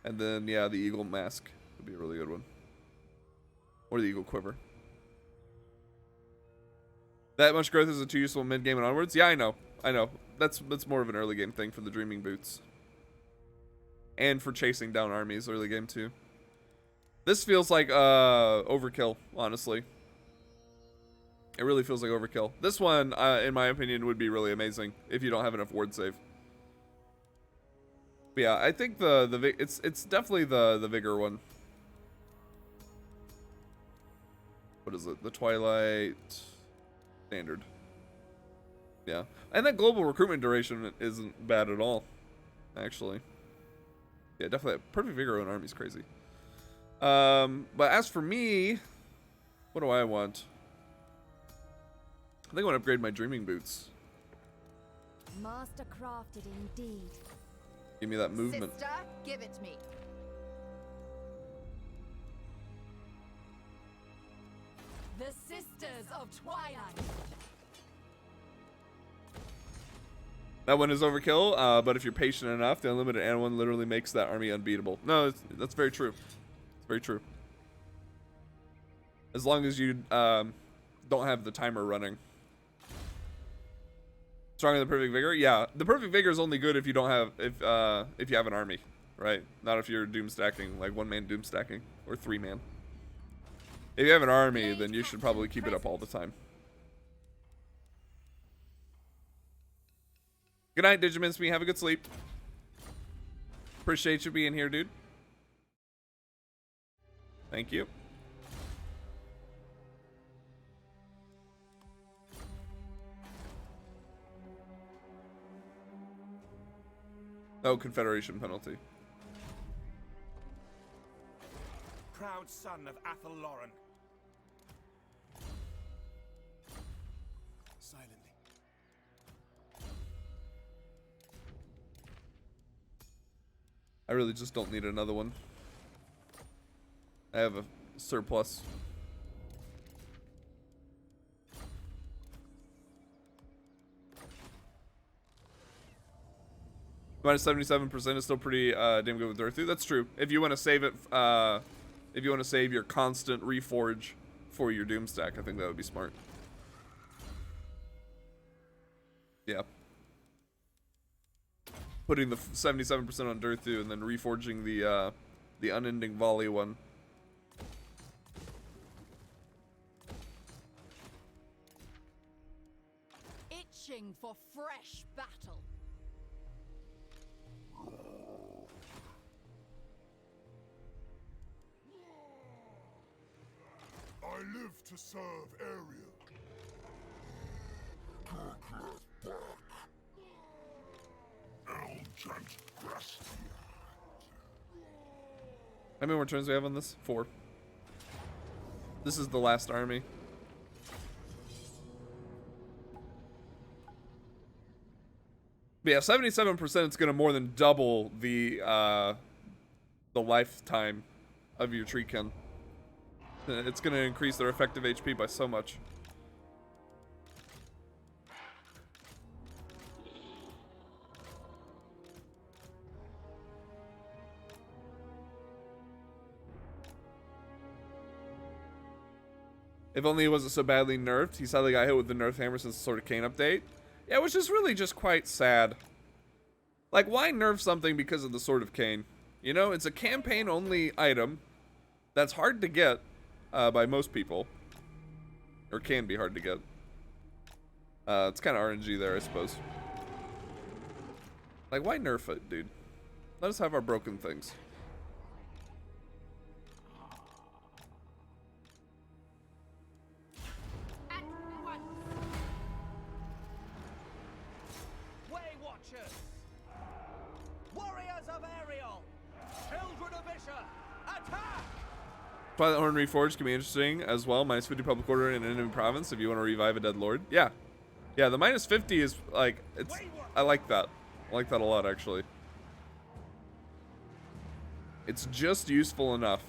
and then yeah, the Eagle Mask would be a really good one, or the Eagle Quiver. That much growth isn't too useful mid game and onwards. Yeah, I know. That's more of an early game thing for the Dreaming Boots. and for chasing down armies early game too. This feels like overkill, honestly. It really feels like overkill. This one, in my opinion, would be really amazing if you don't have enough ward save. But yeah, I think it's definitely the vigor one. What is it? The Twilight standard. Yeah, and that global recruitment duration isn't bad at all, actually. Yeah, definitely. Perfect vigor on army's crazy. But as for me, what do I want? I think I want to upgrade my dreaming boots. Master crafted indeed. Give me that movement. Sister, give it me. The Sisters of Twilight. That one is overkill, but if you're patient enough, the unlimited and one literally makes that army unbeatable. No, that's very true. It's very true. As long as you don't have the timer running. Stronger than perfect vigor? Yeah, the perfect vigor is only good if you don't have if you have an army, right? Not if you're doom stacking, like 1-man doom stacking or 3-man. If you have an army, then you should probably keep it up all the time. Good night, Digimince. Have a good sleep. Appreciate you being here, dude. Thank you. Oh, Confederation penalty. Proud son of Athel Lauren. Silently. I really just don't need another one. I have a surplus. Minus 77% is still pretty damn good with Earthu. That's true. If you want to save it, if you want to save your constant reforge for your doom stack, I think that would be smart. Yeah. Putting the 77% on Earthu and then reforging the unending volley one. Itching for fresh battle. I live to serve Ariel. How many more turns do we have on this? 4. This is the last army. But yeah, 77% is gonna more than double the lifetime of your treekin. It's gonna increase their effective HP by so much. If only he wasn't so badly nerfed. He sadly got hit with the nerf hammer since the Sword of Cain update. Yeah, which is really just quite sad. Like, why nerf something because of the Sword of Cain? You know, it's a campaign-only item that's hard to get by most people. Or can be hard to get. It's kind of RNG there, I suppose. Like, why nerf it, dude? Let us have our broken things. Twilight Horn Reforged can be interesting as well. Minus 50 public order in an enemy province if you want to revive a dead lord. Yeah. Yeah, the minus 50 is like, it's, I like that. I like that a lot, actually. It's just useful enough.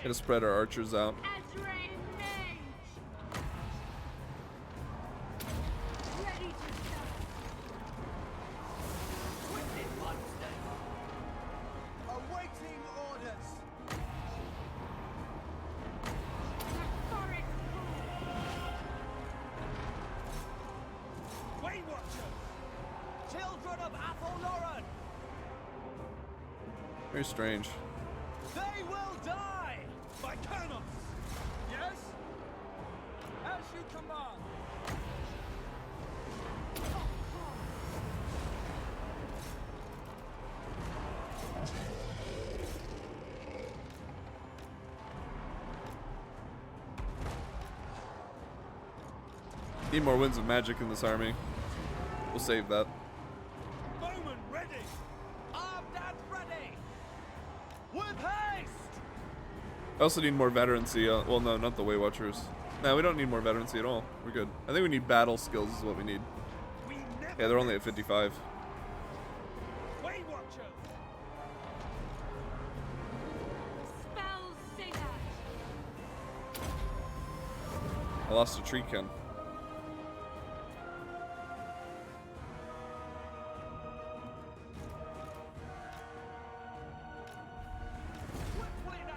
Gonna spread our archers out. Azrain Mage! Ready to serve! Wicked monsters! Awaiting orders! The forest pool! Way Watchers! Children of Athel-Loren! Very strange. They will die! By Kernos! Yes? As you command! Need more winds of magic in this army. We'll save that. Bowman ready! Armed and ready! With haste! I also need more veterancy. Well, no, not the Way Watchers. No, we don't need more veterancy at all. We're good. I think we need battle skills is what we need. We never Yeah, they're only at 55. Way Watchers! Spell Singer! I lost a tree ken. Swiftly now!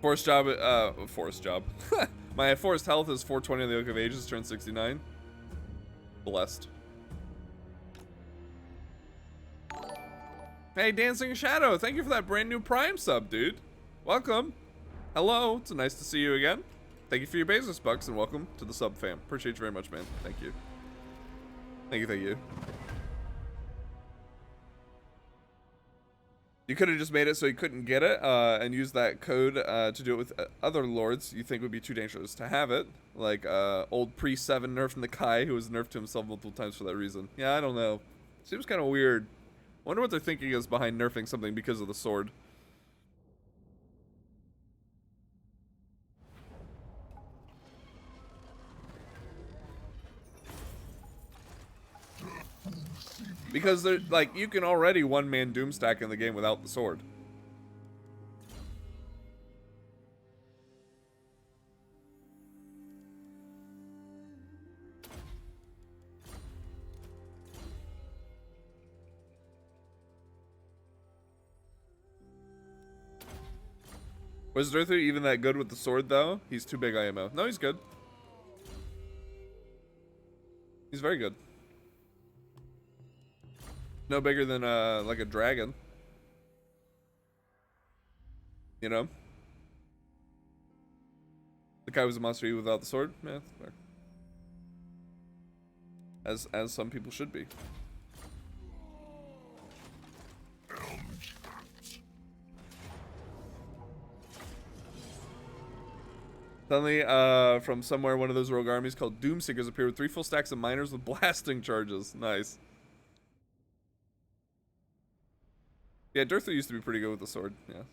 Forest job. My forest health is 420 on the Oak of Ages, turned 69. Blessed. Hey, Dancing Shadow, thank you for that brand new Prime sub, dude. Welcome. Hello, it's nice to see you again. Thank you for your Bezos bucks and welcome to the sub fam. Appreciate you very much, man. Thank you. Thank you, thank you. You could have just made it so he couldn't get it and use that code to do it with other lords you think would be too dangerous to have it. Like old Pre-7 nerfing the Kai, who was nerfed to himself multiple times for that reason. Yeah, I don't know. Seems kind of weird. Wonder what they're thinking is behind nerfing something because of the sword. Because they're like, you can already one-man doomstack in the game without the sword. Was Durthu even that good with the sword though? He's too big IMO. No, he's good. He's very good. No bigger than like a dragon. You know? The guy was a monster even without the sword? Yeah, that's fair. As some people should be. Suddenly, from somewhere, one of those rogue armies called Doomseekers appear with 3 full stacks of miners with blasting charges. Nice. Yeah, Durthu used to be pretty good with the sword, yeah.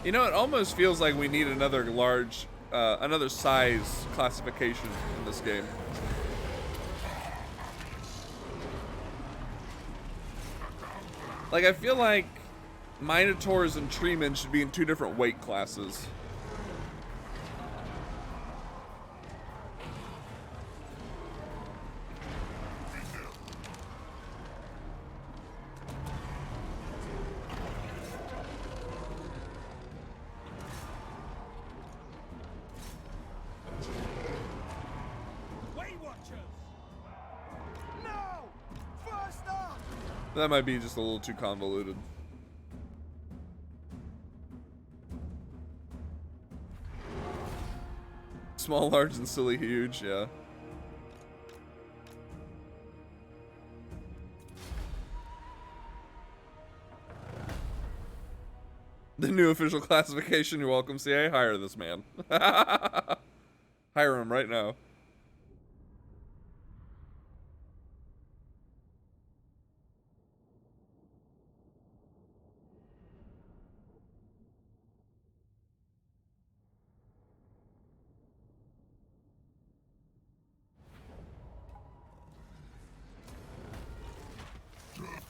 You know, it almost feels like we need another large, another size classification in this game. Like, I feel like Minotaurs and Treemen should be in 2 different weight classes. Way Watchers! No! First up! That might be just a little too convoluted. Small, large, and silly, huge, yeah. The new official classification, you're welcome, CA. Hire this man. Hire him right now.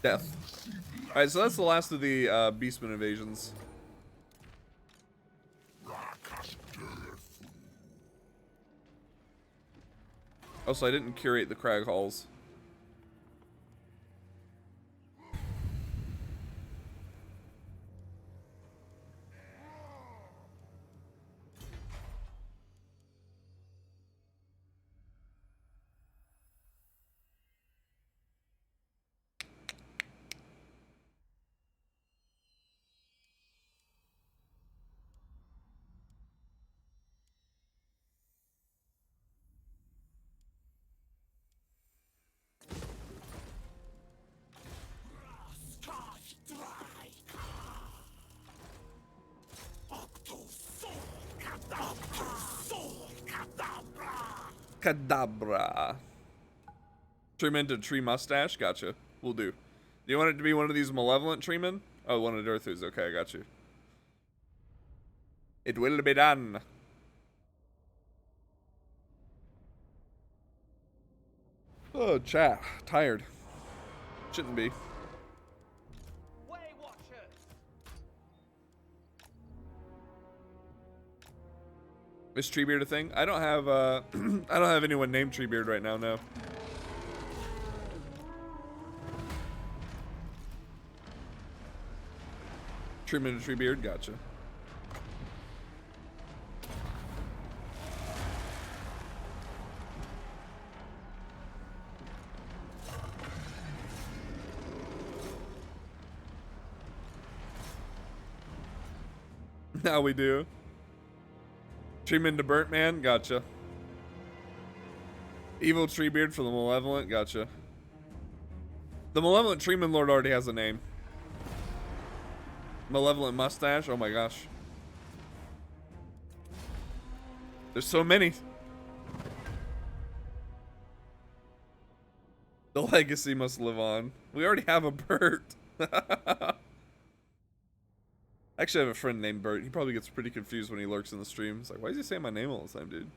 Death. Alright, so that's the last of the Beastman invasions. Also, I didn't curate the crag halls. Cadabra. Treeman to tree mustache? Gotcha. Will do. Do you want it to be one of these malevolent treemen? Oh, one of Dirthu's. Okay, I got you. It will be done. Oh, chat. Tired. Shouldn't be. Way Watchers! Is Treebeard a thing? I don't have I don't have anyone named Treebeard right now, no. Treatment of Treebeard, gotcha. Now we do. Treatment to Burnt Man, gotcha. Evil Treebeard for the Malevolent, gotcha. The Malevolent Treatment Lord already has a name. Malevolent Mustache, oh my gosh. There's so many. The legacy must live on. We already have a Bert. I actually have a friend named Bert. He probably gets pretty confused when he lurks in the stream. He's like, why is he saying my name all the time, dude?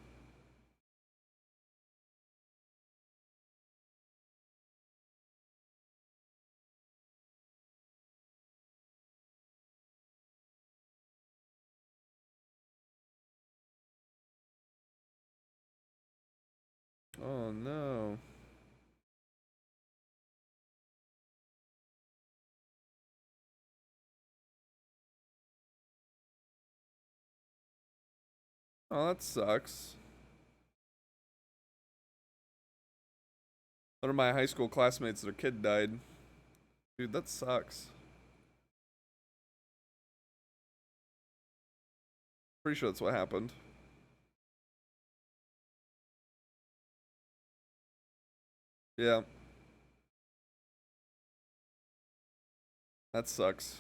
Oh no. Oh, that sucks. One of my high school classmates, their kid died. Dude, that sucks. Pretty sure that's what happened. Yeah. That sucks.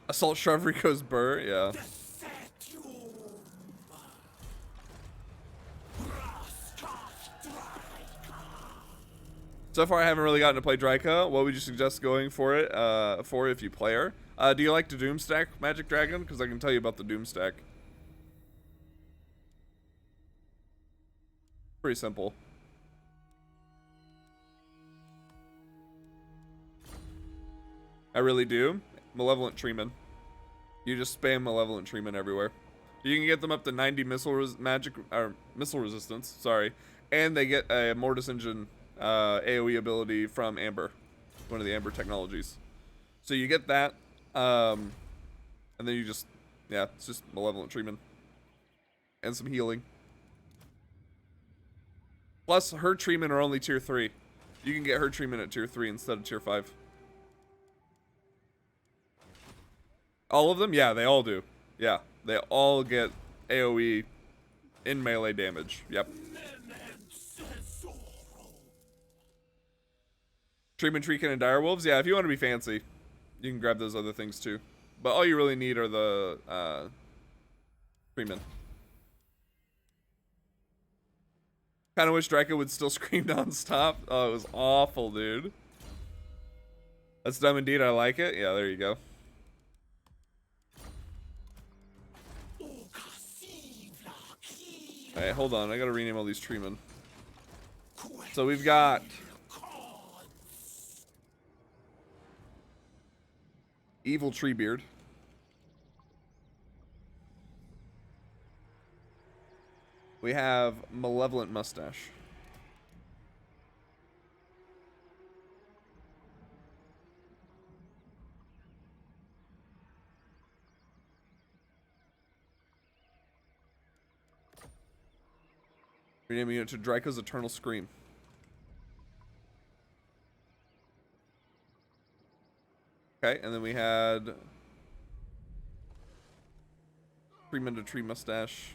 Assault Shrubbery goes Burr, yeah. So far, I haven't really gotten to play Dryka. What would you suggest going for it? If you play her? Do you like to Doom stack Magic Dragon? Because I can tell you about the Doom stack. Pretty simple. I really do. Malevolent treatment. You just spam malevolent treatment everywhere. You can get them up to 90 missile resistance. Sorry, and they get a Mortis Engine AOE ability from Amber, one of the Amber technologies. So you get that, and then you just, yeah, it's just malevolent treatment and some healing. Plus, her treatment are only tier 3. You can get her treatment at tier 3 instead of tier 5. All of them? Yeah, they all do. Yeah, they all get AoE in melee damage. Yep. Treatment Treekin and Direwolves? Yeah, if you want to be fancy, you can grab those other things too. But all you really need are the treatment. Kind of wish Draco would still scream non-stop. Oh, it was awful, dude. That's dumb indeed. I like it. Yeah, there you go. Alright, hold on. I gotta rename all these treemen. So we've got Evil Treebeard. We have Malevolent Mustache. Renaming it to Draco's Eternal Scream. Okay, and then we had Treeman to Tree Mustache.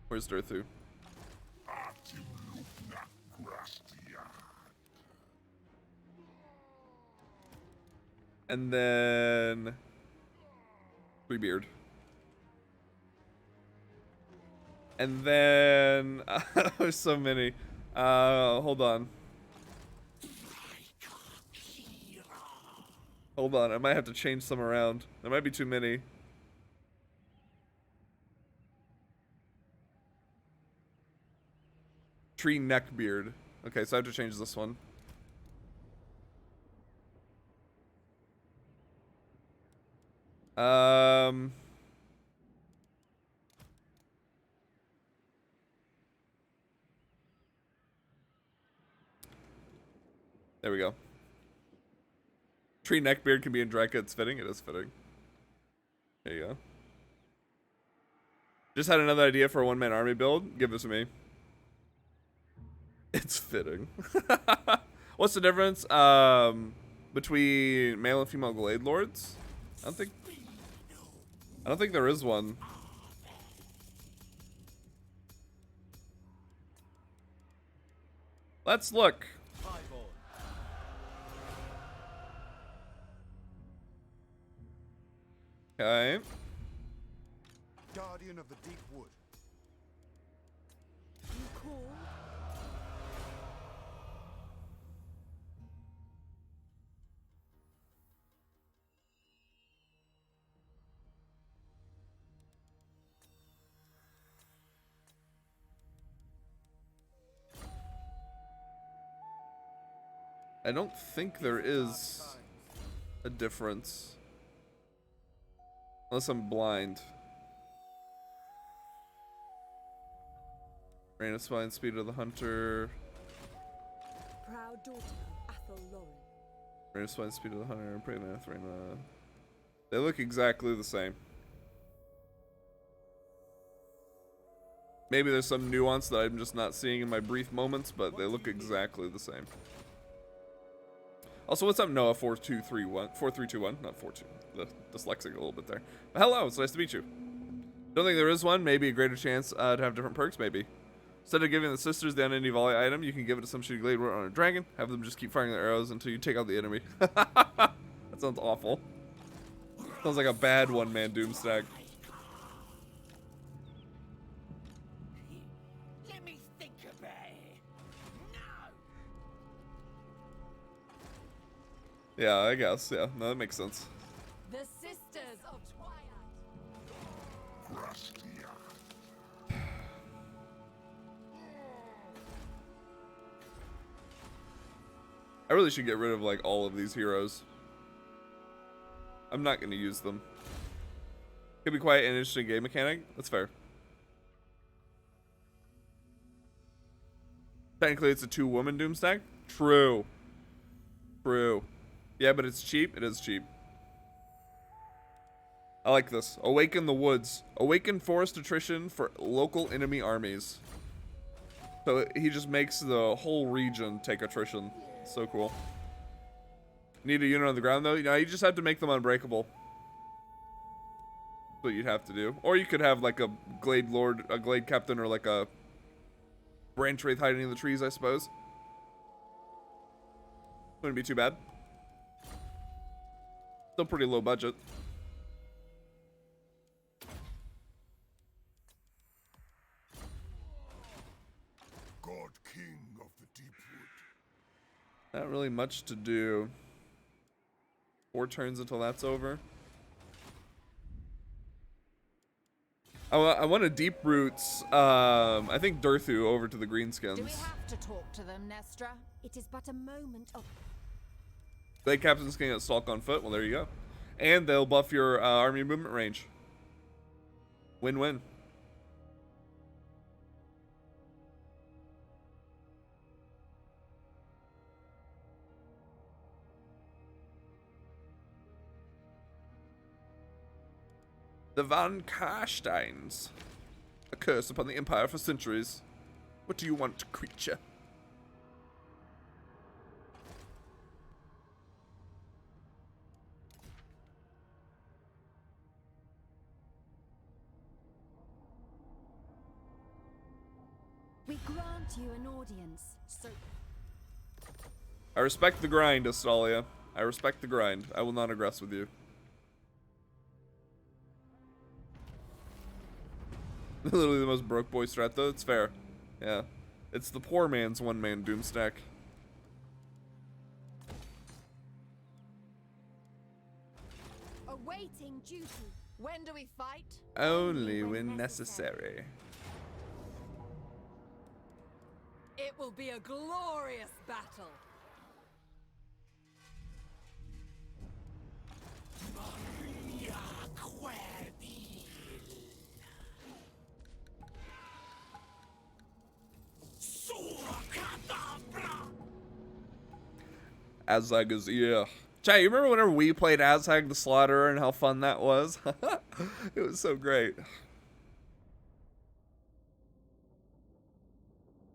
Where's Durthu? And then Treebeard. And then there's so many. Hold on. Hold on, I might have to change some around. There might be too many. Tree Neckbeard. Okay, so I have to change this one. There we go. Tree Neckbeard can be in Draca. It's fitting. It is fitting. There you go. Just had another idea for a one-man army build. Give it to me. It's fitting. What's the difference between male and female Glade Lords? I don't think there is one. Let's look. Okay. Guardian of the Deep Wood. You cool? I don't think there is a difference. Unless I'm blind. Rain of Spine, Speed of the Hunter. Proud daughter of Athel Lauren. Rain of Spine, Speed of the Hunter, and Praenath, Raina. They look exactly the same. Maybe there's some nuance that I'm just not seeing in my brief moments, but they look exactly the same. Also, what's up, Noah? 4231, 4321, not 42. Dyslexic a little bit there. But hello, it's nice to meet you. Don't think there is one. Maybe a greater chance to have different perks. Maybe instead of giving the sisters the unending volley item, you can give it to some shitty glade on a dragon. Have them just keep firing their arrows until you take out the enemy. That sounds awful. Sounds like a bad one-man Doomstack. Let me think about it. No. Yeah, I guess. Yeah, no, that makes sense. The Sisters of Twilight. I really should get rid of like all of these heroes. I'm not gonna use them. Could be quite an interesting game mechanic. That's fair. Technically, it's a 2-woman doom stack. True. True. Yeah, but it's cheap. It is cheap. I like this. Awaken the woods. Awaken forest attrition for local enemy armies. So he just makes the whole region take attrition. So cool. Need a unit on the ground though? You just have to make them unbreakable. That's what you'd have to do. Or you could have like a glade lord, a glade captain, or like a branch wraith hiding in the trees, I suppose. Wouldn't be too bad. Still pretty low budget. God King of the Deepwood. Not really much to do. 4 turns until that's over. I want to deep roots, I think Durthu over to the Greenskins. Do we have to talk to them, Nestra? It is but a moment of... Glade captains can get stalk on foot. Well, there you go. And they'll buff your army movement range. Win-win. The Van Karsteins. A curse upon the Empire for centuries. What do you want, creature? We grant you an audience, so I respect the grind, Astalia. I respect the grind. I will not aggress with you. Literally the most broke boy strat, though. It's fair. Yeah. It's the poor man's one-man doom stack. awaiting duty. When do we fight? Only when necessary. It will be a glorious battle. Azag is, yeah. Chad, you remember whenever we played Azag the Slaughterer and how fun that was? It was so great.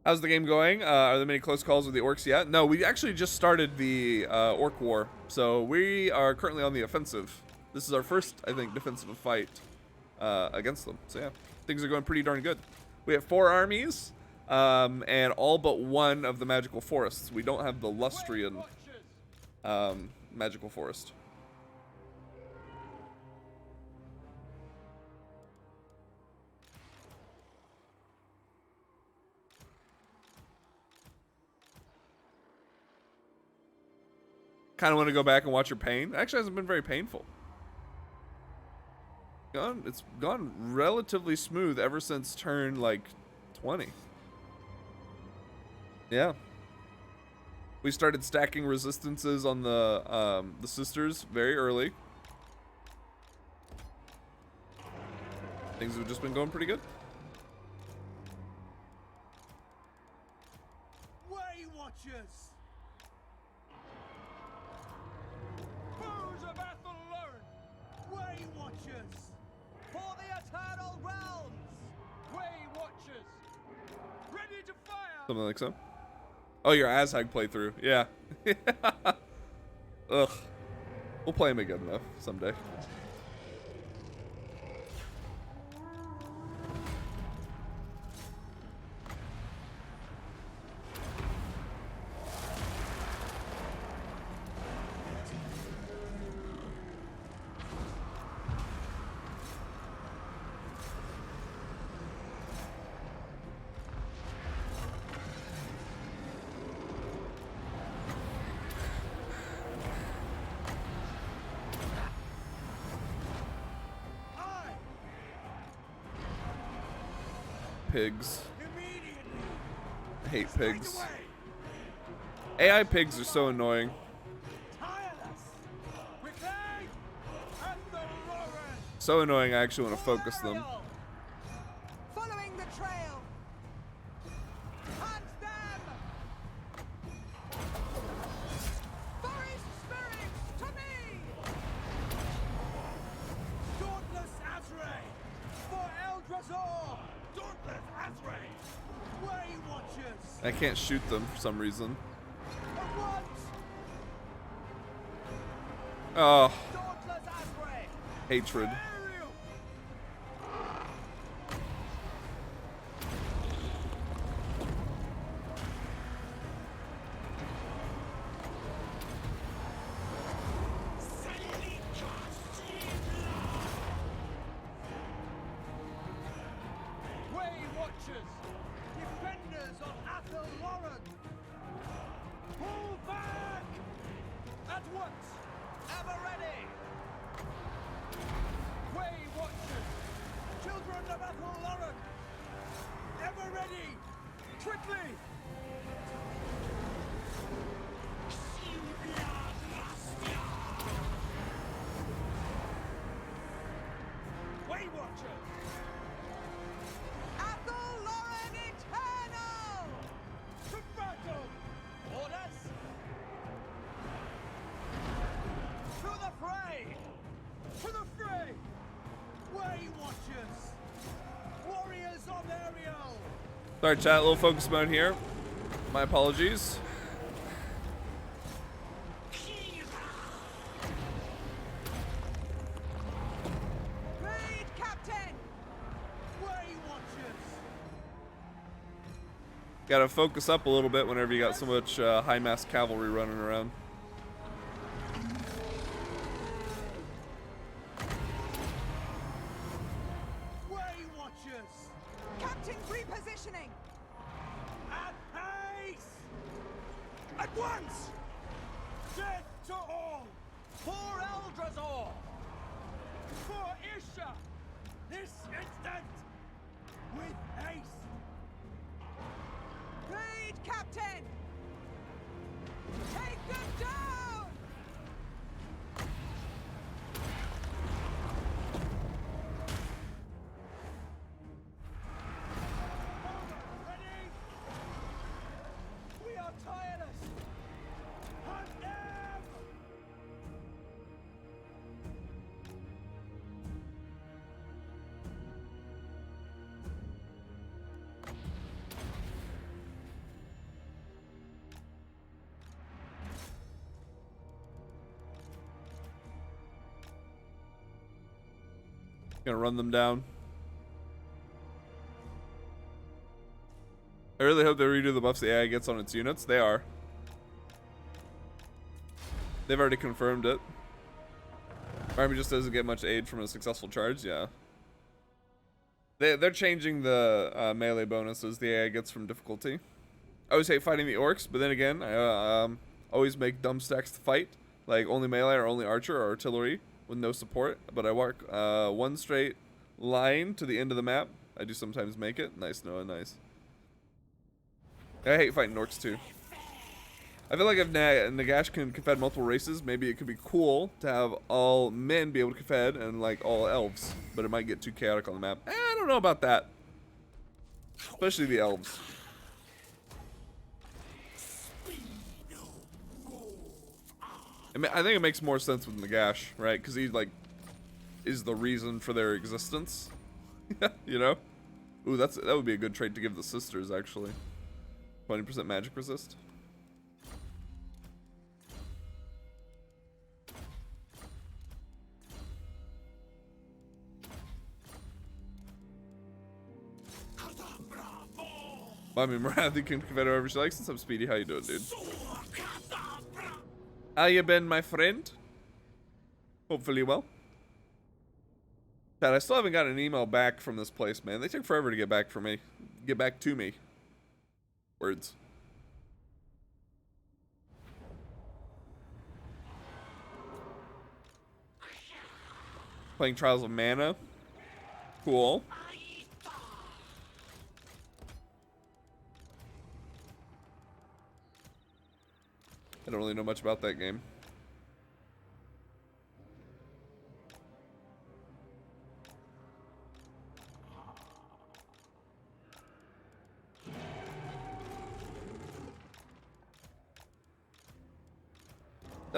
How's the game going? Are there many close calls with the orcs yet? No, we actually just started the orc war. So we are currently on the offensive. This is our first, I think, defensive fight against them. So yeah, things are going pretty darn good. We have 4 armies and all but 1 of the magical forests. We don't have the Lustrian magical forest. Kind of want to go back and watch your pain. Actually, it hasn't been very painful. It's gone relatively smooth ever since turn like 20. Yeah. We started stacking resistances on the sisters very early. Things have just been going pretty good. Way Watchers! Foes of Athelern! Way Watchers! For the Eternal Realms! Way Watchers! Ready to fire! Something like so. Oh, your Azhag playthrough. Yeah. Ugh. We'll play him again, though, someday. Pigs. I hate pigs. AI pigs are so annoying. so annoying. I actually want to focus them. Following the trail. Hunt them. Forest spirits to me. Dauntless Azray for Eldrazi. Dauntless Azray. Way Watchers. I can't shoot them for some reason. At once. Oh, Dauntless Azray. hatred. Aerial. Way Watchers, defenders of Athel Warren. Pull back! At once, ever ready. Way Watchers, children of Athel Warren. Ever ready. Quickly! Way Watchers! Athel Lauren Eternal! To battle! Orders! To the fray! To the fray! Way Watchers! Warriors of Ariel! Sorry, chat. A little focus mode here. My apologies. Raid Captain! Way Watchers! Gotta focus up a little bit whenever you got so much high mass cavalry running around. Way Watchers! Captain repositioning! At pace! At once! Death to all! For Eldrazi! For Isha! This instant! With haste! Raid Captain! Take them down! Ready? We are tireless! Hunt them! Gonna run them down. I really hope they redo the buffs the AI gets on its units. They are. They've already confirmed it. Army just doesn't get much aid from a successful charge. Yeah. They're changing the melee bonuses the AI gets from difficulty. I always hate fighting the orcs, but then again, I always make dumb stacks to fight, like only melee or only archer or artillery with no support. But I walk one straight line to the end of the map. I do sometimes make it. Nice, Noah, nice. I hate fighting orcs too. I feel like if Nagash can confed multiple races, maybe it could be cool to have all men be able to confed and like all elves, but it might get too chaotic on the map. I don't know about that. Especially the elves. I think it makes more sense with Nagash, right? Because he like is the reason for their existence. You know? Ooh, that would be a good trait to give the sisters actually. 20% magic resist. I mean, Marathi can confed wherever she likes. What's up, Speedy? How you doing, dude? How you been, my friend? Hopefully well. Chad, I still haven't got an email back from this place, man. They took forever to get back for me. Get back to me. Words. Playing Trials of Mana. Cool. I don't really know much about that game.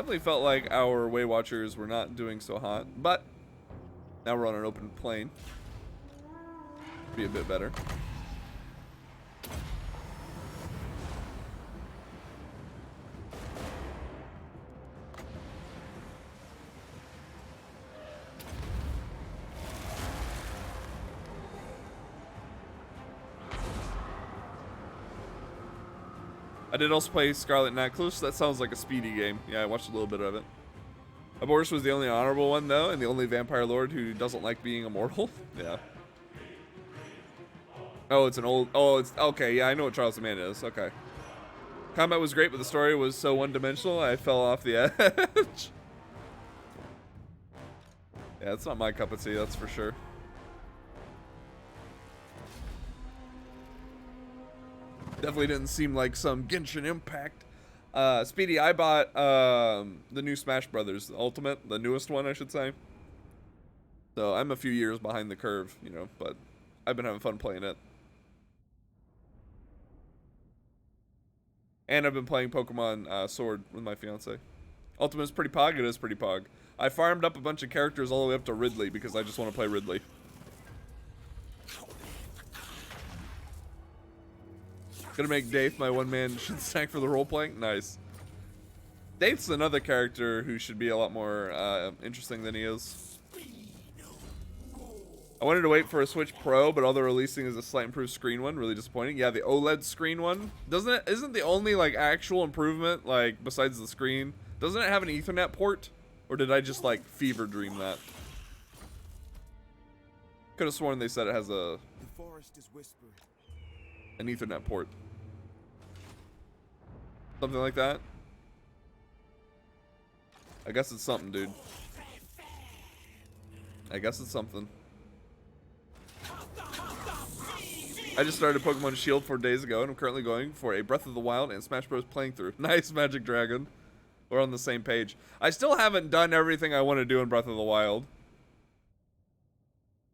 Definitely felt like our Way Watchers were not doing so hot, but now we're on an open plane. Be a bit better. I did also play Scarlet Necklace. That sounds like a speedy game. Yeah, I watched a little bit of it. Abortus was the only honorable one, though, and the only vampire lord who doesn't like being immortal. Yeah. Oh, it's an old... Oh, it's... Okay, yeah, I know what Charles the Man is. Okay. Combat was great, but the story was so one-dimensional, I fell off the edge. Yeah, it's not my cup of tea, that's for sure. Definitely didn't seem like some Genshin Impact. Speedy, I bought the new Smash Brothers, the Ultimate, the newest one, I should say. So I'm a few years behind the curve, you know, but I've been having fun playing it. And I've been playing Pokemon Sword with my fiance. Ultimate is pretty pog, it is pretty pog. I farmed up a bunch of characters all the way up to Ridley because I just want to play Ridley. Gonna make Daith my one-man stack for the role-playing? Nice. Daith's another character who should be a lot more interesting than he is. I wanted to wait for a Switch Pro, but all they're releasing is a slight improved screen one. Really disappointing. Yeah, the OLED screen one. Isn't the only, like, actual improvement, like, besides the screen, doesn't it have an Ethernet port? Or did I just, like, fever dream that? Could have sworn they said it has The forest is whispering. an Ethernet port. Something like that. I guess it's something, dude. I guess it's something. I just started Pokemon Shield 4 days ago, and I'm currently going for a Breath of the Wild and Smash Bros. Playing through. Nice, Magic Dragon. We're on the same page. I still haven't done everything I want to do in Breath of the Wild.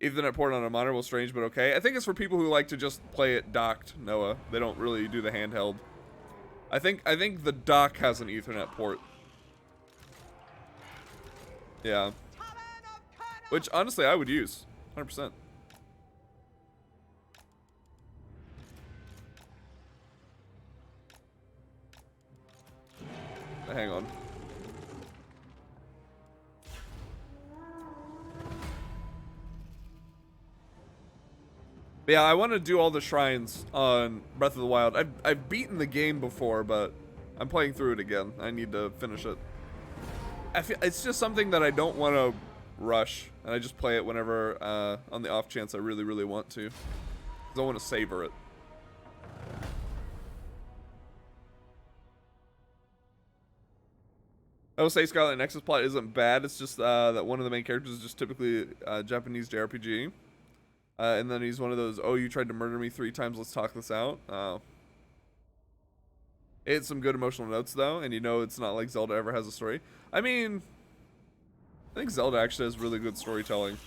Ethernet port on a monitor was strange, but okay. I think it's for people who like to just play it docked, Noah. They don't really do the handheld. I think the dock has an Ethernet port. Yeah. Which, honestly, I would use. 100%. Hang on. But yeah, I want to do all the shrines on Breath of the Wild. I've beaten the game before, but I'm playing through it again. I need to finish it. I feel it's just something that I don't want to rush, and I just play it whenever on the off chance I really, really want to. 'Cause I want to savor it. I will say Scarlet Nexus plot isn't bad. It's just that one of the main characters is just typically Japanese JRPG. And then he's one of those, oh, you tried to murder me 3 times, let's talk this out. It had some good emotional notes, though, and you know it's not like Zelda ever has a story. I mean, I think Zelda actually has really good storytelling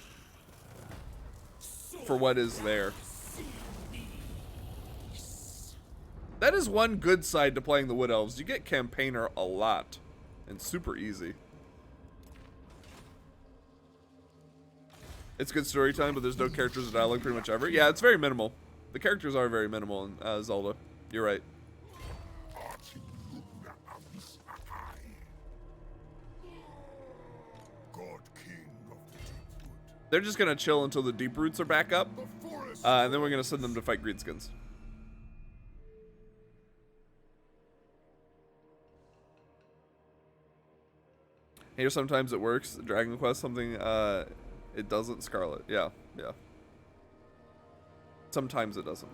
for what is there. That is one good side to playing the Wood Elves. You get Campaigner a lot, and super easy. It's good storytelling, but there's no characters or dialogue pretty much ever. Yeah, it's very minimal. The characters are very minimal in Zelda. You're right. They're just gonna chill until the deep roots are back up, and then we're gonna send them to fight greenskins. Here, sometimes it works. Dragon Quest, something it doesn't. Scarlet, yeah. Sometimes it doesn't.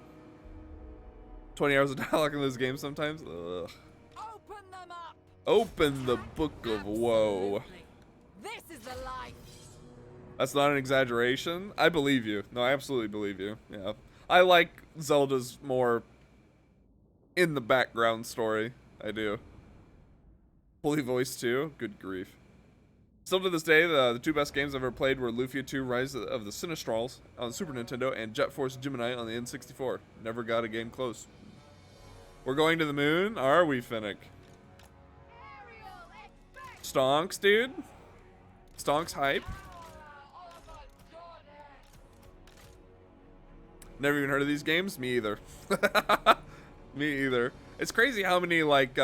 20 hours of dialogue in this game sometimes. Ugh. Open them up. Open the Book of Woe. This is the life. That's not an exaggeration. I believe you. No, I absolutely believe you. Yeah. I like Zelda's more in the background story. I do. Fully voiced too. Good grief. Still to this day, the 2 best games I've ever played were Lufia 2 Rise of the Sinistrals on Super Nintendo and Jet Force Gemini on the N64. Never got a game close. We're going to the moon? Are we, Finnick? Stonks, dude. Stonks hype. Never even heard of these games? Me either. Me either. It's crazy how many, like,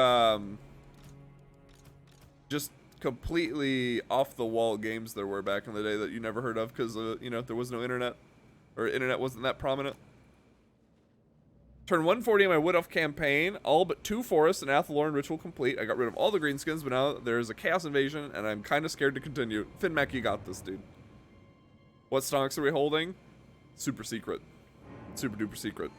just completely off-the-wall games there were back in the day that you never heard of because, you know, there was no internet. Or internet wasn't that prominent. Turn 140 on my Wood Elf campaign. All but 2 forests and Athalorn ritual complete. I got rid of all the greenskins, but now there's a chaos invasion, and I'm kind of scared to continue. Finmac, you got this, dude. What stonks are we holding? Super secret. Super duper secret.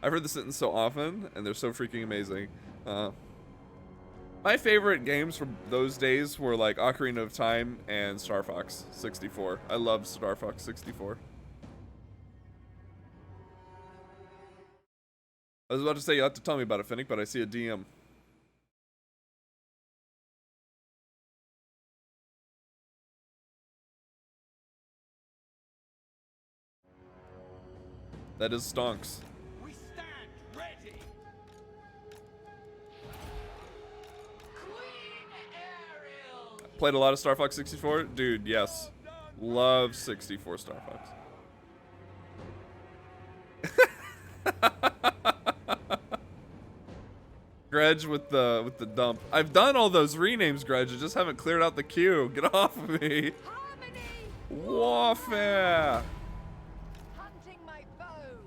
I've heard this sentence so often, and they're so freaking amazing. My favorite games from those days were like Ocarina of Time and Star Fox 64. I love Star Fox 64. I was about to say you have to tell me about it, Finnick, but I see a DM. That is stonks. We stand ready. Queen Ariel! Played a lot of Star Fox 64? Dude, yes. Love 64 Star Fox. Gredge with the dump. I've done all those renames, Gredge. I just haven't cleared out the queue. Get off of me. Harmony! Warfare. Hunting my foes!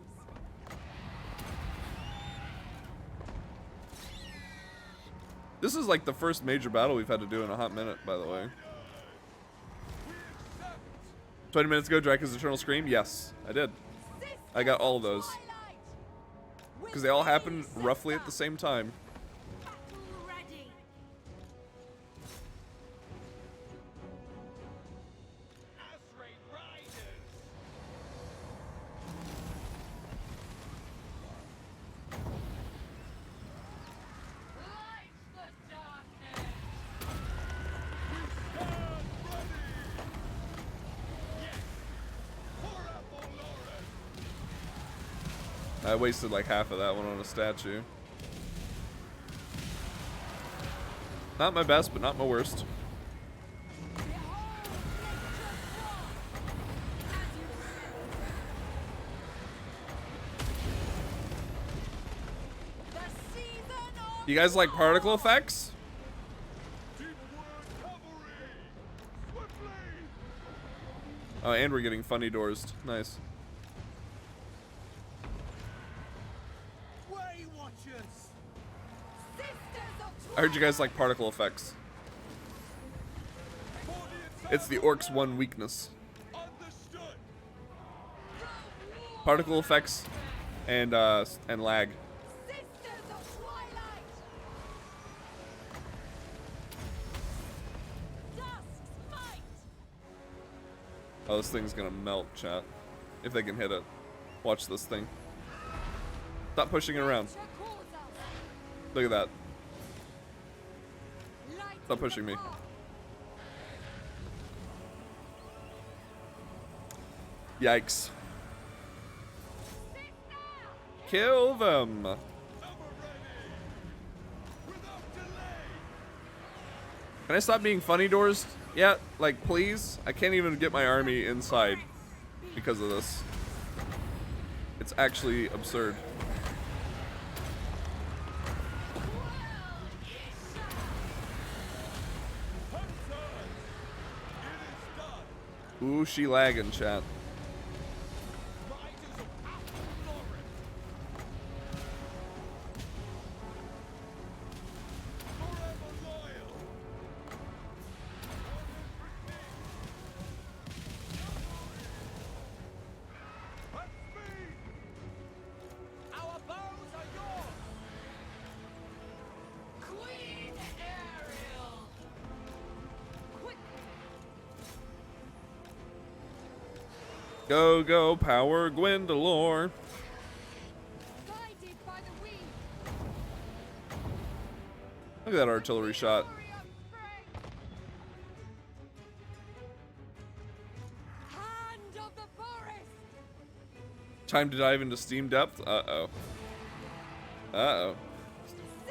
This is like the first major battle we've had to do in a hot minute, by the way. 20 minutes ago, Draca's Eternal Scream? Yes, I did. I got all of those. Because they all happened roughly at the same time. Battle ready! Asray Riders. Light the darkness! I wasted like half of that one on a statue. Not my best, but not my worst. The season of You guys like particle effects? Teamwork cavalry. Swiftly. Oh, and we're getting funny doors. Nice. Way Watchers. Sisters of I heard you guys like particle effects. For the It's the orc's one weakness. understood. Particle effects and lag. Sisters of Twilight! Dusk's might! Oh, this thing's gonna melt, chat. If they can hit it. Watch this thing. Stop pushing it around. Nature calls us. Look at that. Light Stop in the pushing me. dark. Yikes. Kill them. Ever ready. Without delay. Can I stop being funny doors yet? Like, please? I can't even get my army inside because of this. It's actually absurd. Ooh, she lagging, chat. Riders of Athalorn. Forever loyal. At speed. Our bows are yours. Queen Ariel! Quick! Go, go, power, Gwendolyn. Guided by the wind. Look at that artillery shot. Glory of spring. Hand of the forest. Time to dive into Steam depth? Uh-oh. Uh-oh.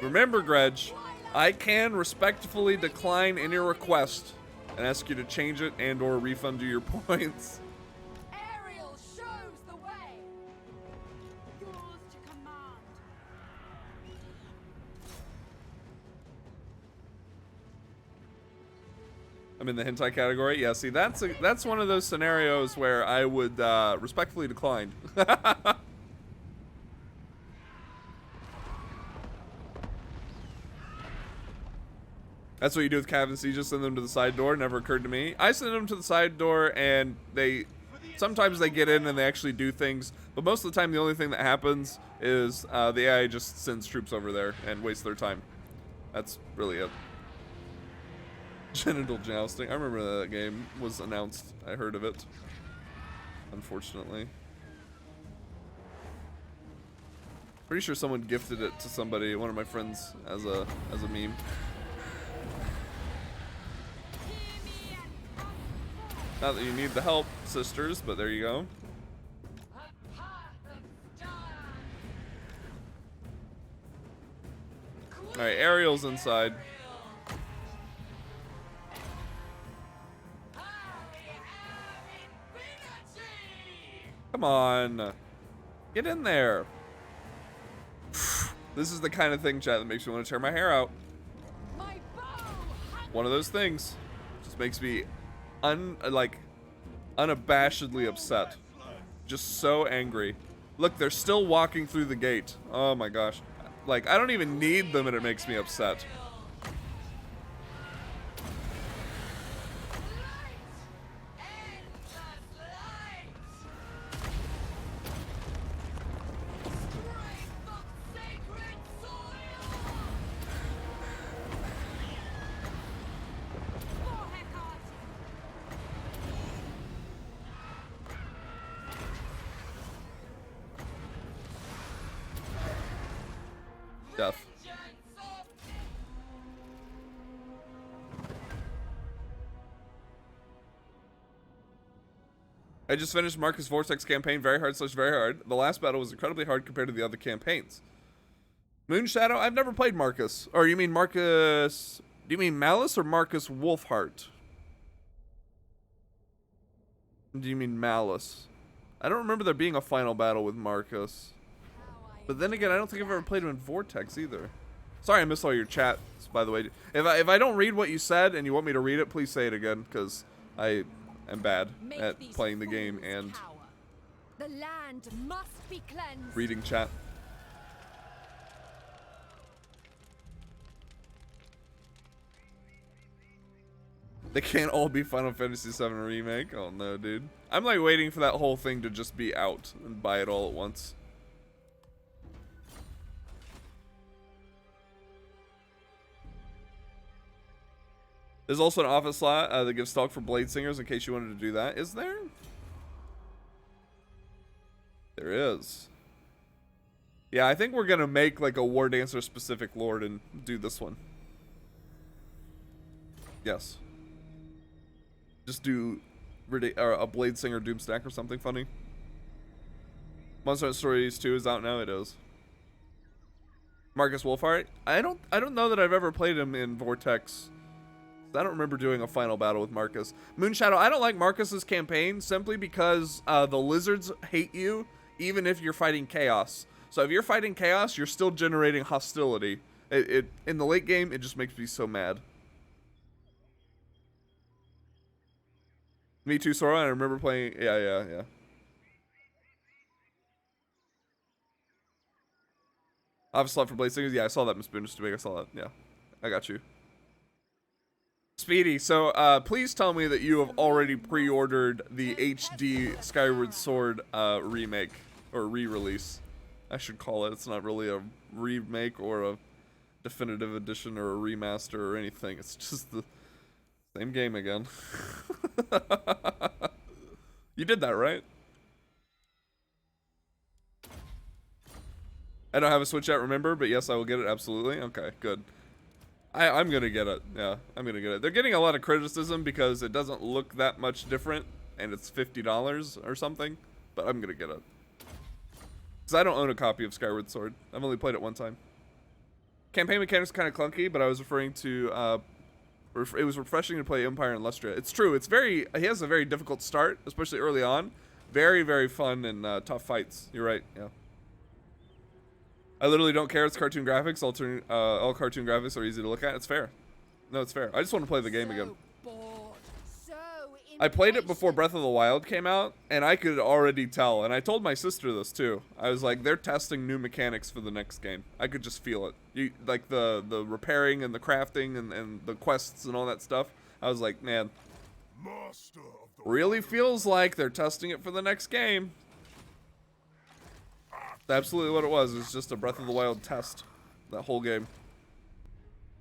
Remember, Gredge. Twilight. I can respectfully decline any request and ask you to change it and or refund you your points. Ariel shows the way. Yours to command. I'm in the hentai category. Yeah, see, that's one of those scenarios where I would respectfully decline. That's what you do with cabins. You just send them to the side door. Never occurred to me. I send them to the side door, and sometimes they get in and they actually do things. But most of the time, the only thing that happens is the AI just sends troops over there and wastes their time. That's really it. Genital jousting. I remember that game was announced. I heard of it. Unfortunately. Pretty sure someone gifted it to somebody, one of my friends, as a meme. Not that you need the help, sisters, but there you go. Alright, Ariel's inside. Come on. Get in there. This is the kind of thing, chat, that makes me want to tear my hair out. One of those things. Just makes me unabashedly upset. Just so angry. Look, they're still walking through the gate. Oh my gosh. Like, I don't even need them and it makes me upset. Death. I just finished Marcus Vortex campaign, very hard / very hard. The last battle was incredibly hard compared to the other campaigns. Moonshadow, I've never played Marcus. Or you mean Marcus, do you mean Malice or Marcus Wolfheart? Do you mean Malice? I don't remember there being a final battle with Marcus. But then again, I don't think I've ever played him in Vortex either. Sorry I missed all your chats, by the way. If I don't read what you said and you want me to read it, please say it again, because I am bad at playing the game and The land must be cleansed. reading chat. They can't all be Final Fantasy VII Remake. Oh no, dude. I'm like waiting for that whole thing to just be out and buy it all at once. There's also an office slot that gives stock for Blade Singers in case you wanted to do that. Is there? There is. Yeah, I think we're going to make like a War Dancer specific lord and do this one. Yes. Just do a Blade Singer Doomstack or something funny. Monster Hunter Stories 2 is out now. It is. Marcus Wolfheart. I don't know that I've ever played him in Vortex. I don't remember doing a final battle with Marcus. Moonshadow, I don't like Marcus's campaign simply because the lizards hate you even if you're fighting chaos. So if you're fighting chaos, you're still generating hostility. In the late game, it just makes me so mad. Me too, Sora. I remember playing. Yeah. Office slot for Blade Singers. Yeah, I saw that, Miss Boone. Just too big. I saw that. Yeah, I got you. Speedy, so please tell me that you have already pre-ordered the HD Skyward Sword remake, or re-release, I should call it. It's not really a remake or a definitive edition or a remaster or anything. It's just the same game again. You did that, right? I don't have a Switch yet, remember, but yes, I will get it, absolutely. Okay, good. I'm gonna get it. Yeah, I'm gonna get it. They're getting a lot of criticism because it doesn't look that much different, and it's $50 or something. But I'm gonna get it because I don't own a copy of Skyward Sword. I've only played it one time. Campaign mechanics kind of clunky, but I was referring to it was refreshing to play Empire and Lustria. It's true. He has a very difficult start, especially early on. Very, very fun and tough fights. You're right. Yeah. I literally don't care. It's cartoon graphics. All cartoon graphics are easy to look at. It's fair. No, it's fair. I just want to play the game again. So I played it before Breath of the Wild came out, and I could already tell. And I told my sister this too. I was like, they're testing new mechanics for the next game. I could just feel it. Like the repairing and the crafting and the quests and all that stuff. I was like, man, Master of the really feels like they're testing it for the next game. That's absolutely what it was. It was just a Breath of the Wild test. That whole game.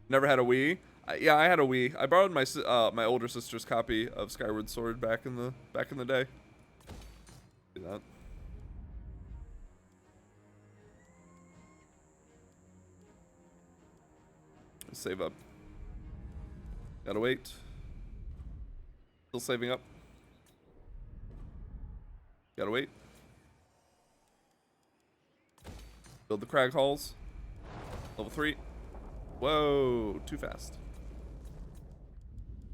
Never had a Wii. Yeah, I had a Wii. I borrowed my older sister's copy of Skyward Sword back in the day. Do that. Save up. Gotta wait. Still saving up. Gotta wait. Build the crag halls. Level 3. Whoa, too fast.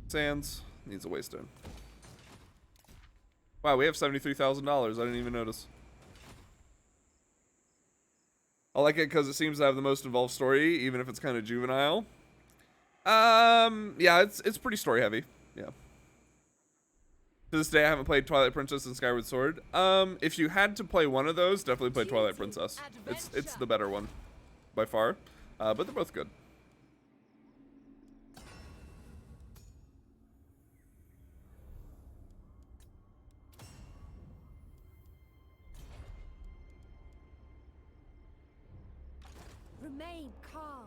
Sands needs a waystone. Wow, we have $73,000. I didn't even notice. I like it because it seems to have the most involved story, even if it's kind of juvenile. Yeah, it's pretty story heavy. Yeah. To this day, I haven't played Twilight Princess and Skyward Sword. If you had to play one of those, definitely play Twilight Princess. It's the better one, by far. But they're both good. remain calm.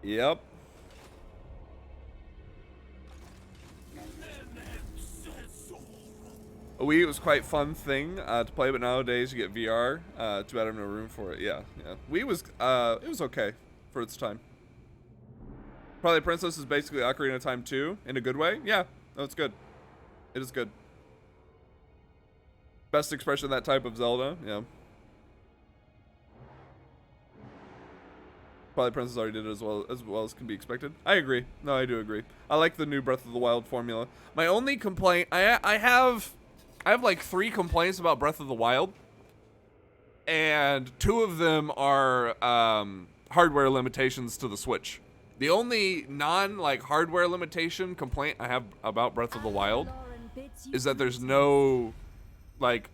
Yep. A Wii was quite fun thing to play, but nowadays you get VR. Too bad I have no room for it. Yeah, yeah. Wii was it was okay for its time. Probably Princess is basically Ocarina of Time 2 in a good way. Yeah, no, it's good. It is good. Best expression of that type of Zelda. Yeah. Probably Princess already did it as well as can be expected. I agree. No, I do agree. I like the new Breath of the Wild formula. My only complaint, I have like 3 complaints about Breath of the Wild, and 2 of them are hardware limitations to the Switch. The only hardware limitation complaint I have about Breath of the Wild is that there's no like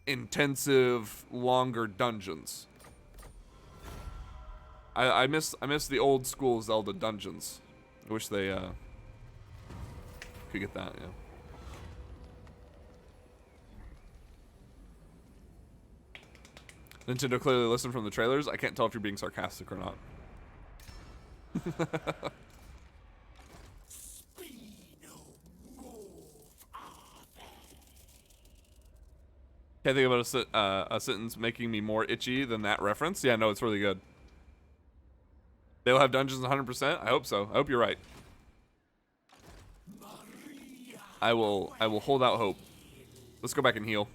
intensive longer dungeons. I miss the old school Zelda dungeons. I wish they could get that, yeah. Nintendo clearly listened from the trailers. I can't tell if you're being sarcastic or not. Can't think about a sentence making me more itchy than that reference. Yeah, no, it's really good. They'll have dungeons 100%. I hope so. I hope you're right. I will hold out hope. Let's go back and heal.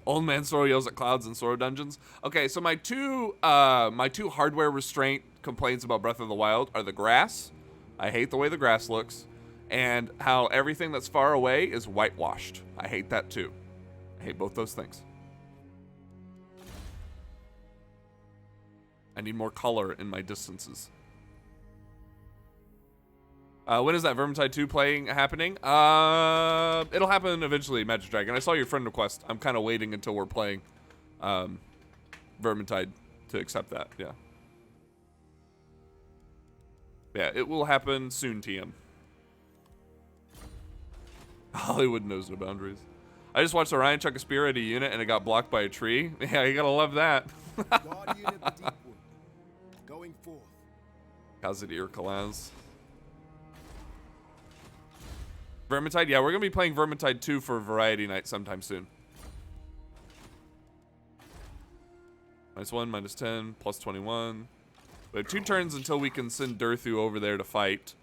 Old man Sora yells at clouds in Sora dungeons. Okay, so my two hardware restraint complaints about Breath of the Wild are the grass. I hate the way the grass looks, and how everything that's far away is whitewashed. I hate that too. I hate both those things. I need more color in my distances. When is that Vermintide 2 happening? It'll happen eventually, Magic Dragon. I saw your friend request. I'm kind of waiting until we're playing Vermintide to accept that, yeah. Yeah, it will happen soon, TM. Hollywood knows no boundaries. I just watched Orion chuck a spear at a unit and it got blocked by a tree. Yeah, you gotta love that. Guardian of the Deepwood. Going forth. Kazadir Kalaz. Vermintide? Yeah, we're going to be playing Vermintide 2 for Variety Night sometime soon. -1, -10, +21. We have 2 turns until we can send Durthu over there to fight.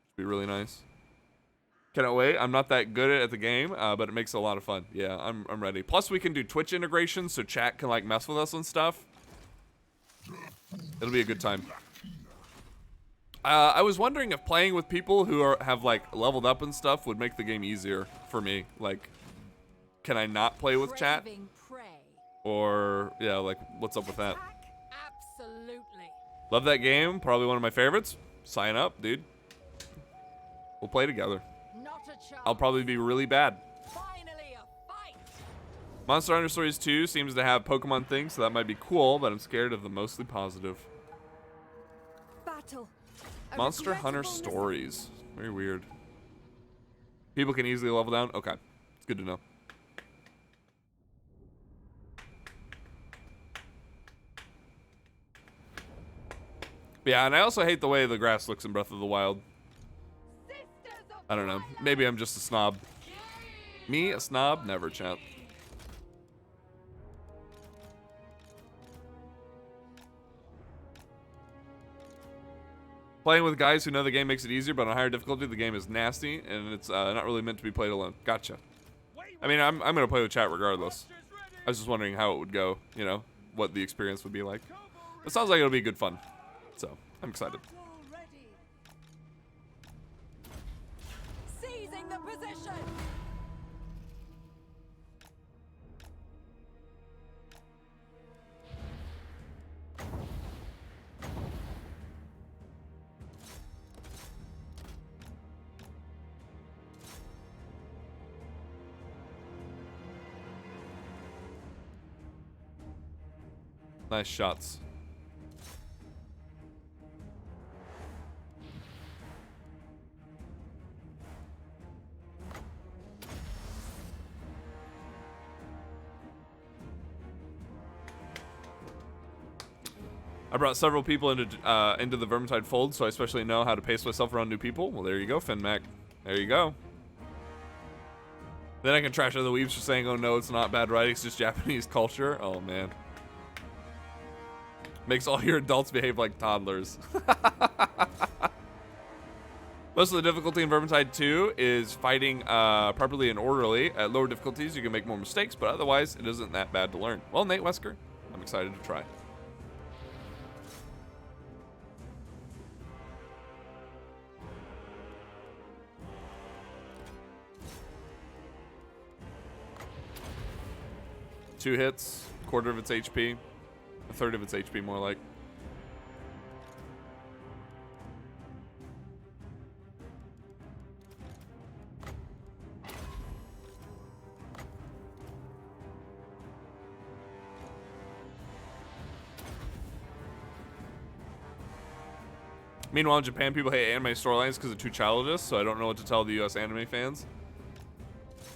Should be really nice. Cannot wait. I'm not that good at the game, but it makes it a lot of fun. Yeah, I'm ready. Plus, we can do Twitch integration, so chat can like mess with us and stuff. It'll be a good time. I was wondering if playing with people who have like leveled up and stuff would make the game easier for me. Like, can I not play with chat? Craving prey. Or yeah, like what's up with that? Absolutely. Love that game. Probably one of my favorites. Sign up, dude. We'll play together. Not a chance. I'll probably be really bad. Finally a fight. Monster Hunter Stories 2 seems to have Pokemon things, so that might be cool, but I'm scared of the mostly positive. Battle. A Monster Hunter regrettable Stories. Very weird. People can easily level down? Okay. It's good to know. Yeah, and I also hate the way the grass looks in Breath of the Wild. I don't know. Maybe I'm just a snob. Me, a snob? Never, chat. Playing with guys who know the game makes it easier, but on higher difficulty, the game is nasty, and it's not really meant to be played alone. Gotcha. I mean, I'm going to play with chat regardless. I was just wondering how it would go, you know, what the experience would be like. It sounds like it'll be good fun. So, I'm excited. ready. Seizing the position. Nice shots. I brought several people into the Vermintide fold, so I especially know how to pace myself around new people. Well, there you go, FinMac. There you go. Then I can trash other weebs for saying, oh no, it's not bad writing, it's just Japanese culture. Oh man. Makes all your adults behave like toddlers. Most of the difficulty in Vermintide 2 is fighting properly and orderly. At lower difficulties, you can make more mistakes, but otherwise, it isn't that bad to learn. Well, Nate Wesker, I'm excited to try. Two hits, quarter of its HP, a third of its HP more like. Meanwhile, in Japan, people hate anime storylines because they're too childish, so I don't know what to tell the US anime fans.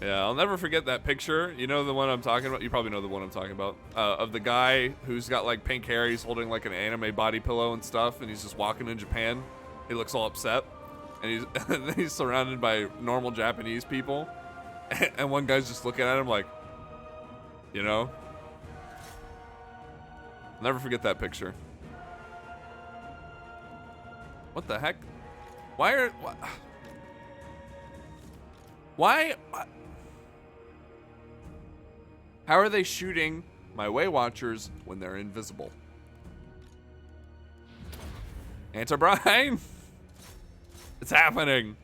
Yeah, I'll never forget that picture. You know the one I'm talking about? You probably know the one I'm talking about. Of the guy who's got like pink hair. He's holding like an anime body pillow and stuff, and he's just walking in Japan. He looks all upset, and he's surrounded by normal Japanese people, and one guy's just looking at him like, you know. I'll never forget that picture. What the heck? Why? How are they shooting my Way Watchers when they're invisible? Antibrine? It's happening.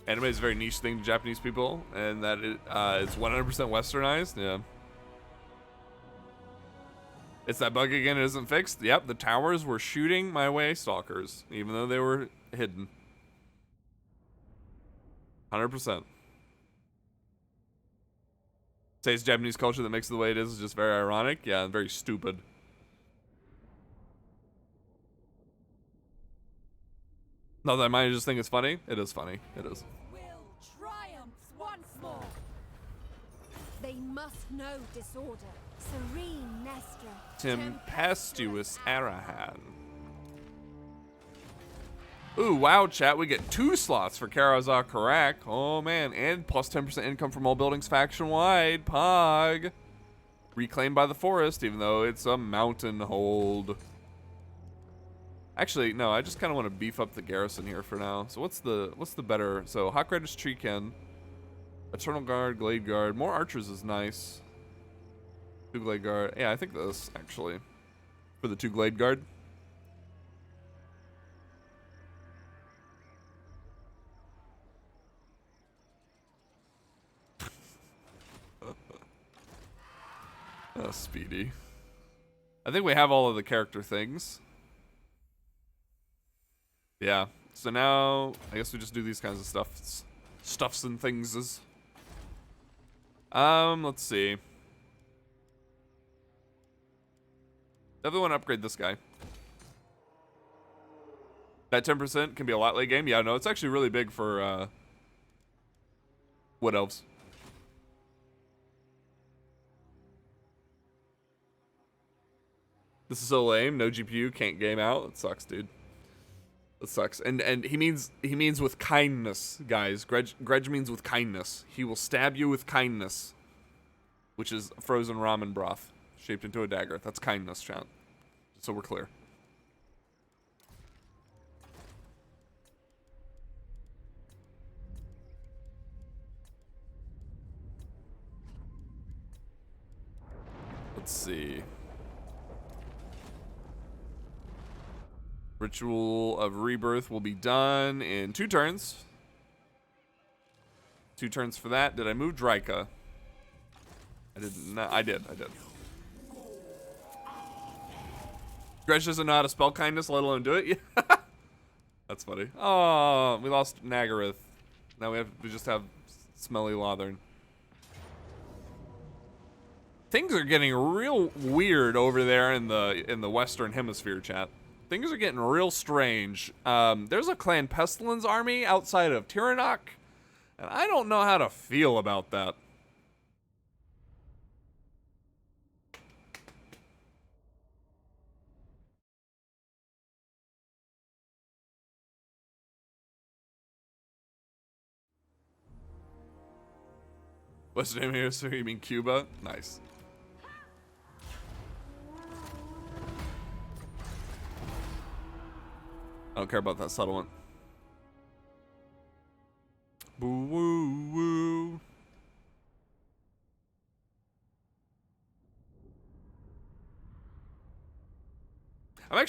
Anime is a very niche thing to Japanese people, and that it's 100% westernized. Yeah. It's that bug again, it isn't fixed. Yep, the towers were shooting my way stalkers, even though they were hidden. 100%. Say it's Japanese culture that makes it the way it is just very ironic. Yeah, and very stupid. Not that I might just think it's funny. It is funny. It is. Will triumphs once more. They must know disorder. Serene Nestra. Tempestuous Arahan. Ooh, wow, chat. We get 2 slots for Karazak Karak. Oh, man. And plus 10% income from all buildings faction-wide. Pog. Reclaimed by the forest, even though it's a mountain hold. Actually, no, I just kind of want to beef up the garrison here for now. So what's the better? So Hawk Rider's Treekin, Eternal Guard, Glade Guard. More archers is nice. 2 Glade Guard. Yeah, I think this, actually. For the 2 Glade Guard. Oh, Speedy. I think we have all of the character things. Yeah. So now, I guess we just do these kinds of stuffs and things. Let's see. Definitely want to upgrade this guy. That 10% can be a lot late game. Yeah, no, it's actually really big for Wood Elves. This is so lame. No GPU, can't game out. It sucks, dude. It sucks. And he means with kindness, guys. Grudge means with kindness. He will stab you with kindness, which is frozen ramen broth shaped into a dagger. That's kindness, chat. So we're clear. Let's see. Ritual of Rebirth will be done in 2 turns. 2 turns for that. Did I move Dryka? I did not. I did. Gresh doesn't know how to spell kindness, let alone do it. Yeah. That's funny. Oh, we lost Nagaroth. Now we just have Smelly Lothern. Things are getting real weird over there in the Western Hemisphere, chat. Things are getting real strange. There's a Clan Pestilence army outside of Tiranoc, and I don't know how to feel about that. Western Hemisphere, you mean Cuba? Nice. I don't care about that settlement. Boo woo woo. I'm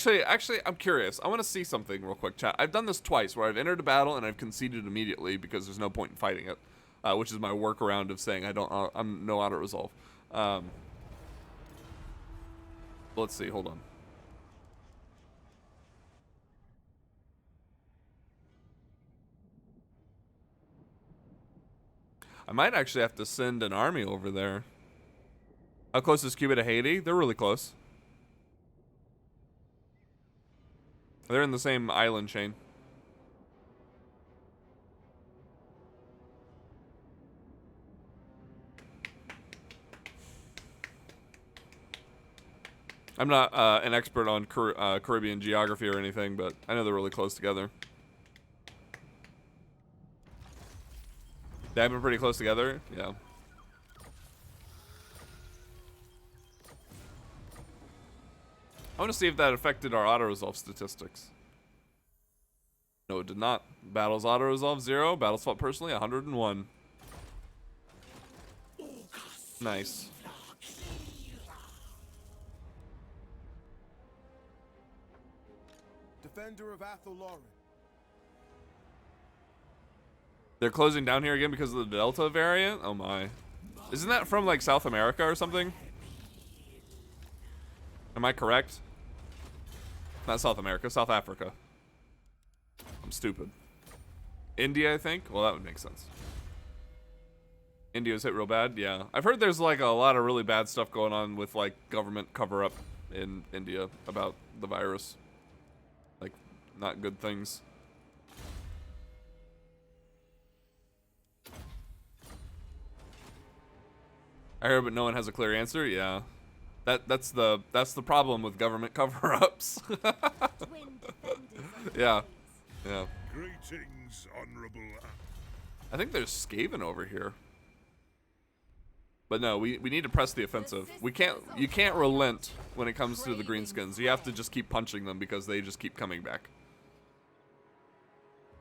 curious. I want to see something real quick, chat. I've done this twice where I've entered a battle and I've conceded immediately because there's no point in fighting it, which is my workaround of saying I'm no auto resolve. Let's see. Hold on. I might actually have to send an army over there. How close is Cuba to Haiti? They're really close. They're in the same island chain. I'm not an expert on Caribbean geography or anything, but I know they're really close together. They've been pretty close together, yeah. I want to see if that affected our auto-resolve statistics. No, it did not. Battles auto-resolve 0. Battles fought personally 101. Nice. Defender of Athel-Lauren. They're closing down here again because of the Delta variant? Oh my. Isn't that from like South America or something? Am I correct? Not South America, South Africa. I'm stupid. India, I think? Well, that would make sense. India's hit real bad? Yeah. I've heard there's like a lot of really bad stuff going on with like government cover-up in India about the virus. Like, not good things. I heard, but no one has a clear answer. Yeah, that's the problem with government cover-ups. Yeah, Yeah. Greetings, honorable. I think there's Skaven over here. But no, we need to press the offensive. You can't relent when it comes to the greenskins. You have to just keep punching them because they just keep coming back.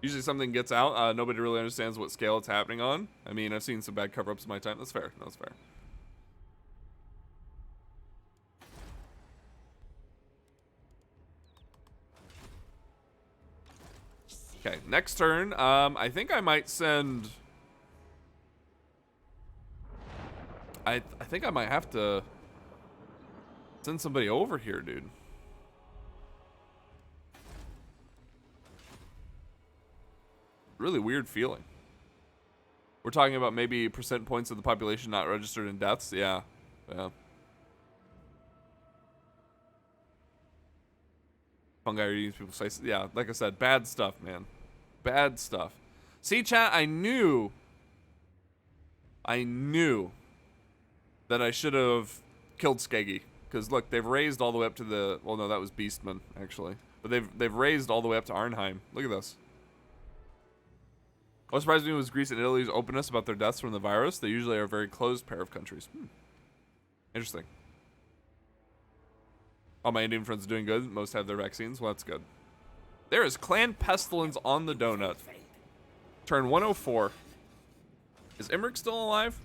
Usually something gets out, nobody really understands what scale it's happening on. I mean, I've seen some bad cover-ups in my time. That's fair. That's fair. Okay, next turn. I think I might send... I think I might have to send somebody over here, dude. Really weird feeling. We're talking about maybe percent points of the population not registered in deaths. Yeah. Yeah. Fungi are eating people's faces. Yeah, like I said, bad stuff, man. Bad stuff. See, chat, I knew that I should have killed Skeggy. Because look, they've raised all the way up to the... Well, no, that was Beastman, actually. But they've raised all the way up to Arnheim. Look at this. What surprised me was Greece and Italy's openness about their deaths from the virus. They usually are a very closed pair of countries. Interesting. All my Indian friends are doing good. Most have their vaccines. Well, that's good. There is Clan Pestilence on the donut. Turn 104. Is Imric still alive?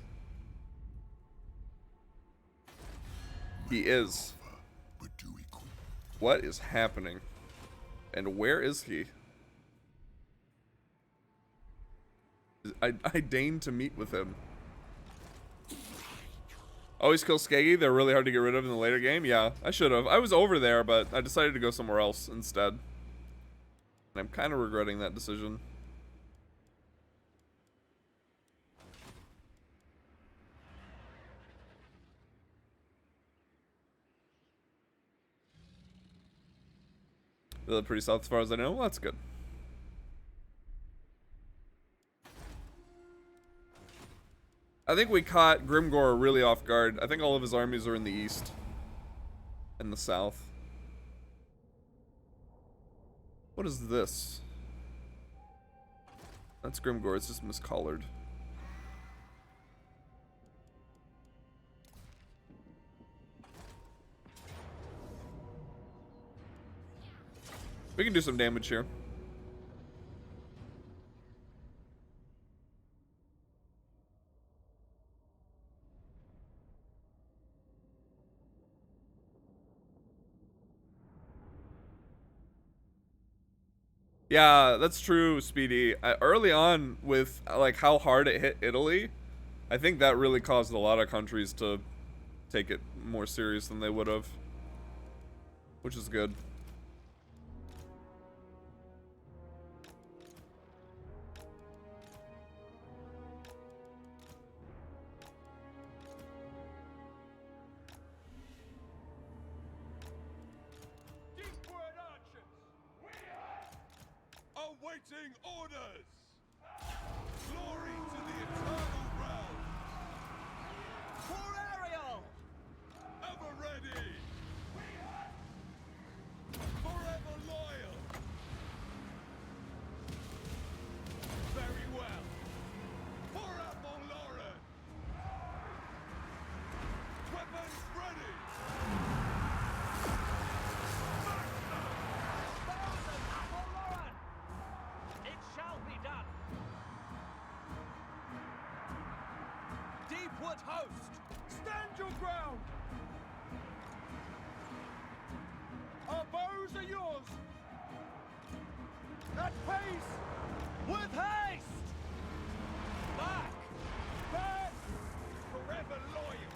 He is. What is happening? And where is he? I deign to meet with him. Always kill Skeggy. They're really hard to get rid of in the later game. Yeah, I should have. I was over there, but I decided to go somewhere else instead. And I'm kind of regretting that decision. They live pretty south as far as I know. Well, that's good. I think we caught Grimgor really off guard. I think all of his armies are in the east and the south. What is this? That's Grimgor. It's just miscolored. We can do some damage here. Yeah, that's true, Speedy. Early on, with like how hard it hit Italy, I think that really caused a lot of countries to take it more serious than they would have, which is good. Deepward archers! Awaiting orders! Glory to the eternal realm! For Ariel! Ever ready! Forever loyal! Very well! For Lauren! Weapons ready! It shall be done. Deepwood host! Stand your ground! Our bows are yours! At pace! With haste! Back! Back! Forever loyal!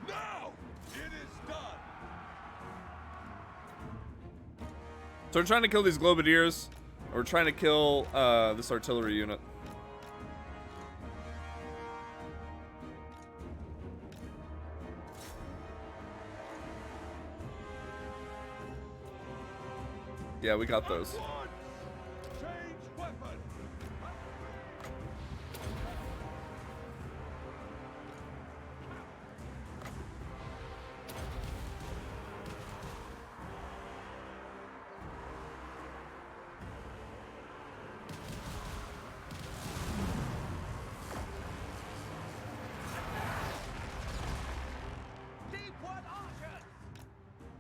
Now! It is done! So we're trying to kill these Globadiers. We're trying to kill this artillery unit. Yeah, we got those. One! Change weapon!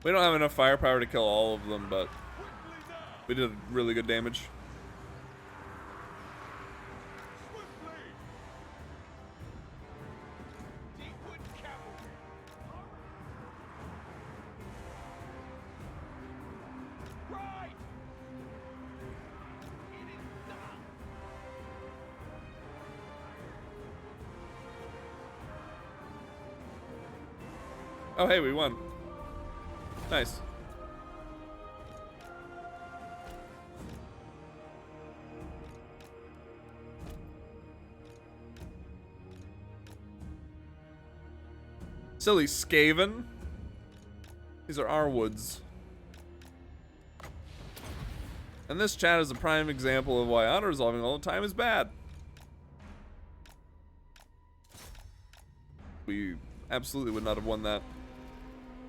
We don't have enough firepower to kill all of them, but we did really good damage. Deepwood cavalry. Right. It is done. Oh, hey, we won. Nice. Silly Skaven. These are our woods. And this chat is a prime example of why auto-resolving all the time is bad. We absolutely would not have won that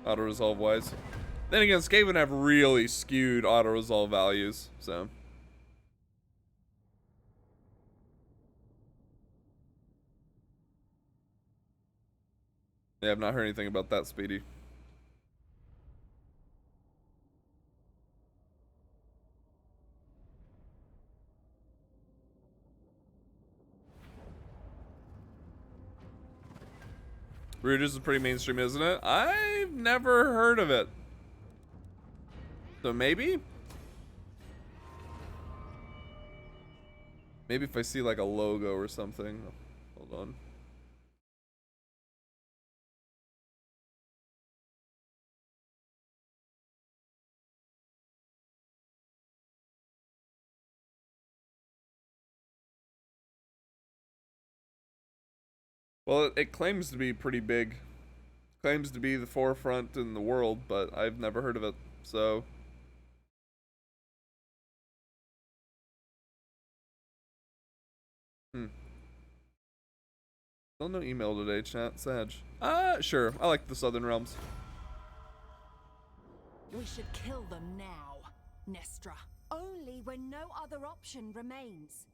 auto-resolve wise. Then again, Skaven have really skewed auto-resolve values, so. Yeah, I've not heard anything about that, Speedy. Rooters is pretty mainstream, isn't it? I've never heard of it. So maybe? Maybe if I see like a logo or something. Hold on. Well, it claims to be pretty big. Claims to be the forefront in the world, but I've never heard of it, so. Still no email today, chat. Sag. Sure. I like the Southern Realms. We should kill them now, Nestra. Only when no other option remains.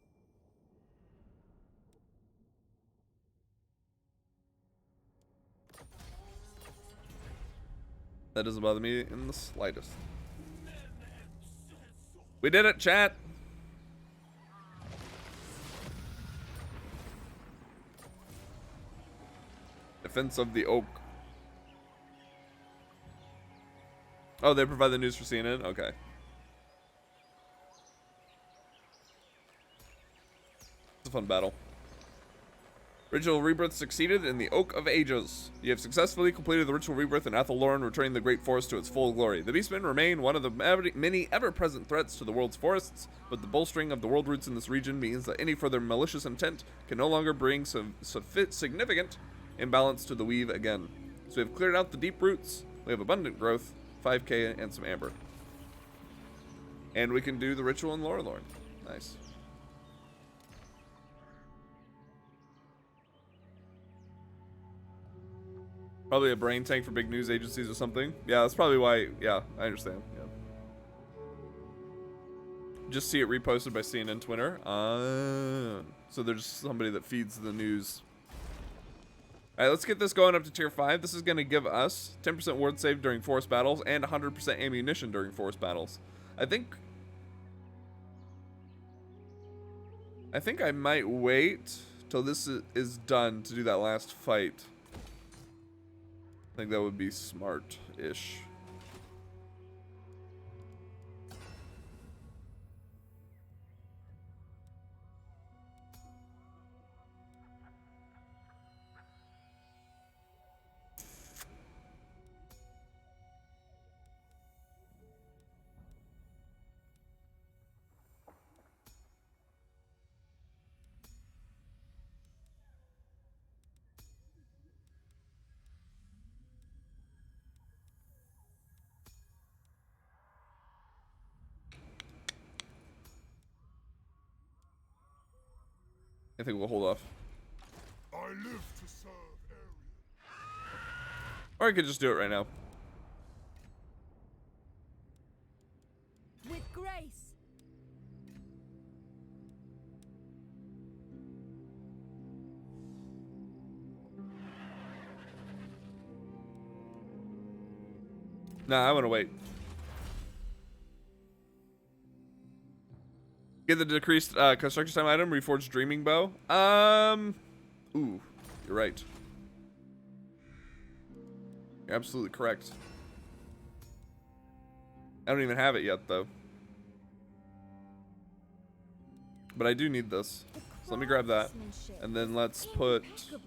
That doesn't bother me in the slightest. We did it, chat. Defense of the Oak. Oh, they provide the news for CNN? Okay. It's a fun battle. Ritual Rebirth succeeded in the Oak of Ages. You have successfully completed the Ritual Rebirth in Athelloren, returning the Great Forest to its full glory. The Beastmen remain one of the many ever-present threats to the world's forests, but the bolstering of the world roots in this region means that any further malicious intent can no longer bring some significant imbalance to the weave again. So we have cleared out the deep roots, we have abundant growth, 5k and some amber. And we can do the ritual in Lorelorn. Nice. Probably a brain tank for big news agencies or something. Yeah, that's probably why. Yeah, I understand. Yeah. Just see it reposted by CNN Twitter. So there's somebody that feeds the news. All right, let's get this going up to tier 5. This is going to give us 10% ward save during forest battles and 100% ammunition during forest battles. I think I might wait till this is done to do that last fight. I think that would be smart-ish. I think we'll hold off. I live to serve Arian. Or I could just do it right now. With grace. Nah, I want to wait. Get the decreased construction time item, reforged dreaming bow. Ooh, you're right. You're absolutely correct. I don't even have it yet, though. But I do need this. So let me grab that. And then let's put The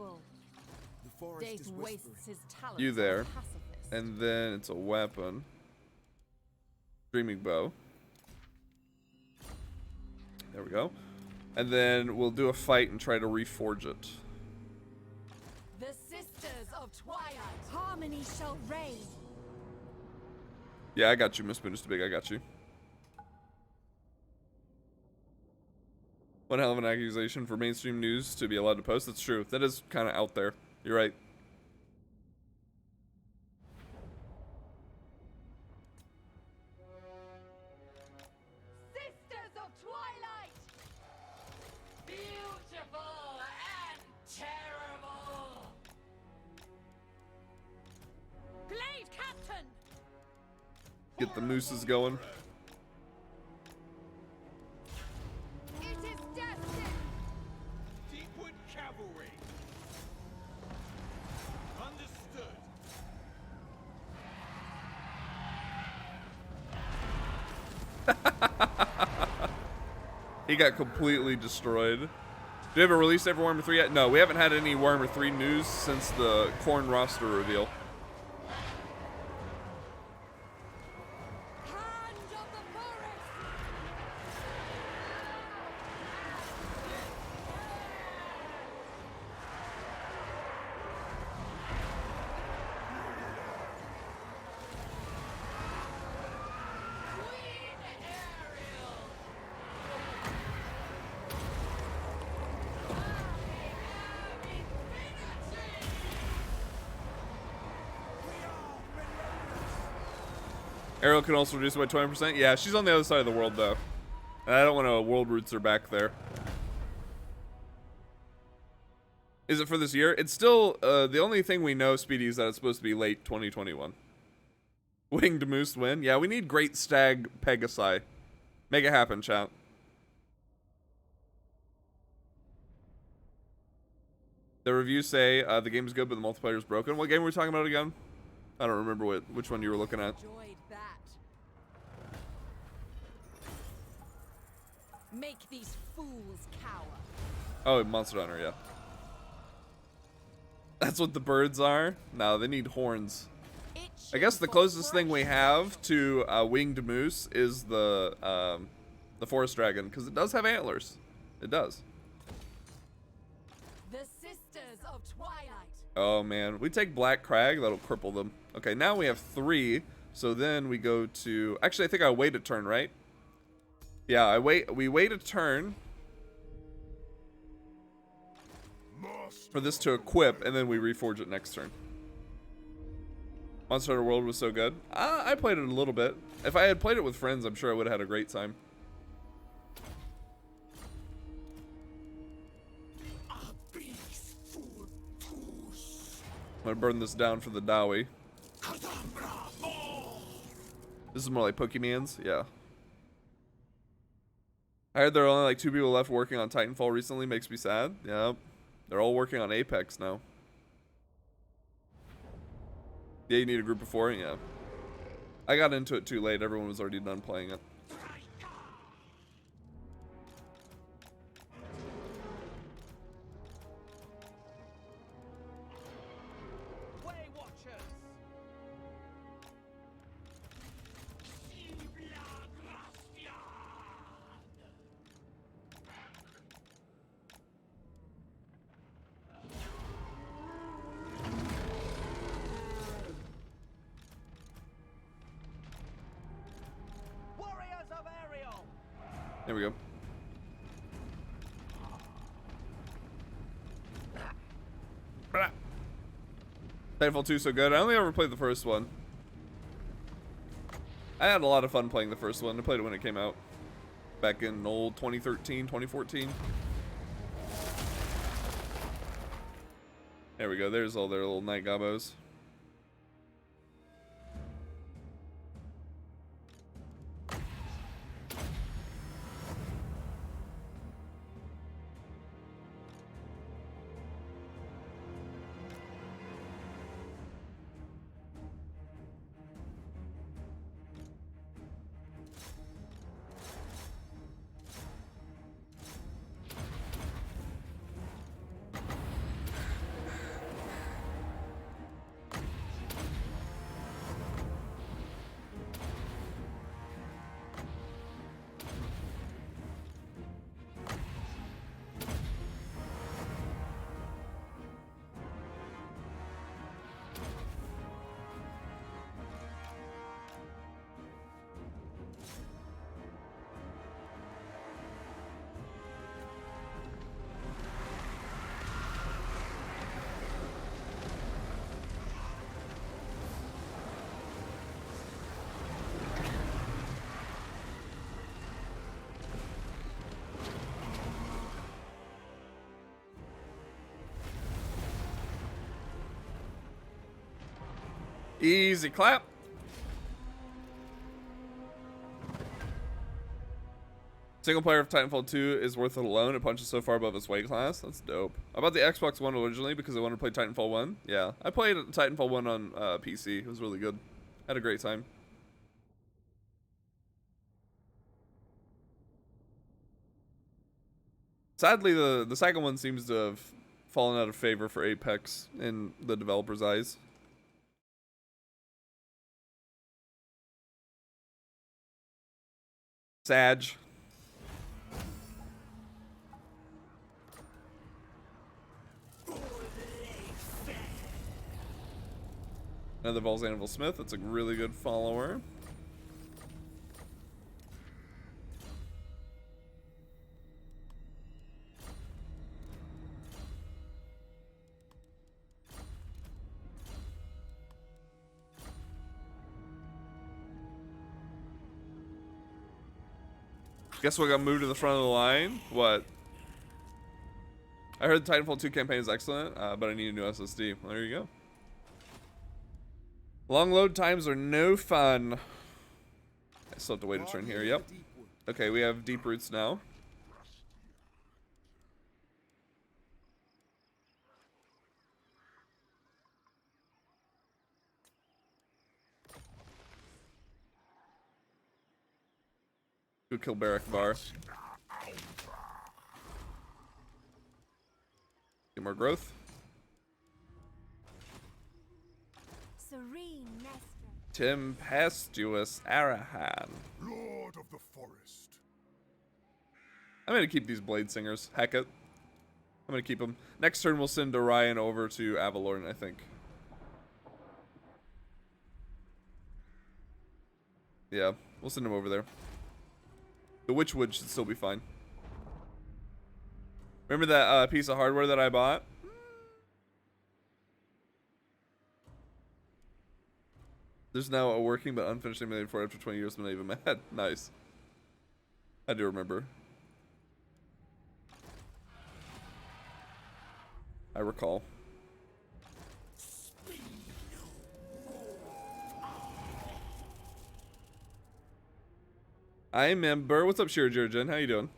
forest Dave is wastes whispering. his talents you on there. a pacifist. And then it's a weapon. Dreaming bow. There we go. And then we'll do a fight and try to reforge it. The Sisters of Twilight. Harmony shall reign. Yeah, I got you, Miss Boonus Big. I got you. One hell of an accusation for mainstream news to be allowed to post. That's true. That is kind of out there. You're right. Sisters of Twilight! Beautiful and terrible. Glade Captain. Get the mooses going. It is destined! Deepwood Cavalry. Understood. He got completely destroyed. Do we have a release date for Warhammer 3 yet? No, we haven't had any Warhammer 3 news since the Khorne roster reveal. Hand of the forest. Queen Ariel. Ariel can also reduce it by 20%. Yeah, she's on the other side of the world, though. And I don't want to world roots her back there. Is it for this year? It's still, the only thing we know, Speedy, is that it's supposed to be late 2021. Winged Moose win? Yeah, we need Great Stag Pegasi. Make it happen, chat. The reviews say the game is good, but the multiplayer is broken. What game were we talking about again? I don't remember which one you were looking at. Enjoyed that. Make these fools cower. Oh, Monster Hunter, yeah. That's what the birds are? No, they need horns. I guess the closest thing we have to a winged moose is the forest dragon, because it does have antlers. It does. The Sisters of Twilight. Oh man, we take Black Crag, that'll cripple them. Okay, now we have 3, so then we go to... Actually, I think I wait a turn, right? Yeah, we wait a turn for this to equip, and then we reforge it next turn. Monster Hunter World was so good. I played it a little bit. If I had played it with friends, I'm sure I would have had a great time. I'm gonna burn this down for the Dowie. This is more like Pokemans, yeah. I heard there are only like 2 people left working on Titanfall recently. Makes me sad. Yeah, they're all working on Apex now. Yeah, you need a group of 4. Yeah, I got into it too late. Everyone was already done playing it. Way Watchers! Warriors of Ariel! There we go. Titanfall 2 so good. I only ever played the first one. I had a lot of fun playing the first one. I played it when it came out. Back in old 2013, 2014. There we go. There's all their little night gobos. Easy clap. Single player of Titanfall 2 is worth it alone. It punches so far above its weight class. That's dope. I bought the Xbox One originally because I wanted to play Titanfall 1. Yeah, I played Titanfall 1 on PC. It was really good. Had a great time. Sadly, the second one seems to have fallen out of favor for Apex in the developers' eyes. Sag. Another Vols Anvil Smith. That's a really good follower. Guess what got moved to the front of the line? What? I heard the Titanfall 2 campaign is excellent, but I need a new SSD. Well, there you go. Long load times are no fun. I still have to wait a turn here. Yep. Okay, we have deep roots now. Go kill Barrack Bar. Get more growth. Serene Nestor. Tempestuous Arahan. Lord of the Forest. I'm gonna keep these Blade Singers. Heck it. I'm gonna keep them. Next turn we'll send Orion over to Avalorn, I think. Yeah, we'll send him over there. The Witchwood should still be fine. Remember that piece of hardware that I bought? There's now a working but unfinished emulator for it after 20 years, but not even mad. Nice. I do remember. I recall. I remember. What's up, Shiro Jurgen? How you doing?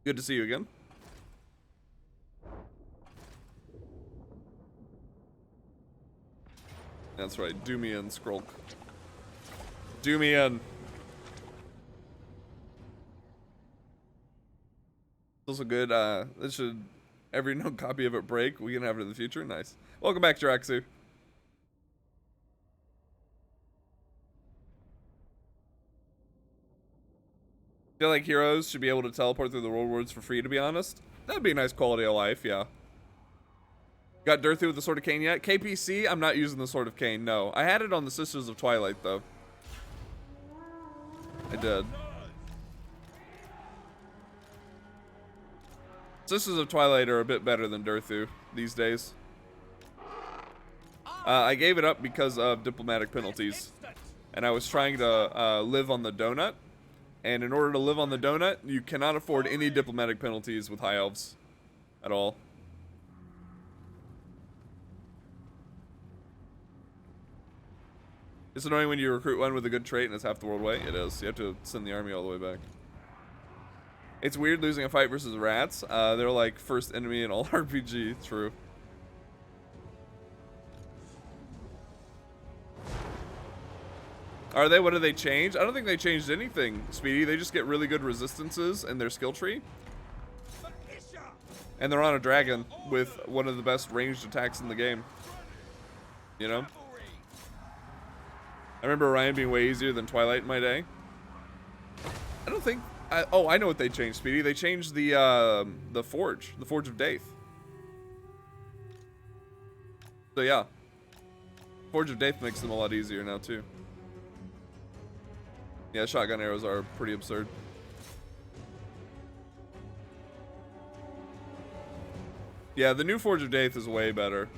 Good to see you again. That's right. Do me in, Skrulk. Do me in. It's also good. This should every known copy of it break. We can have it in the future. Nice. Welcome back, Jiraxu. Feel like heroes should be able to teleport through the world worlds for free, to be honest. That'd be a nice quality of life, yeah. Got Dirthy with the Sword of Cain yet? KPC, I'm not using the Sword of Cain, no. I had it on the Sisters of Twilight, though. I did. Sisters of Twilight are a bit better than Dirthu these days. I gave it up because of diplomatic penalties. And I was trying to live on the donut. And in order to live on the donut, you cannot afford any diplomatic penalties with High Elves. At all. It's annoying when you recruit one with a good trait and it's half the world way. It is. You have to send the army all the way back. It's weird losing a fight versus rats. They're like first enemy in all RPG. True. Are they? What do they change? I don't think they changed anything, Speedy. They just get really good resistances in their skill tree. And they're on a dragon with one of the best ranged attacks in the game. You know? I remember Orion being way easier than Twilight in my day. I don't think... oh, I know what they changed, Speedy. They changed the Forge. The Forge of Daith. So, yeah. Forge of Daith makes them a lot easier now, too. Yeah, shotgun arrows are pretty absurd. Yeah, the new Forge of Daith is way better.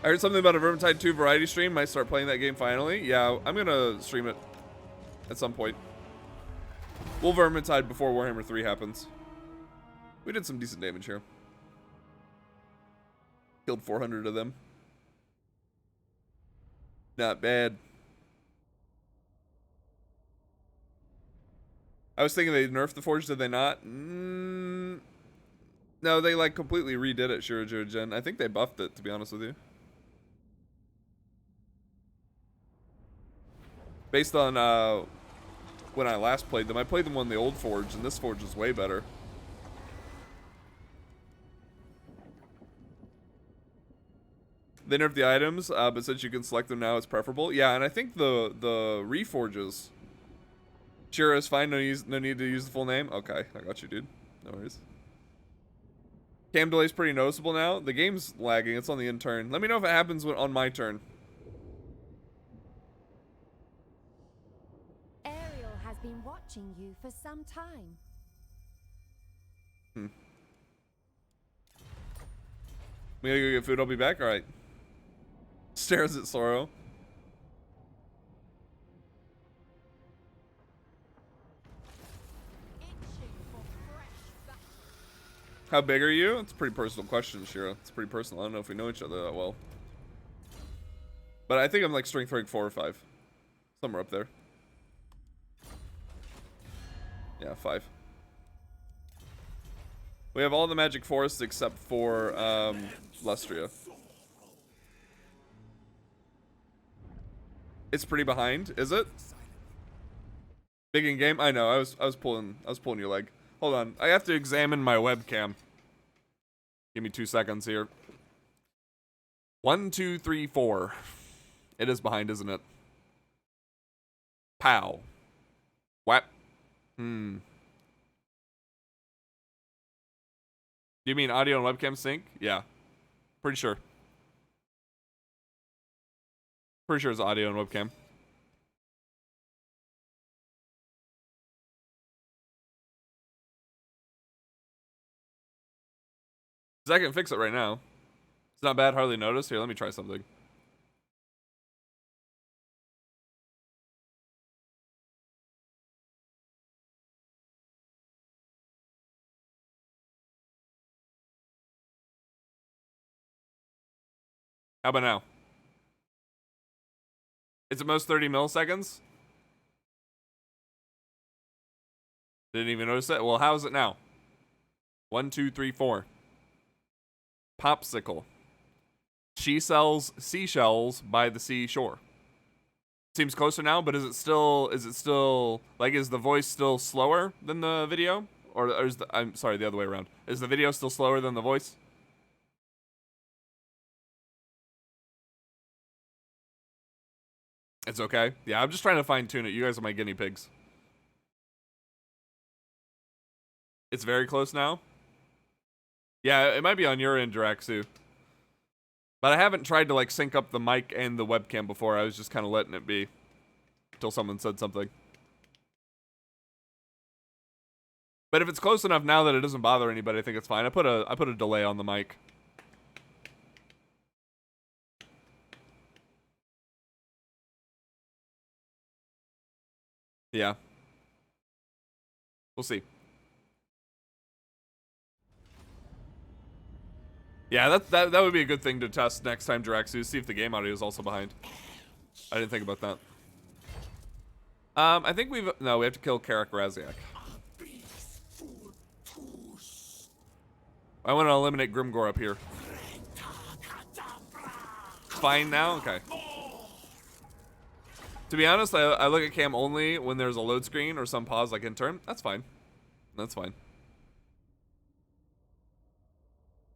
I heard something about a Vermintide 2 variety stream. Might start playing that game finally. Yeah, I'm gonna stream it at some point. We'll Vermintide before Warhammer 3 happens. We did some decent damage here. Killed 400 of them. Not bad. I was thinking they nerfed the Forge, did they not? No, they like completely redid it, Shirojiro-Gen. I think they buffed it, to be honest with you. Based on when I last played them. I played them on the old Forge, and this Forge is way better. They nerfed the items, but since you can select them now, it's preferable. Yeah, and I think the reforges. Shira is fine. No need to use the full name. Okay, I got you, dude. No worries. Cam delay's pretty noticeable now. The game's lagging. It's on the end turn. Let me know if it happens on my turn. Ariel has been watching you for some time. We gotta go get food. I'll be back. All right. Stares at Sorrow. How big are you? It's a pretty personal question, Shira. It's pretty personal. I don't know if we know each other that well. But I think I'm like strength rank 4 or 5. Somewhere up there. Yeah, 5. We have all the magic forests except for Lustria. It's pretty behind, is it? Big in game? I know. I was pulling your leg. Hold on. I have to examine my webcam. Give me 2 seconds here. 1, 2, 3, 4. It is behind, isn't it? Pow. Whap. Do you mean audio and webcam sync? Yeah. Pretty sure. Pretty sure it's audio and webcam. I can fix it right now. It's not bad, hardly noticed. Here, let me try something. How about now? It's at most 30 milliseconds. Didn't even notice it. Well, how is it now? 1, 2, 3, 4. Popsicle. She sells seashells by the seashore. Seems closer now, but is it still like, is the voice still slower than the video? Or is the, I'm sorry, the other way around. Is the video still slower than the voice? It's okay. Yeah, I'm just trying to fine tune it. You guys are my guinea pigs. It's very close now. Yeah, it might be on your end, Draxu. But I haven't tried to like sync up the mic and the webcam before. I was just kind of letting it be until someone said something. But if it's close enough now that it doesn't bother anybody, I think it's fine. I put a delay on the mic. Yeah. We'll see. Yeah, that would be a good thing to test next time, Draxu. See if the game audio is also behind. I didn't think about that. I think we have to kill Karak Raziak. I want to eliminate Grimgor up here. Fine now? Okay. To be honest, I look at cam only when there's a load screen or some pause like in turn. That's fine. That's fine.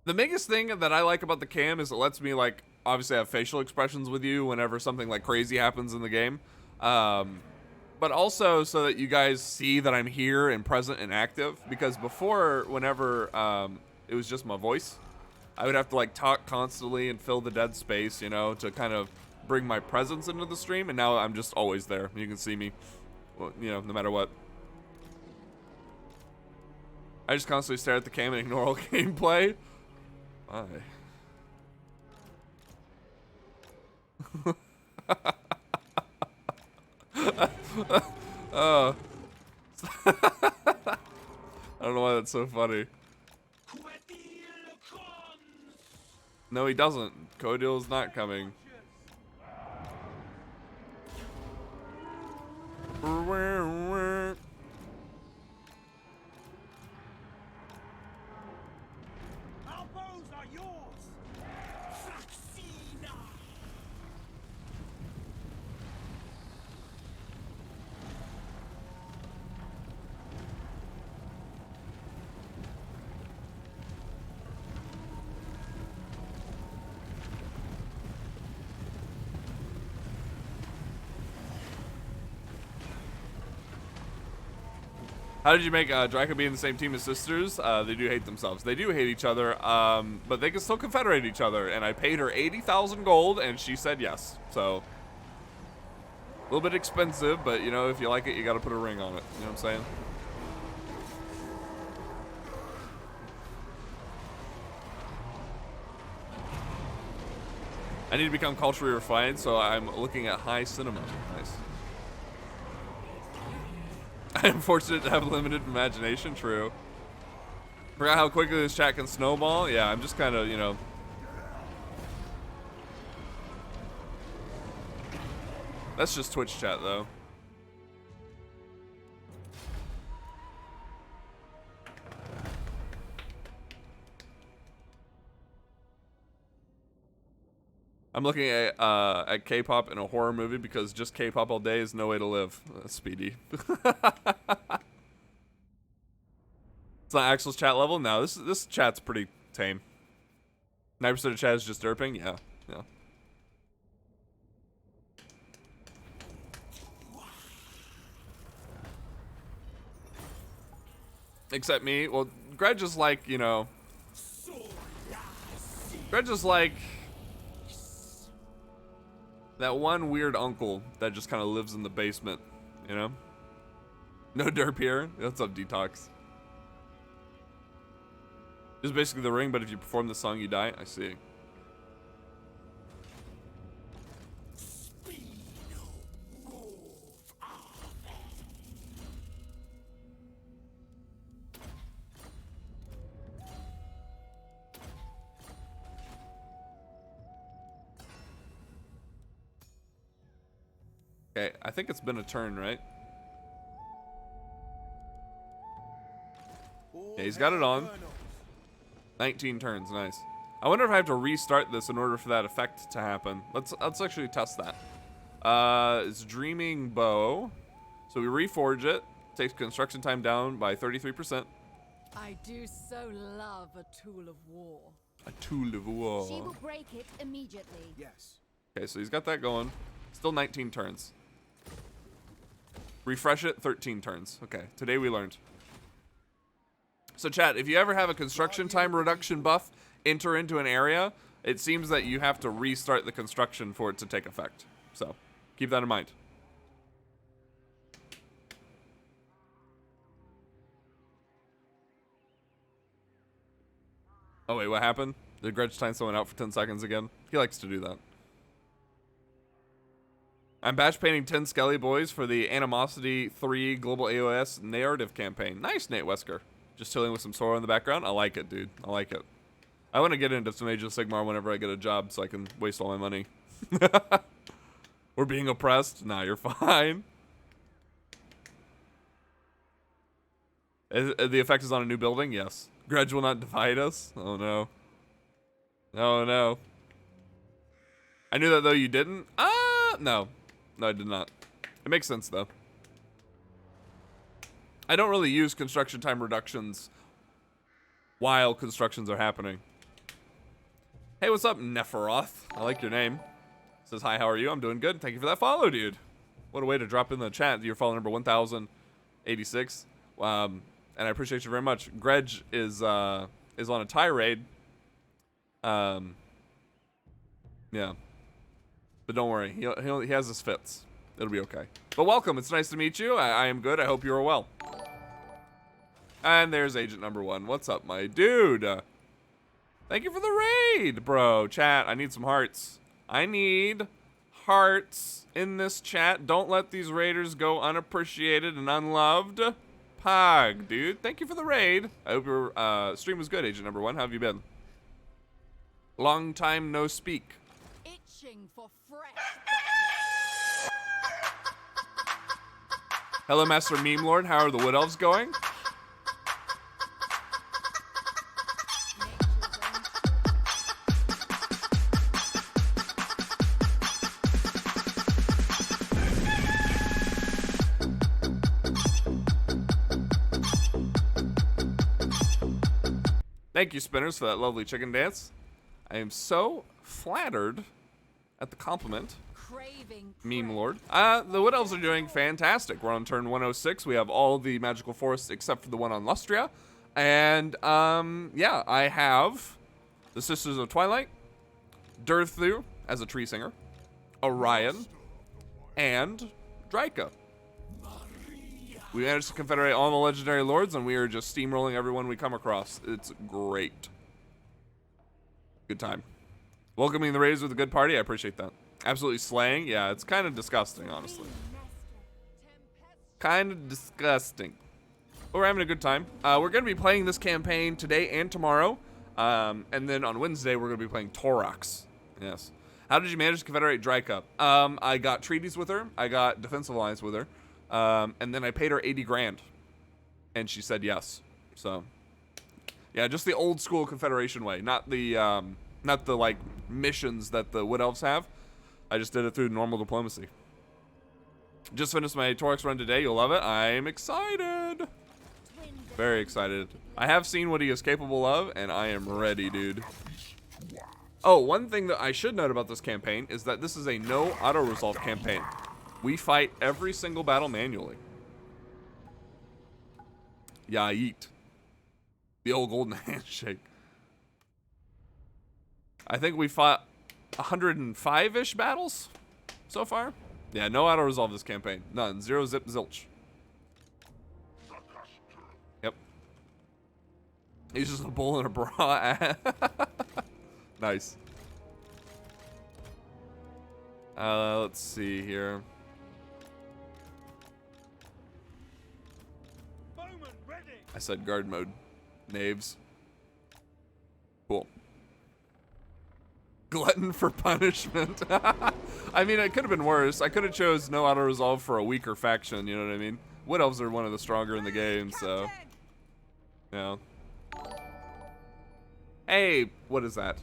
The biggest thing that I like about the cam is it lets me, like, obviously have facial expressions with you whenever something, like, crazy happens in the game. But also so that you guys see that I'm here and present and active. Because before, whenever it was just my voice, I would have to, like, talk constantly and fill the dead space, you know, to kind of bring my presence into the stream. And now I'm just always there. You can see me, you know, no matter what. I just constantly stare at the cam and ignore all gameplay. Why? I don't know why that's so funny. No, he doesn't. Codil's not coming. Our bows are yours. How did you make Draco be in the same team as sisters? They do hate themselves. They do hate each other, but they can still confederate each other. And I paid her 80,000 gold, and she said yes. So, a little bit expensive, but you know, if you like it, you got to put a ring on it. You know what I'm saying? I need to become culturally refined, so I'm looking at high cinema. Nice. I am fortunate to have limited imagination, true. Forgot how quickly this chat can snowball? Yeah, I'm just kind of, you know. That's just Twitch chat, though. I'm looking at K-pop in a horror movie because just K-pop all day is no way to live. Speedy. It's not Axel's chat level. No, this chat's pretty tame. 9% of chat is just derping. Yeah, yeah. Except me. Well, Greg is like, you know. Greg is like that one weird uncle that just kind of lives in the basement, you know? No derp here. What's up, Detox? This is basically the ring, but if you perform the song, you die. I see. Okay, I think it's been a turn, right? Yeah, he's got it on. 19 turns, nice. I wonder if I have to restart this in order for that effect to happen. Let's actually test that. It's Dreaming Bow. So we reforge it. Takes construction time down by 33%. I do so love a tool of war. A tool of war. She will break it immediately. Yes. Okay, so he's got that going. Still 19 turns. Refresh it, 13 turns. Okay, today we learned. So chat, if you ever have a construction time reduction buff enter into an area, it seems that you have to restart the construction for it to take effect. So, keep that in mind. Oh wait, what happened? Did Gretch time someone out for 10 seconds again? He likes to do that. I'm batch painting 10 Skelly Boys for the Animosity 3 Global AOS narrative campaign. Nice, Nate Wesker. Just chilling with some Sora in the background. I like it, dude. I like it. I want to get into some Age of Sigmar whenever I get a job so I can waste all my money. We're being oppressed? Nah, you're fine. The effect is on a new building? Yes. Grudge will not divide us? Oh, no. Oh, no. I knew that, though. You didn't? No. No, I did not. It makes sense, though. I don't really use construction time reductions while constructions are happening. Hey, what's up, Nephiroth? I like your name. Says, hi, how are you? I'm doing good. Thank you for that follow, dude. What a way to drop in the chat. You're follow number 1086. And I appreciate you very much. Greg is on a tirade. Yeah. But don't worry, he has his fits. It'll be okay. But welcome, it's nice to meet you. I am good, I hope you are well. And there's agent number 1. What's up, my dude? Thank you for the raid, bro. Chat, I need some hearts. I need hearts in this chat. Don't let these raiders go unappreciated and unloved. Pog, dude. Thank you for the raid. I hope your stream was good, agent number 1. How have you been? Long time no speak. Itching for fresh. Hello, Master Meme Lord. How are the Wood Elves going? Thank you, Spinners, for that lovely chicken dance. I am so flattered at the compliment. Craving Meme prey. Lord. The Wood Elves are doing fantastic. We're on turn 106. We have all the magical forests except for the one on Lustria. And, yeah, I have the Sisters of Twilight, Durthu as a tree singer, Orion, and Draika. We managed to confederate all the legendary lords, and we are just steamrolling everyone we come across. It's great. Good time. Welcoming the raiders with a good party. I appreciate that. Absolutely slaying. Yeah, it's kind of disgusting, honestly. Kind of disgusting. But we're having a good time. We're going to be playing this campaign today and tomorrow. And then on Wednesday, we're going to be playing Torox. Yes. How did you manage to confederate Draika? I got treaties with her. I got defensive alliance with her. And then I paid her 80 grand. And she said yes. So, yeah, just the old school Confederation way. Not the like missions that the Wood Elves have. I just did it through normal diplomacy. Just finished my Torox run today. You'll love it. I'm excited. Very excited. I have seen what he is capable of, and I am ready, dude. Oh, one thing that I should note about this campaign is that this is a no auto-resolve campaign. We fight every single battle manually. Yeah, eat. The old golden handshake. I think we fought 105-ish battles so far. Yeah, no auto-resolve this campaign. None. Zero, zip, zilch. Yep. He's just a bull in a bra. Nice. Let's see here. I said guard mode. Knaves. Cool. Glutton for punishment. I mean, it could have been worse. I could have chose no auto-resolve for a weaker faction, you know what I mean? Wood Elves are one of the stronger in the game, so... Yeah. Hey, what is that?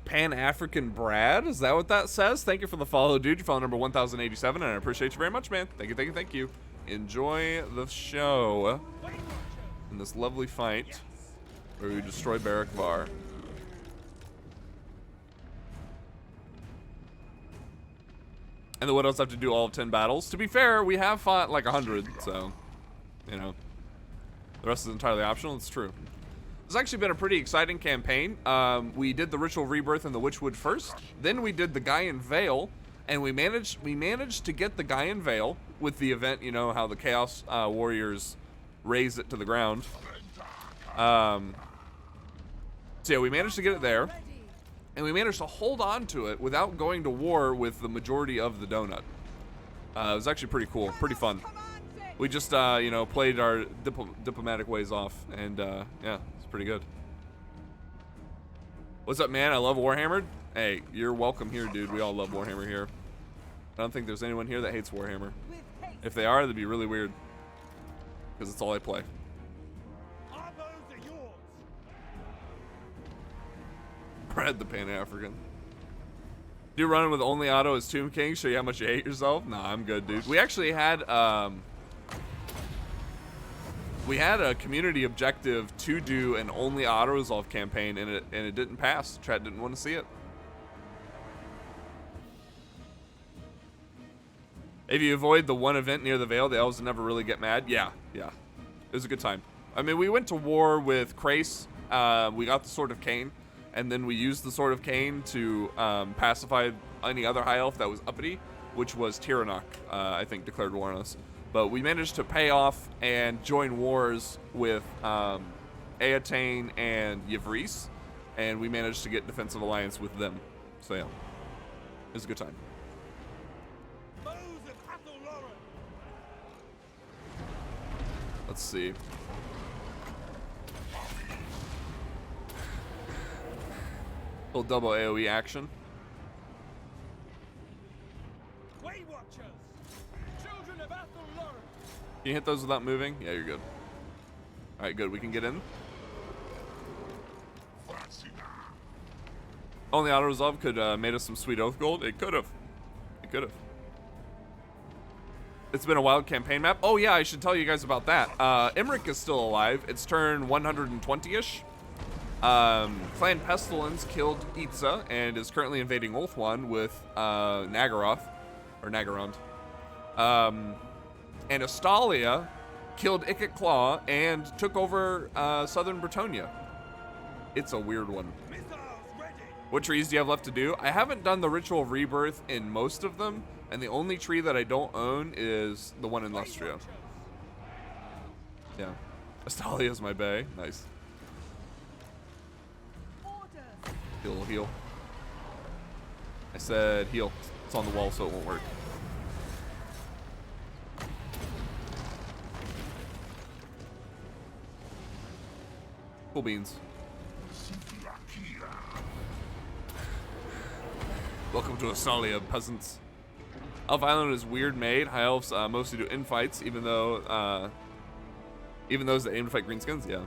Pan-African Brad? Is that what that says? Thank you for the follow, dude. You're follow number 1087, and I appreciate you very much, man. Thank you, thank you, thank you. Enjoy the show in this lovely fight where we destroy Barrack Var. And the Wood Elves have to do all of 10 battles. To be fair, we have fought like 100, so, you know. The rest is entirely optional, it's true. It's actually been a pretty exciting campaign. We did the Ritual Rebirth in the Witchwood first. Then we did the Gaian Veil, and we managed to get the Gaian Veil with the event, you know, how the Chaos Warriors raise it to the ground. So yeah, we managed to get it there. And we managed to hold on to it without going to war with the majority of the donut. It was actually pretty cool, pretty fun. We just, you know, played our diplomatic ways off, and yeah, it's pretty good. What's up, man? I love Warhammer. Hey, you're welcome here, dude. We all love Warhammer here. I don't think there's anyone here that hates Warhammer. If they are, that'd be really weird, because it's all I play. Brad the Pan-African. Do you run with only auto as Tomb King? Show you how much you hate yourself? Nah, I'm good, dude. We actually had a community objective to do an only auto resolve campaign, and it didn't pass. Chat didn't want to see it. If you avoid the one event near the Veil, the elves never really get mad. Yeah. It was a good time. I mean, we went to war with Krace. We got the Sword of Cain. And then we used the Sword of Cain to pacify any other high elf that was uppity, which was Tyrannok, I think, declared war on us. But we managed to pay off and join wars with Eataine and Yvrice, and we managed to get defensive alliance with them. So yeah, it was a good time. Let's see. Little double AoE action. Way Watchers! Children of Athelloren! Can you hit those without moving? Yeah, you're good. Alright, good. We can get in. Only auto resolve could made us some sweet oath gold. It could have. It could have. It's been a wild campaign map. Oh yeah, I should tell you guys about that. Imric is still alive. It's turn 120-ish. Clan Pestilence killed Itza and is currently invading Ulthuan with Nagaroth or Nagarond. And Astalia killed Ikit Claw and took over southern Bretonia. It's a weird one. Missiles ready! What trees do you have left to do? I haven't done the Ritual of Rebirth in most of them, and the only tree that I don't own is the one in Lustria. Yeah. Astalia's my bae. Nice. Heal, heal. I said heal. It's on the wall, so it won't work. Cool beans. Welcome to Astalia, peasants. Elf Island is weird made. High elves mostly do infights, even those that aim to fight greenskins. Yeah.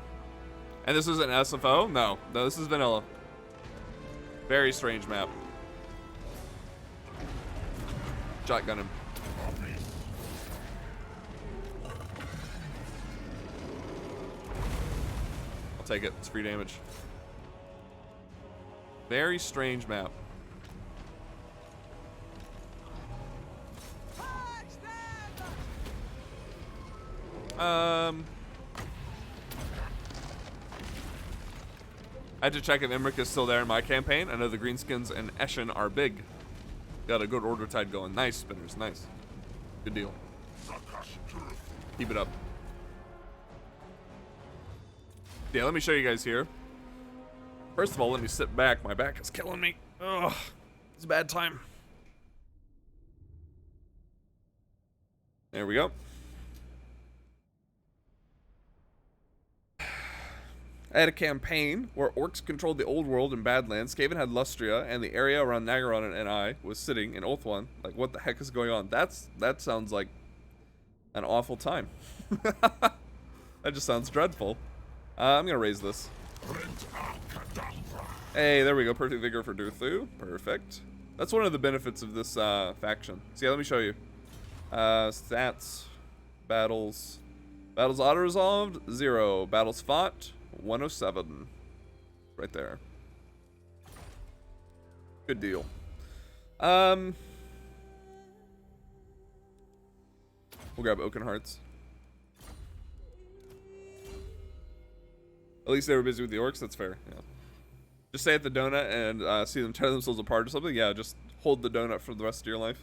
And this isn't SFO? No, this is vanilla. Very strange map. Shotgun him. I'll take it. It's free damage. Very strange map. I had to check if Imric is still there in my campaign. I know the Greenskins and Eshin are big. Got a good order tide going. Nice, Spinners. Nice. Good deal. Keep it up. Yeah, let me show you guys here. First of all, let me sit back. My back is killing me. Ugh. It's a bad time. There we go. I had a campaign where orcs controlled the old world and Badlands. Skaven had Lustria, and the area around Nagaron and I was sitting in Ulthuan. Like, what the heck is going on? That sounds like an awful time. That just sounds dreadful. I'm gonna raise this. Hey, there we go. Perfect vigor for Durthu. Perfect. That's one of the benefits of this faction. So yeah, let me show you. Stats, battles auto resolved 0. Battles fought 107. Right there. Good deal. We'll grab Oaken Hearts. At least they were busy with the orcs. That's fair. Yeah. Just stay at the donut and see them tear themselves apart or something. Yeah, just hold the donut for the rest of your life.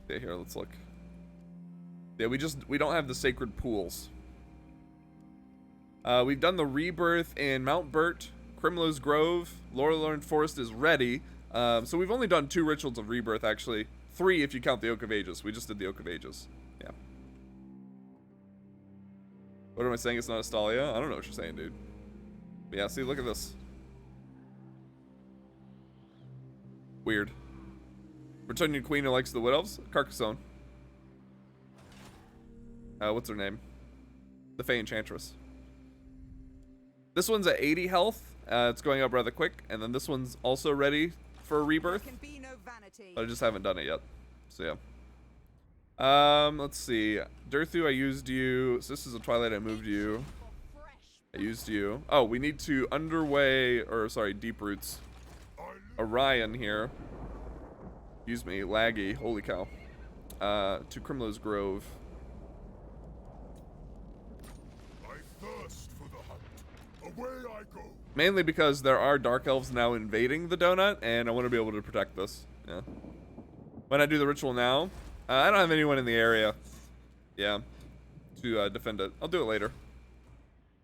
Yeah, here, let's look. Yeah, we don't have the sacred pools. We've done the rebirth in Mount Burt, Crimlow's Grove, Lorelorn Forest is ready. So we've only done 2 rituals of rebirth, actually. 3 if you count the Oak of Ages. We just did the Oak of Ages. Yeah. What am I saying? It's not Astalia? I don't know what you're saying, dude. But yeah, see, look at this. Weird. Bretonian queen who likes the Wood Elves? Carcassonne. What's her name? The Fey Enchantress. This one's at 80 health. It's going up rather quick. And then this one's also ready for a rebirth. There can be no vanity. But I just haven't done it yet. So yeah. Let's see. Durthu, I used you. So this is a Twilight, I moved you. I used you. Oh, we need to Deep Roots. Orion here. Excuse me, laggy. Holy cow. To Crimlow's Grove. Thirst for the hunt. Away I go. Mainly because there are Dark Elves now invading the donut, and I want to be able to protect this. Yeah. When I do the ritual now, I don't have anyone in the area. Yeah. To defend it. I'll do it later.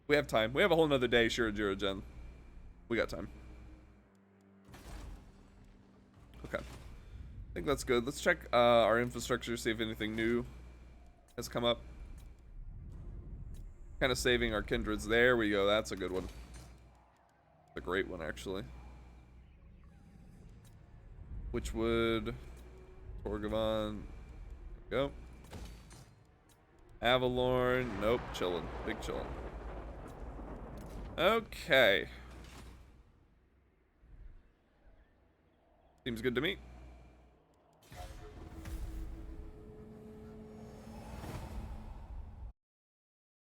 We have time. We have a whole nother day, Shirajira Gen. We got time. Okay. I think that's good. Let's check our infrastructure, see if anything new has come up. Kind of saving our kindreds. There we go. That's a good one. A great one, actually. Which would... Torgavon. Go. Avalorn. Nope. Chillin'. Big chillin'. Okay. Seems good to me.